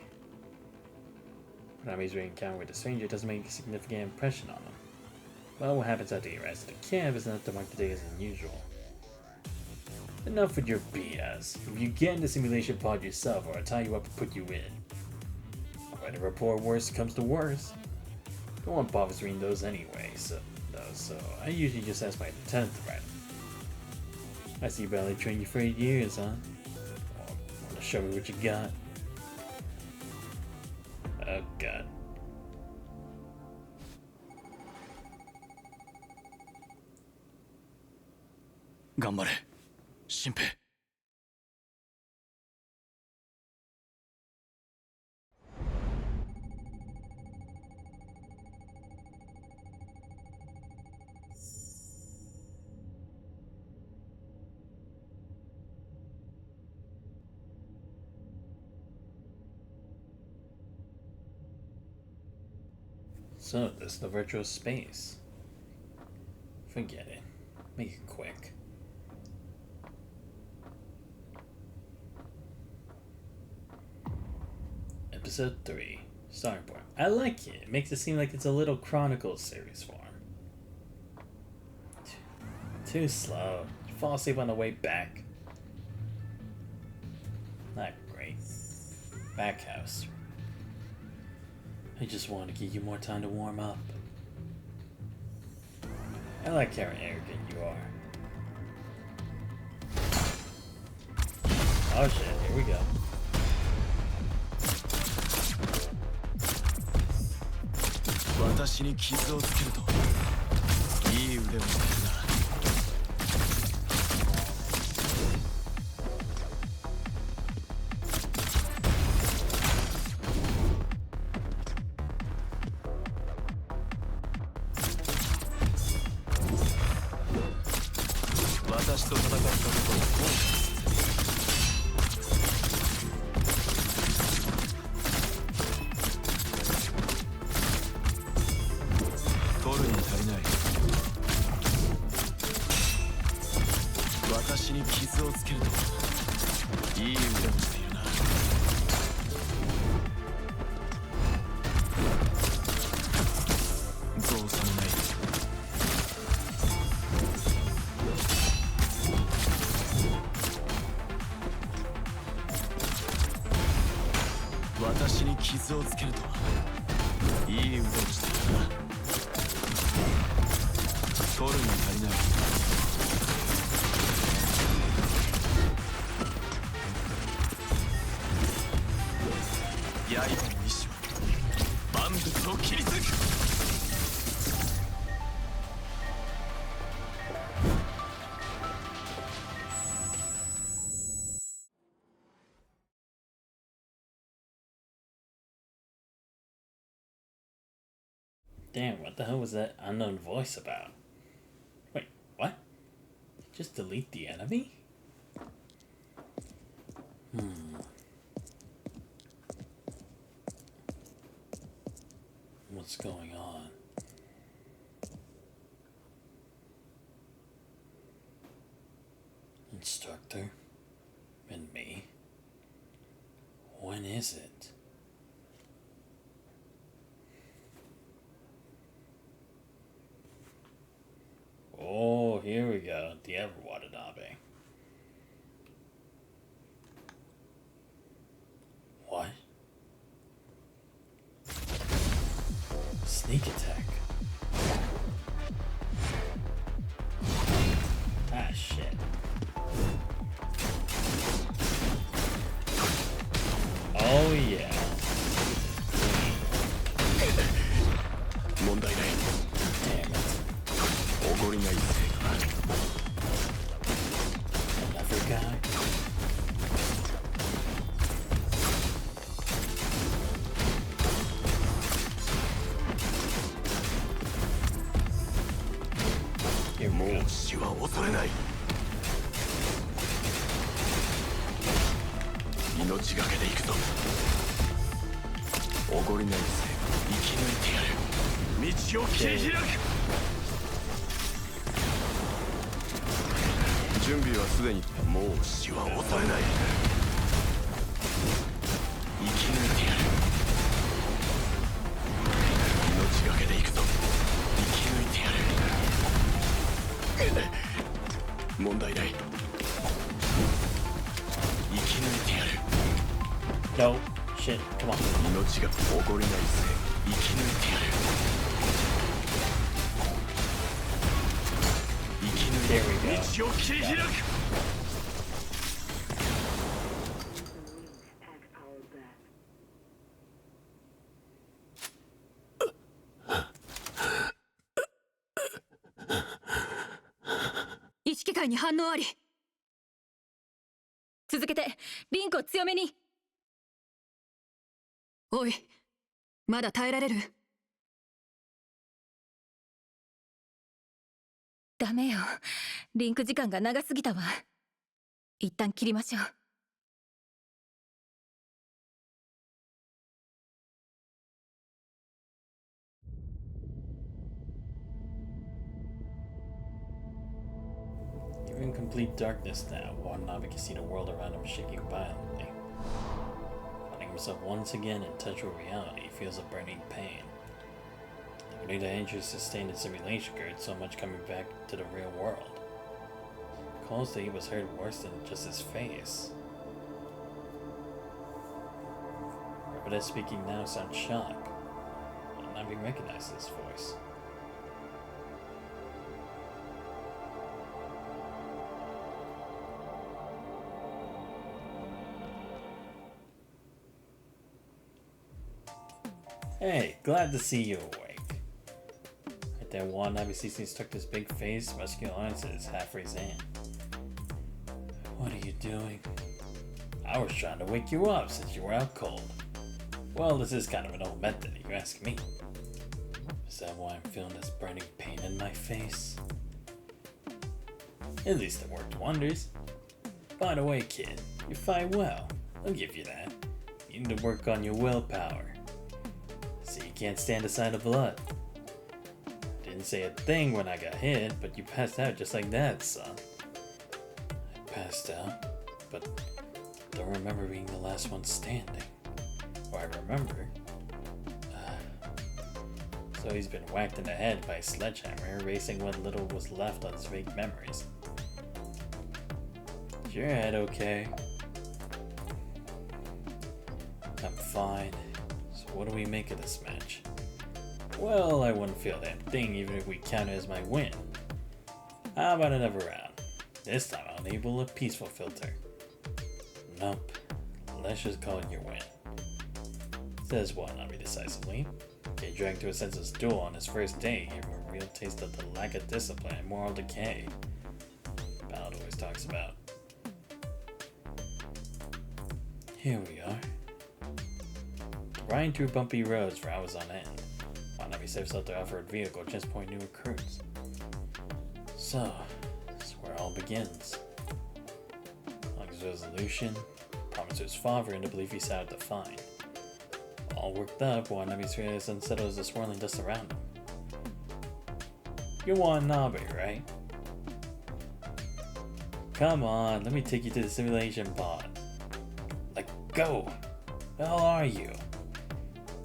Speaker 3: Watanabe's re-encounter with a stranger doesn't make a significant impression on him. Well, what happens after he arrives at the camp is enough to mark the day as unusual. Enough with your BS. If you get in the simulation pod yourself, or I'll tie you up and put you in. I'll write a report worst comes to worst. No one bothers reading those anyway, so I usually just ask my lieutenant to write them. I see you barely trained you for 8 years, huh? Well, wanna show me what you got? Oh god.
Speaker 4: Ganbare, Shinpei.
Speaker 3: So, this is the virtual space. Forget it. Make it quick. Episode 3. Starboard. I like it. It makes it seem like it's a little Chronicles series form. Too slow. Fall asleep on the way back. Not great. Backhouse. I just want to give you more time to warm up. I like how arrogant you are. Oh shit, here we go.
Speaker 4: Watashi ni kizu o tsukeru to ii ude o shiteるな.
Speaker 3: Damn, what the hell was that unknown voice about? Wait, what? Just delete the enemy? What's going on? Instructor? And me? When is it? Oh, here we go. The Ever Watanabe. What? Sneak attack. Ah, shit. Oh, yeah.
Speaker 4: 問題ない
Speaker 3: Damn it.
Speaker 4: おごりがいいぜ
Speaker 3: Another guy? Here
Speaker 4: も
Speaker 3: we
Speaker 4: う
Speaker 3: go.
Speaker 4: 死は恐れない命がけで行くぞおごりがいいぜ生き抜いてやる道を切り開く準備はすでにもう死は恐れない生き抜いてやる命がけで行くぞ生き抜いてやる問題ない生き抜いてやる
Speaker 3: No. Shit. Come on.
Speaker 4: 命がおごりないぜ生き抜いてやる生き抜いて
Speaker 3: There we go.
Speaker 4: 道を切り開く
Speaker 5: 意識界に反応あり。続けてリンクを強めに。おい、まだ耐えられる？ダメよ、リンク時間が長すぎたわ。一旦切りましょう。
Speaker 3: You're in complete darkness now. Watanabe can see the world around him shaking violently. Finding himself once again in touch with reality, he feels a burning pain. Like the injuries sustained in simulation occurred so much coming back to the real world. Calls that he was hurt worse than just his face. Whoever that's speaking now sounds shocked. Watanabe recognizes his voice. Hey, glad to see you awake. Right there, Watanabe sees he stuck his big face, muscular arms in his half-raised hand. What are you doing? I was trying to wake you up since you were out cold. Well, this is kind of an old method, if you ask me. Is that why I'm feeling this burning pain in my face? At least it worked wonders. By the way, kid, you fight well. I'll give you that. You need to work on your willpower. See, you can't stand the sight of blood. Didn't say a thing when I got hit, but you passed out just like that, son. I passed out, but don't remember being the last one standing. Or I remember. So he's been whacked in the head by a sledgehammer, erasing what little was left on his vague memories. Is your head okay? I'm fine. So what do we make of this match? Well, I wouldn't feel that thing even if we count it as my win. How about another round? This time I'll enable a peaceful filter. Nope. Let's just call it your win. Says Watanabe decisively. Get dragged to a senseless duel on his first day gave him a real taste of the lack of discipline and moral decay Ballard always talks about. Here we are. Riding through bumpy roads for hours on end. Watanabe be safe out to offer a vehicle just point new recruits. So, that's where it all begins. Long's resolution, promise to his father, and the belief he set out to find. All worked up, Watanabe's fears unsettled as the swirling dust around him. You're Watanabe, right? Come on, let me take you to the simulation pod. Like, go! The hell are you?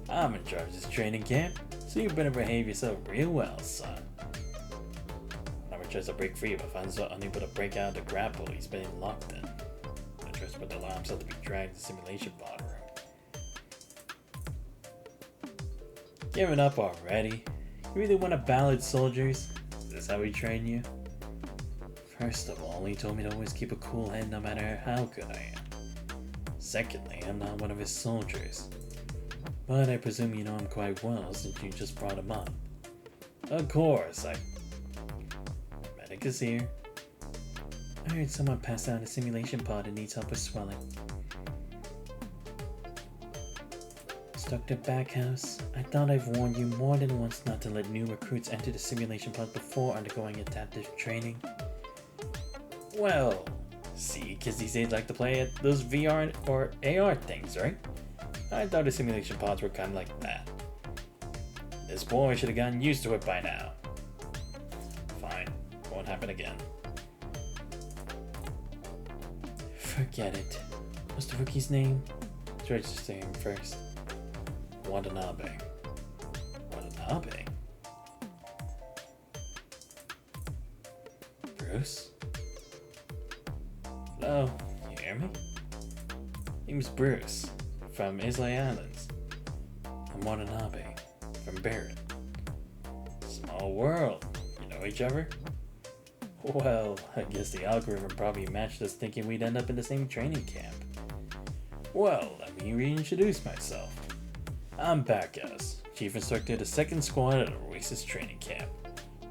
Speaker 3: I'm in charge of this training camp, so you better behave yourself real well, son. Never tries to break free, but finds out unable to break out of the grapple he's been locked in. He tries to allow himself to be dragged to the simulation pod room. Giving up already? You really want to ballad soldiers? Is this how we train you? First of all, he told me to always keep a cool head no matter how good I am. Secondly, I'm not one of his soldiers. But I presume you know him quite well since you just brought him up. Of course, Medic is here. I heard someone passed out in a simulation pod and needs help with swelling. Dr. Backhouse, I thought I've warned you more than once not to let new recruits enter the simulation pod before undergoing adaptive training. Well, see, kids these days like to play at those VR or AR things, right? I thought the simulation pods were kind of like that. This boy should have gotten used to it by now. Fine, won't happen again. Forget it. What's the rookie's name? Let's register him first. Watanabe. Watanabe? Bruce? Hello, you hear me? Name's Bruce, from Islay Islands. I'm Watanabe, from Barrett. Small world, you know each other? Well, I guess the algorithm probably matched us thinking we'd end up in the same training camp. Well, let me reintroduce myself. I'm Backhouse, Chief Instructor of the 2nd Squad at Oasis Training Camp.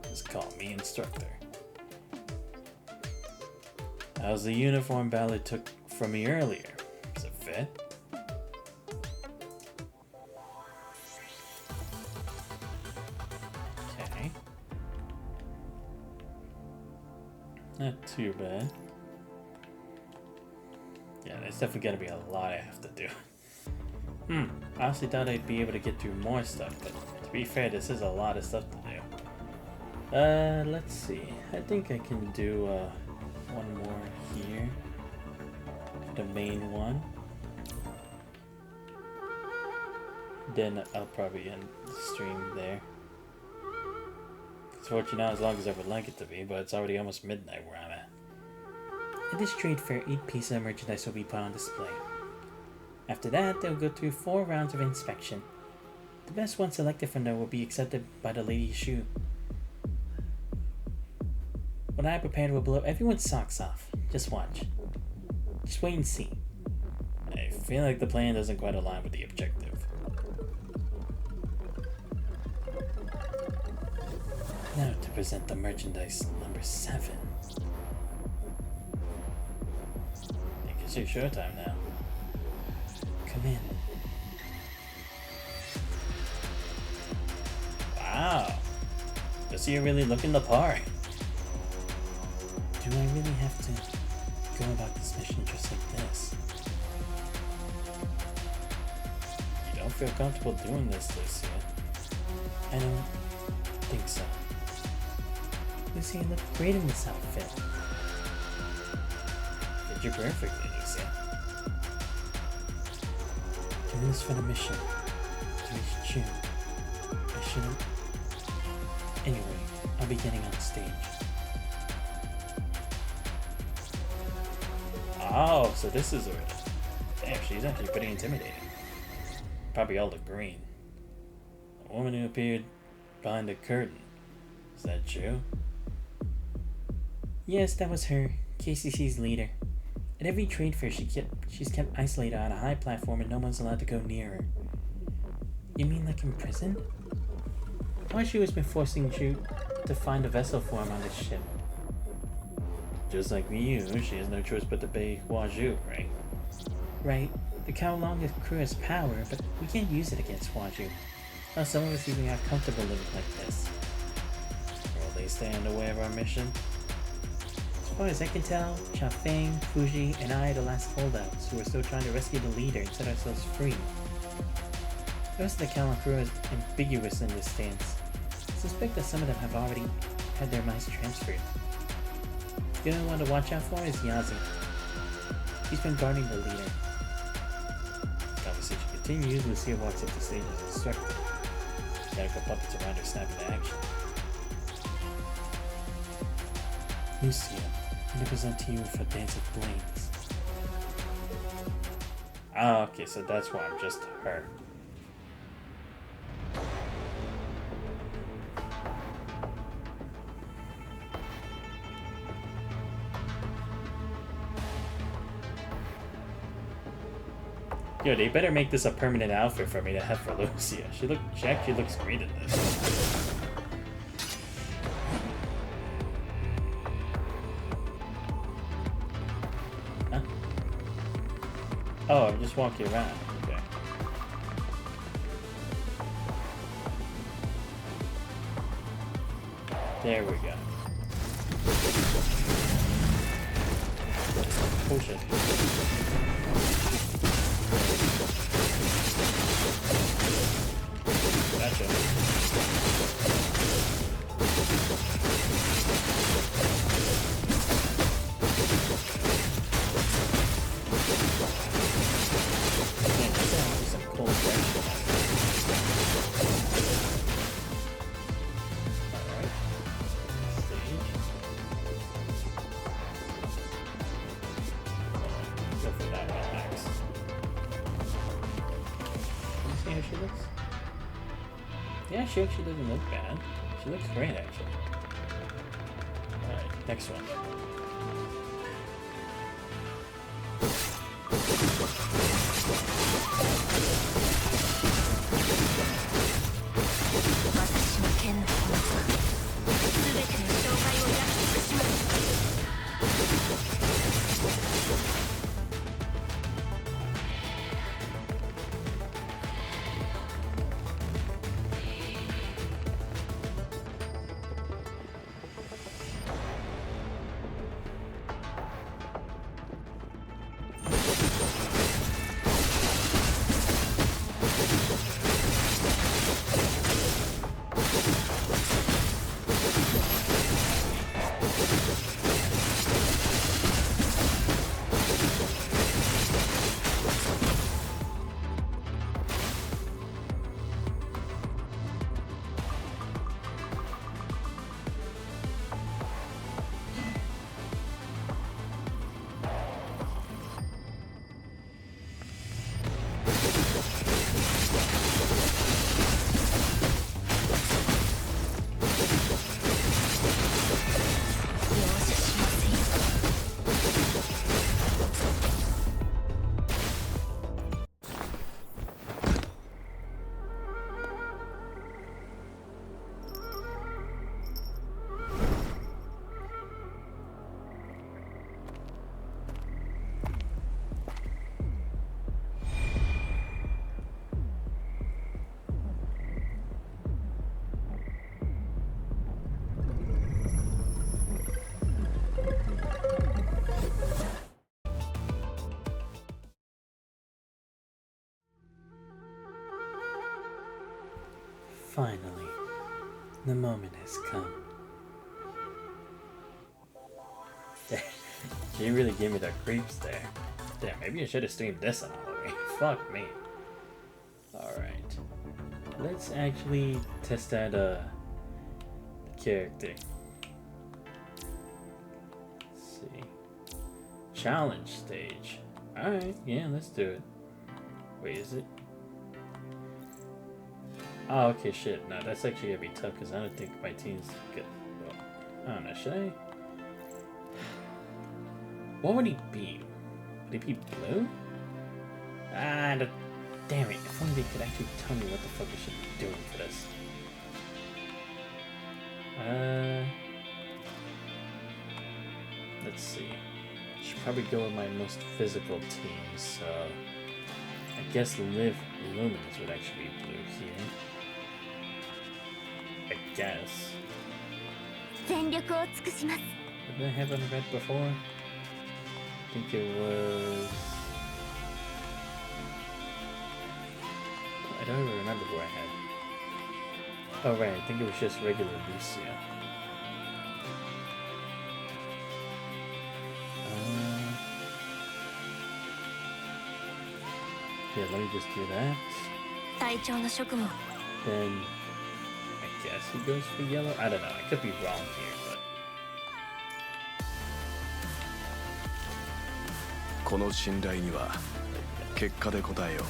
Speaker 3: Just call me Instructor. How's the uniform Ballard took from me earlier? Does it fit? Okay. Not too bad. Yeah, there's definitely gonna be a lot I have to do. I honestly thought I'd be able to get through more stuff, but to be fair, this is a lot of stuff to do. Let's see. I think I can do one more here. The main one. Then I'll probably end the stream there. It's fortunate not as long as I would like it to be, but it's already almost midnight where I'm at. At this trade fair, 8 pieces of merchandise will be put on display. After that, they'll go through 4 rounds of inspection. The best one selected from there will be accepted by the Lady Shu. What I prepared will blow everyone's socks off. Just watch. Just wait and see. I feel like the plan doesn't quite align with the objective. Now to present the merchandise number 7. I think it's your showtime now. Come in. Wow. Does he really looking the part? Do I really have to go about this mission just like this? You don't feel comfortable doing this, Lucia? I don't think so. Lucia, you look great in this outfit. Did you perfectly, Lucia? Doing this for the mission. To reach June. I shouldn't. Anyway, I'll be getting on stage. Oh, so this is her. Damn, she's actually pretty intimidating. Probably all the green. A woman who appeared behind the curtain. Is that true? Yes, that was her. KCC's leader. At every trade fair she's kept isolated on a high platform and no one's allowed to go near her. You mean like in prison? Why she was been forcing you to find a vessel for him on this ship? Just like you, she has no choice but to obey Huazhu, right? Right. The Kowloon's crew has power, but we can't use it against Huazhu. some of us even got comfortable living like this. Will they stay in the way of our mission? As far as I can tell, Chafeng, Fuji, and I are the last holdouts who are still trying to rescue the leader and set ourselves free. The rest of the Callan crew is ambiguous in this stance. I suspect that some of them have already had their minds transferred. The only one to watch out for is Yazi. He's been guarding the leader. The conversation continues. Lucia walks up the stage as instructed. Medical puppets around her snap into action. Lucia, I present to you for Dance of Blades. Ah, okay, so that's why I'm just her. Yo, they better make this a permanent outfit for me to have for Lucia. She actually looks great in this. Huh? Oh, I'm just walking around. Okay. There we go. Oh shit. Gotcha. Man, this is some cool direction. Alright. Stage. Go for that one next. See how she looks? Yeah, she actually doesn't look bad. She looks great, actually. Alright, next one.
Speaker 5: 私の剣の本は全ての障害を焼き尽くします。
Speaker 3: Finally, the moment has come. She really gave me the creeps there. Damn, maybe I should have streamed this on Halloween. Fuck me. Alright. Let's actually test out the character. Let's see. Challenge stage. Alright, yeah, let's do it. Wait, is it? Oh, okay, shit. No, that's actually gonna be tough because I don't think my team's good. Well, I don't know, should I? What would he be? Would he be blue? Damn it. If only they could actually tell me what the fuck I should be doing for this. Let's see. Should probably go with my most physical team, so I guess Liv Luminous would actually be blue here.
Speaker 2: guess.
Speaker 5: 全力を尽くします。
Speaker 2: Did I have read before? I think it was. I don't even remember who I had. Oh right, I think it was just regular Lucia. Yeah, let me just do that.
Speaker 5: 隊長の職務を
Speaker 2: Then I guess he goes for yellow. I don't know. I could be wrong here, but
Speaker 4: この信頼には結果で応えよう。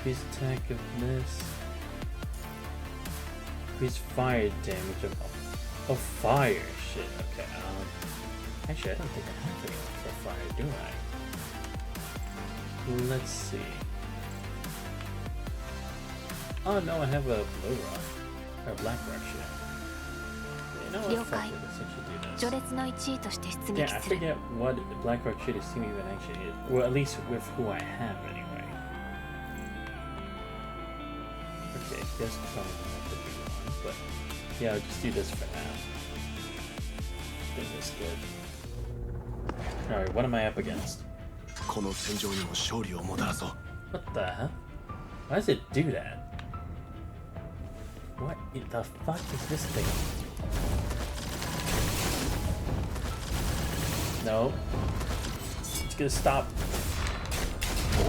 Speaker 2: increase attack of this. Increase fire damage of fire. Shit. Okay. Actually, I don't think I have anyone for fire, do I? Let's see. Oh no, I have a blue rock or black rock. Shit. You know what? Fuck it. Let's actually do this.
Speaker 5: 序列の1位として出
Speaker 2: Yeah,
Speaker 5: 撃
Speaker 2: I
Speaker 5: する
Speaker 2: forget what black rock shit is to me even actually is. Well, at least with who I have anyway. Okay, this probably not the big one, but yeah, I'll just do this for now. I think that's good. Alright, what am I up against?
Speaker 4: この戦場にも勝利をもたらそう。
Speaker 2: What the hell? Why does it do that? What the fuck is this thing? No. It's gonna stop.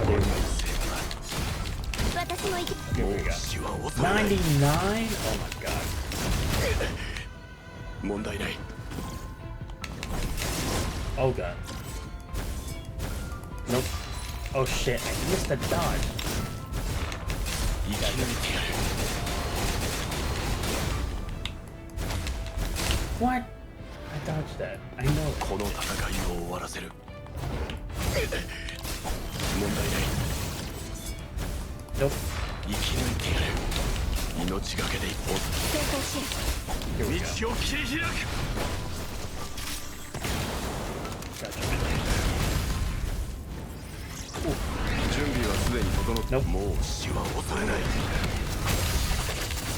Speaker 2: There
Speaker 5: 私も行き
Speaker 2: Here we go.
Speaker 4: 死は恐れない。
Speaker 2: 99? Oh my god.
Speaker 4: 問題ない。
Speaker 2: Oh god. Nope. Oh shit, I missed the dodge.
Speaker 4: 生き抜いてやる。
Speaker 2: What? I dodged that. I know.
Speaker 4: この戦いを終わらせる。問題ない。
Speaker 2: Nope.
Speaker 4: 生き抜いてやる。命がけで一歩。
Speaker 5: 先行支
Speaker 2: Here we go.
Speaker 4: 道を切り開く。
Speaker 2: Gotcha.
Speaker 4: 準備はすでに整った。
Speaker 2: Nope.
Speaker 4: もう死は恐れない。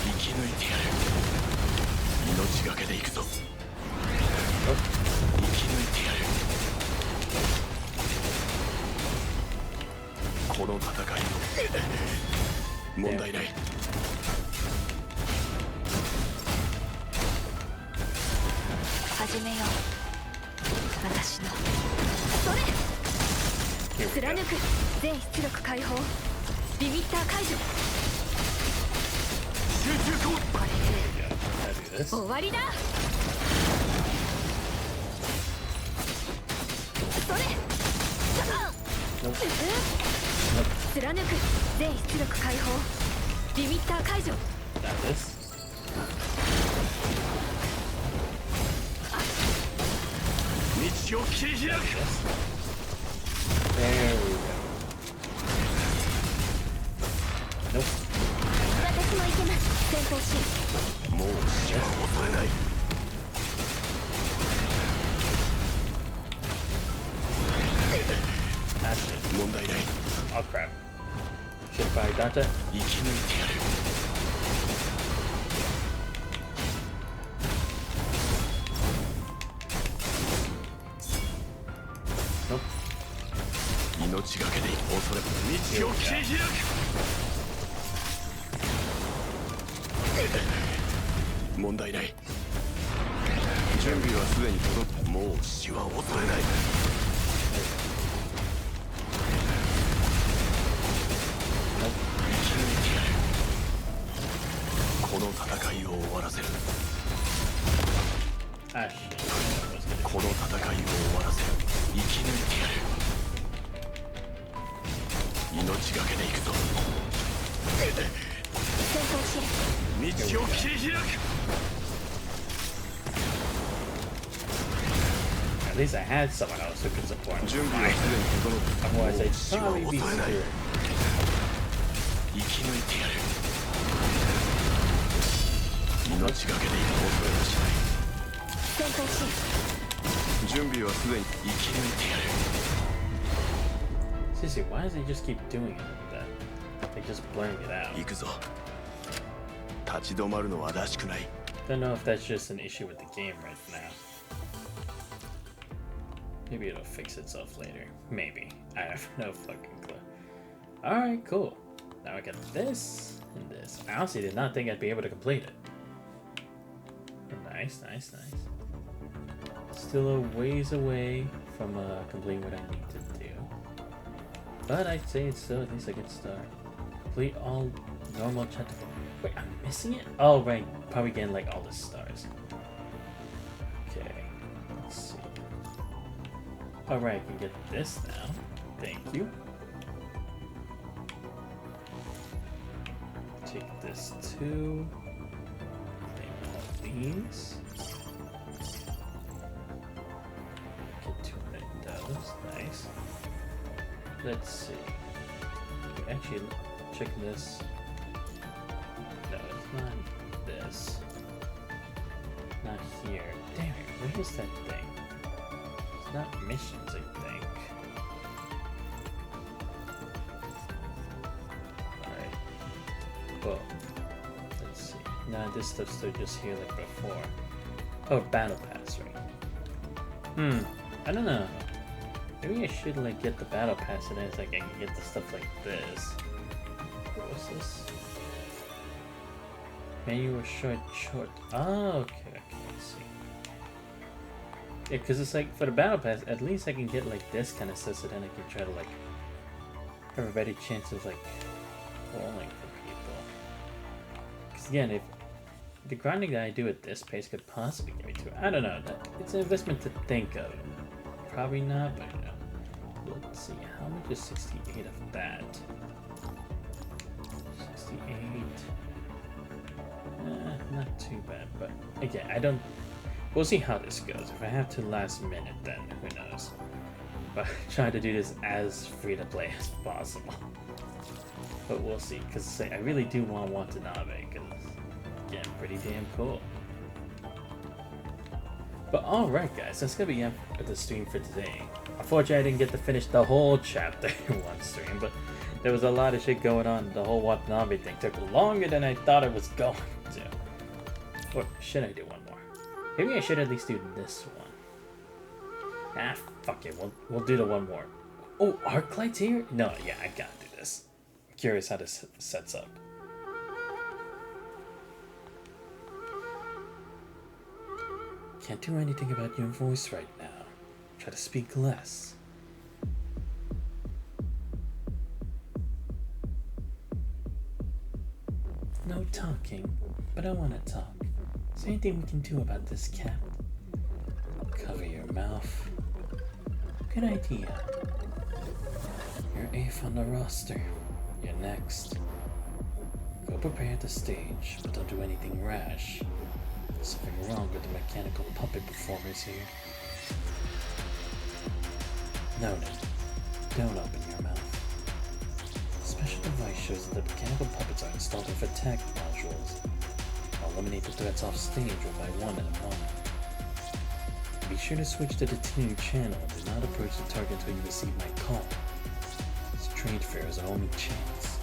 Speaker 4: 生き抜いてやる。命がけで行くぞ。
Speaker 2: Nope.
Speaker 4: 生き抜いてやる。この戦いの問題ない。
Speaker 5: 始めよう。私のそれ
Speaker 2: Here we
Speaker 5: 貫
Speaker 2: go.
Speaker 5: く全出力解放リミッター解除
Speaker 4: 集中攻撃。
Speaker 5: これ
Speaker 2: Yeah, I'll do
Speaker 5: で
Speaker 2: this.
Speaker 5: 終わりだそれ
Speaker 2: Nope.
Speaker 5: 貫く全出力解放リミッター解除
Speaker 2: Got this.
Speaker 4: 道を切り開く。
Speaker 2: There we go. Nope.
Speaker 5: 私も行けます先行支援
Speaker 4: もう死は恐れない。
Speaker 2: That's it.
Speaker 4: 問題ない。
Speaker 2: Oh crap. Should have probably dodged that.
Speaker 4: 生き抜いてやる。
Speaker 2: Nope.
Speaker 4: 命がけで一歩恐れ道を切り開く。問題ない。準備はすでに整った。もう死は恐れない。生き抜いてやる。この戦いを終わらせる。
Speaker 2: Ah shit.
Speaker 4: この戦いを終わらせる。生き抜いてやる。命がけで行くぞ。
Speaker 5: 先行支援
Speaker 4: 道を切り開く。
Speaker 2: At least I had someone else who could support me.
Speaker 4: 準備はすでに整った。
Speaker 2: Otherwise,
Speaker 4: もう
Speaker 2: I'd
Speaker 4: 死は
Speaker 2: probably be
Speaker 4: 恐れない。
Speaker 2: screwed.
Speaker 4: 生き抜いてやる。命がけで一歩恐れはしない。
Speaker 5: 先行支援
Speaker 4: 準備はすでに生き抜いてやる。
Speaker 2: Seriously, why does he just keep doing it like that? Like just blurring it out.
Speaker 4: 行くぞ。立ち止まるのはらしくない。
Speaker 2: Don't know if that's just an issue with the game right now. Maybe it'll fix itself later. Maybe. I have no fucking clue. Alright, cool. Now I got this and this. I honestly did not think I'd be able to complete it. Nice, nice, nice. Still a ways away from completing what I need to do. But I'd say it's still at least a good start. Complete all normal chapter. Wait, I'm missing it? Oh, right. Probably getting like all the stars. Okay. Let's see. Alright, I can get this now. Thank you. Take this too. Take all these. Get 200 of those. Nice. Let's see. Actually, check this. No, it's not this. Not here. Damn it, where is that thing? It's not missions, I think. Alright. Well, let's see. Nah, this stuff's still just here like before. Oh, battle pass, right? I don't know. Maybe I should like get the battle pass and then it's like I can get the stuff like this. What's this? Manual short. Oh, okay, I see. Yeah, because it's like for the battle pass, at least I can get like this kind of stuff, so then I can try to like have a better chance of like rolling for people. Because again, if the grinding that I do at this pace could possibly get me to it, I don't know. It's an investment to think of. Probably not, but you know. Let's see, how much is 68 of that? 68. Not too bad, but again, I don't. We'll see how this goes. If I have to last minute, then who knows? But try to do this as free to play as possible. But we'll see, because I really do want Watanabe, because again, pretty damn cool. But alright guys, that's gonna be it for the stream for today. Unfortunately I didn't get to finish the whole chapter in one stream, but there was a lot of shit going on. The whole Watanabe thing took longer than I thought it was going to. Or should I do one more? Maybe I should at least do this one. Ah, fuck it, we'll do the one more. Oh, Arclight's here? No, yeah, I gotta do this. I'm curious how this sets up. Can't do anything about your voice right now. Try to speak less. No talking, but I want to talk. Is there anything we can do about this cat? Cover your mouth. Good idea. You're 8th on the roster. You're next. Go prepare the stage, but don't do anything rash. There's something wrong with the mechanical puppet performers here. Noted. Don't open your mouth. Special device shows that the mechanical puppets are installed with attack modules. I'll eliminate the threats off stage one by one in a moment. Be sure to switch to the team channel and do not approach the target until you receive my call. This trade fair is our only chance.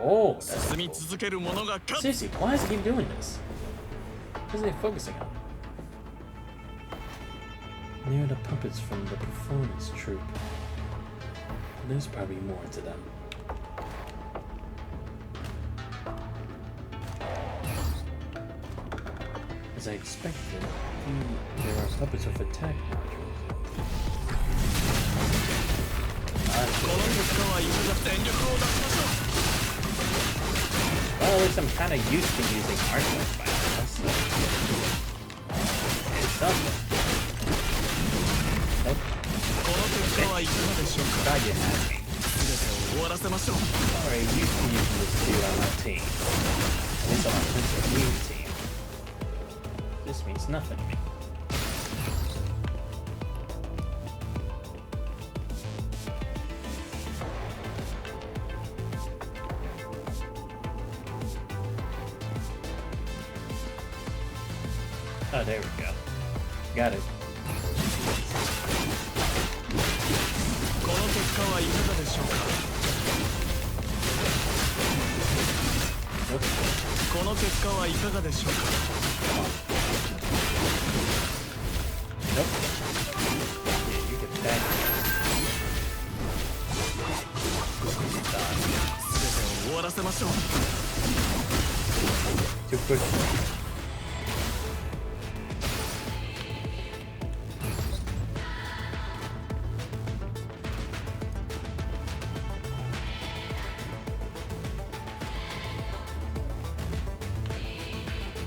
Speaker 2: Oh, that's cool. Seriously, why does it keep doing this? What is it focusing on? They're the puppets from the performance troupe. There's probably more to them. As I expected, there are puppets with attack modules. Well, at least I'm kind of used to using Arclight by now, so it's something. Nope. Thought you had me. Sorry, you used to use this dude on my team. At least on my Prince New team. This means nothing to me. Oh, there we go. Got it.
Speaker 5: この結果はいかがでしょうか。
Speaker 2: Nope. Yeah, you get back.
Speaker 5: 全てを終わらせましょう。
Speaker 2: Too quick.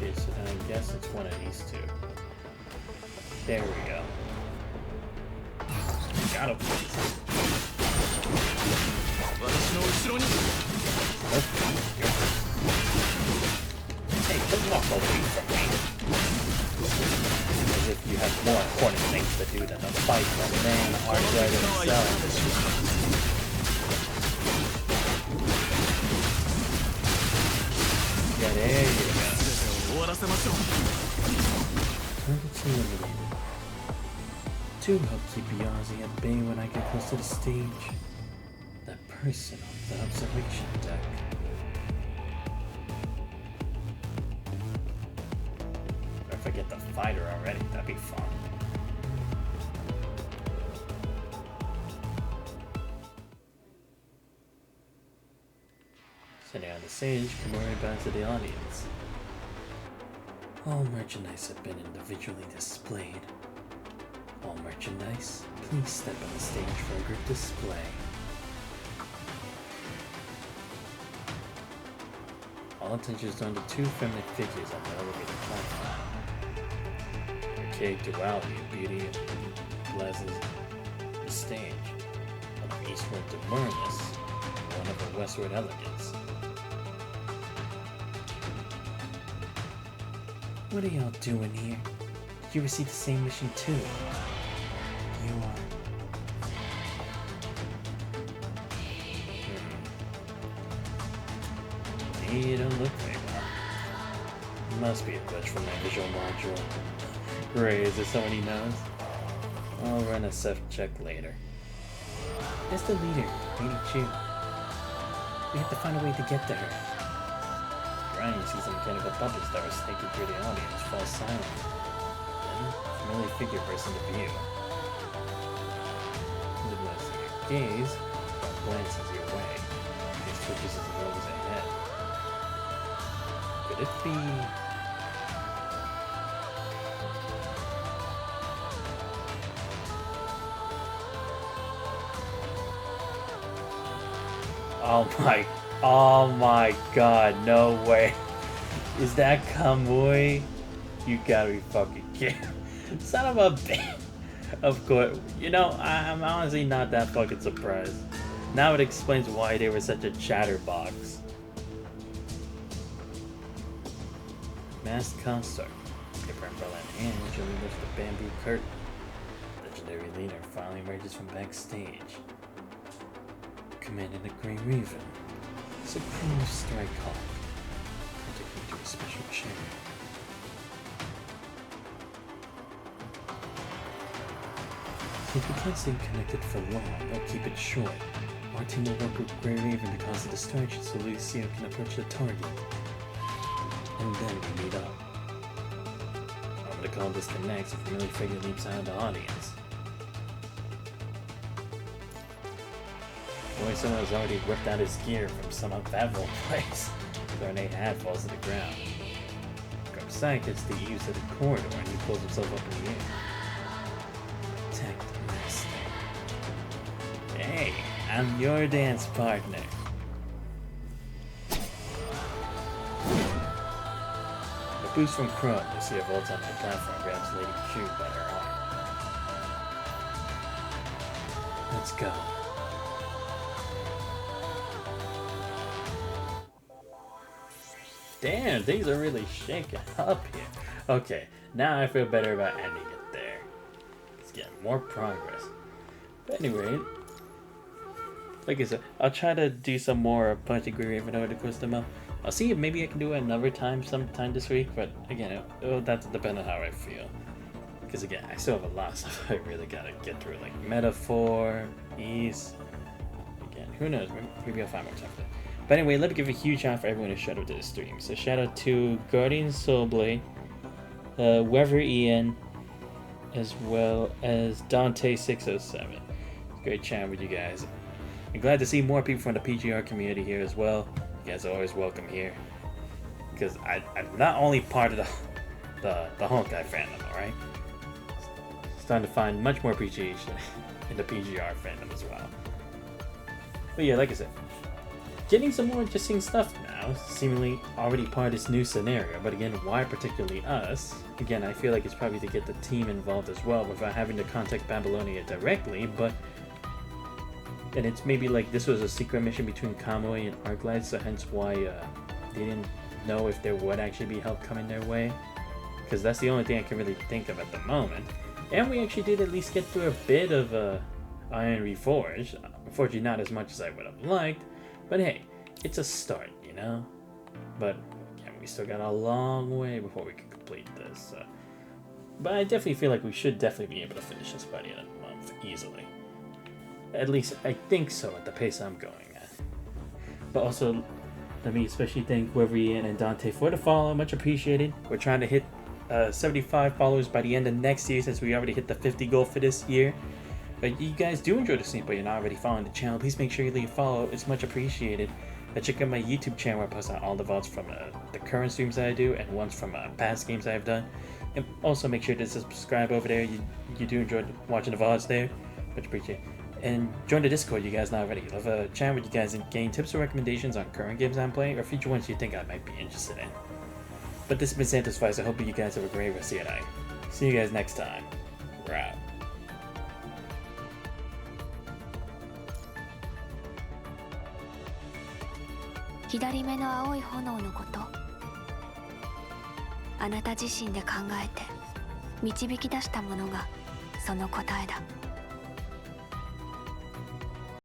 Speaker 2: Okay, so then I guess it's one of these two. There we go. Got him.
Speaker 5: 私の後ろに
Speaker 2: Hey, don't walk away from me. As if you have more important things to do than to fight the man
Speaker 5: この
Speaker 2: Arthur
Speaker 5: 結果はいかが
Speaker 2: himself.
Speaker 5: でしょうか。
Speaker 2: Yeah, there you go.
Speaker 5: 全てを終わらせましょう。
Speaker 2: Targets eliminated. To help keep Yazzie at bay when I get close to the stage. That person on the observation deck. Or if I get the fighter already, that'd be fun. Sitting on the stage, Komori bows to the audience. All merchandise have been individually displayed. All merchandise, please step on the stage for a group display. All attention is drawn to two feminine figures on the elevated platform. Archaic duality of beauty blazes the stage. One of eastward demureness, one of a westward elegance. What are y'all doing here? You received the same mission too. You are. You don't look very well. Must be a glitch from my visual module. Great, is there someone he knows? I'll run a self check later. That's the leader, Lady Chu. We have to find a way to get to her. Ryan sees the mechanical puppets that were snaking through the audience fall silent. Then, a familiar figure bursts into view. Limiting your gaze, but glances your way. His twitches his nose ahead. Could it be... Oh my god, no way. Is that Kamui? You gotta be fucking kidding. Son of a bitch. Of course. You know, I'm honestly not that fucking surprised. Now it explains why they were such a chatterbox. Masked consort. Paper umbrella in hand, usually lifts the bamboo curtain. Legendary leader finally emerges from backstage. Commanding the Grey Raven. Supreme Strike Hawk. Take me to a special chair. If we can't stay connected for long, I'll keep it short. Our team will work with Grey Raven to cause a distraction so Lucio can approach the target. And then we meet up. Over the call disconnects, a familiar figure leaps out of the audience. Boy, someone has already whipped out his gear from some unfathomable place. The grenade hat falls to the ground. Grab sight gets the eaves of the corridor and he pulls himself up in the air. Attack the master. Hey, I'm your dance partner. A boost from Chrome, Lucia vaults onto the platform and grabs Lady Chu by her arm. Let's go. Damn, things are really shaking up here. Okay, now I feel better about ending it there. It's getting more progress. But anyway, like I said, I'll try to do some more Punching Grey Raven over the course of the month. I'll see if maybe I can do it another time sometime this week, but again, it'll that's depend on how I feel. Because again, I still have a lot of stuff I really gotta get through, like Metaphor, East. Again, who knows, maybe I'll find more time for that.
Speaker 3: But anyway, let me give a huge shout out for everyone who showed up to the stream. So shout out to Guardian Soulblade, Weather Aeon, as well as Dante607. Great chatting with you guys. I'm glad to see more people from the PGR community here as well. You guys are always welcome here. Because I'm not only part of the Honkai fandom, alright? Starting to find much more appreciation in the PGR fandom as well. But yeah, like I said, getting some more interesting stuff now, seemingly already part of this new scenario. But again, why particularly us? Again, I feel like it's probably to get the team involved as well without having to contact Babylonia directly, and it's maybe like this was a secret mission between Kamui and Arclight, so hence why they didn't know if there would actually be help coming their way. Because that's the only thing I can really think of at the moment. And we actually did at least get through a bit of Iron Reforged. Unfortunately, not as much as I would have liked. But hey, it's a start, you know? But again, we still got a long way before we can complete this. So. But I definitely feel like we should definitely be able to finish this by the end of the month easily. At least I think so at the pace I'm going at. But also, let me especially thank whoever Ian and Dante for the follow. Much appreciated. We're trying to hit 75 followers by the end of next year, since we already hit the 50 goal for this year. But you guys do enjoy the stream, but you're not already following the channel, please make sure you leave a follow. It's much appreciated. Check out my YouTube channel where I post out all the VODs from the current streams that I do and ones from past games I've done. And also make sure to subscribe over there. You do enjoy watching the VODs there. Much appreciated. And join the Discord, you guys not already. Love chatting with you guys and gain tips or recommendations on current games I'm playing or future ones you think I might be interested in. But this has been Santa's Vice. I hope you guys have a great rest of your night. See you guys next time. We're out.
Speaker 1: 左目の青い炎のこと、あなた自身で考えて導き出したものがその答えだ。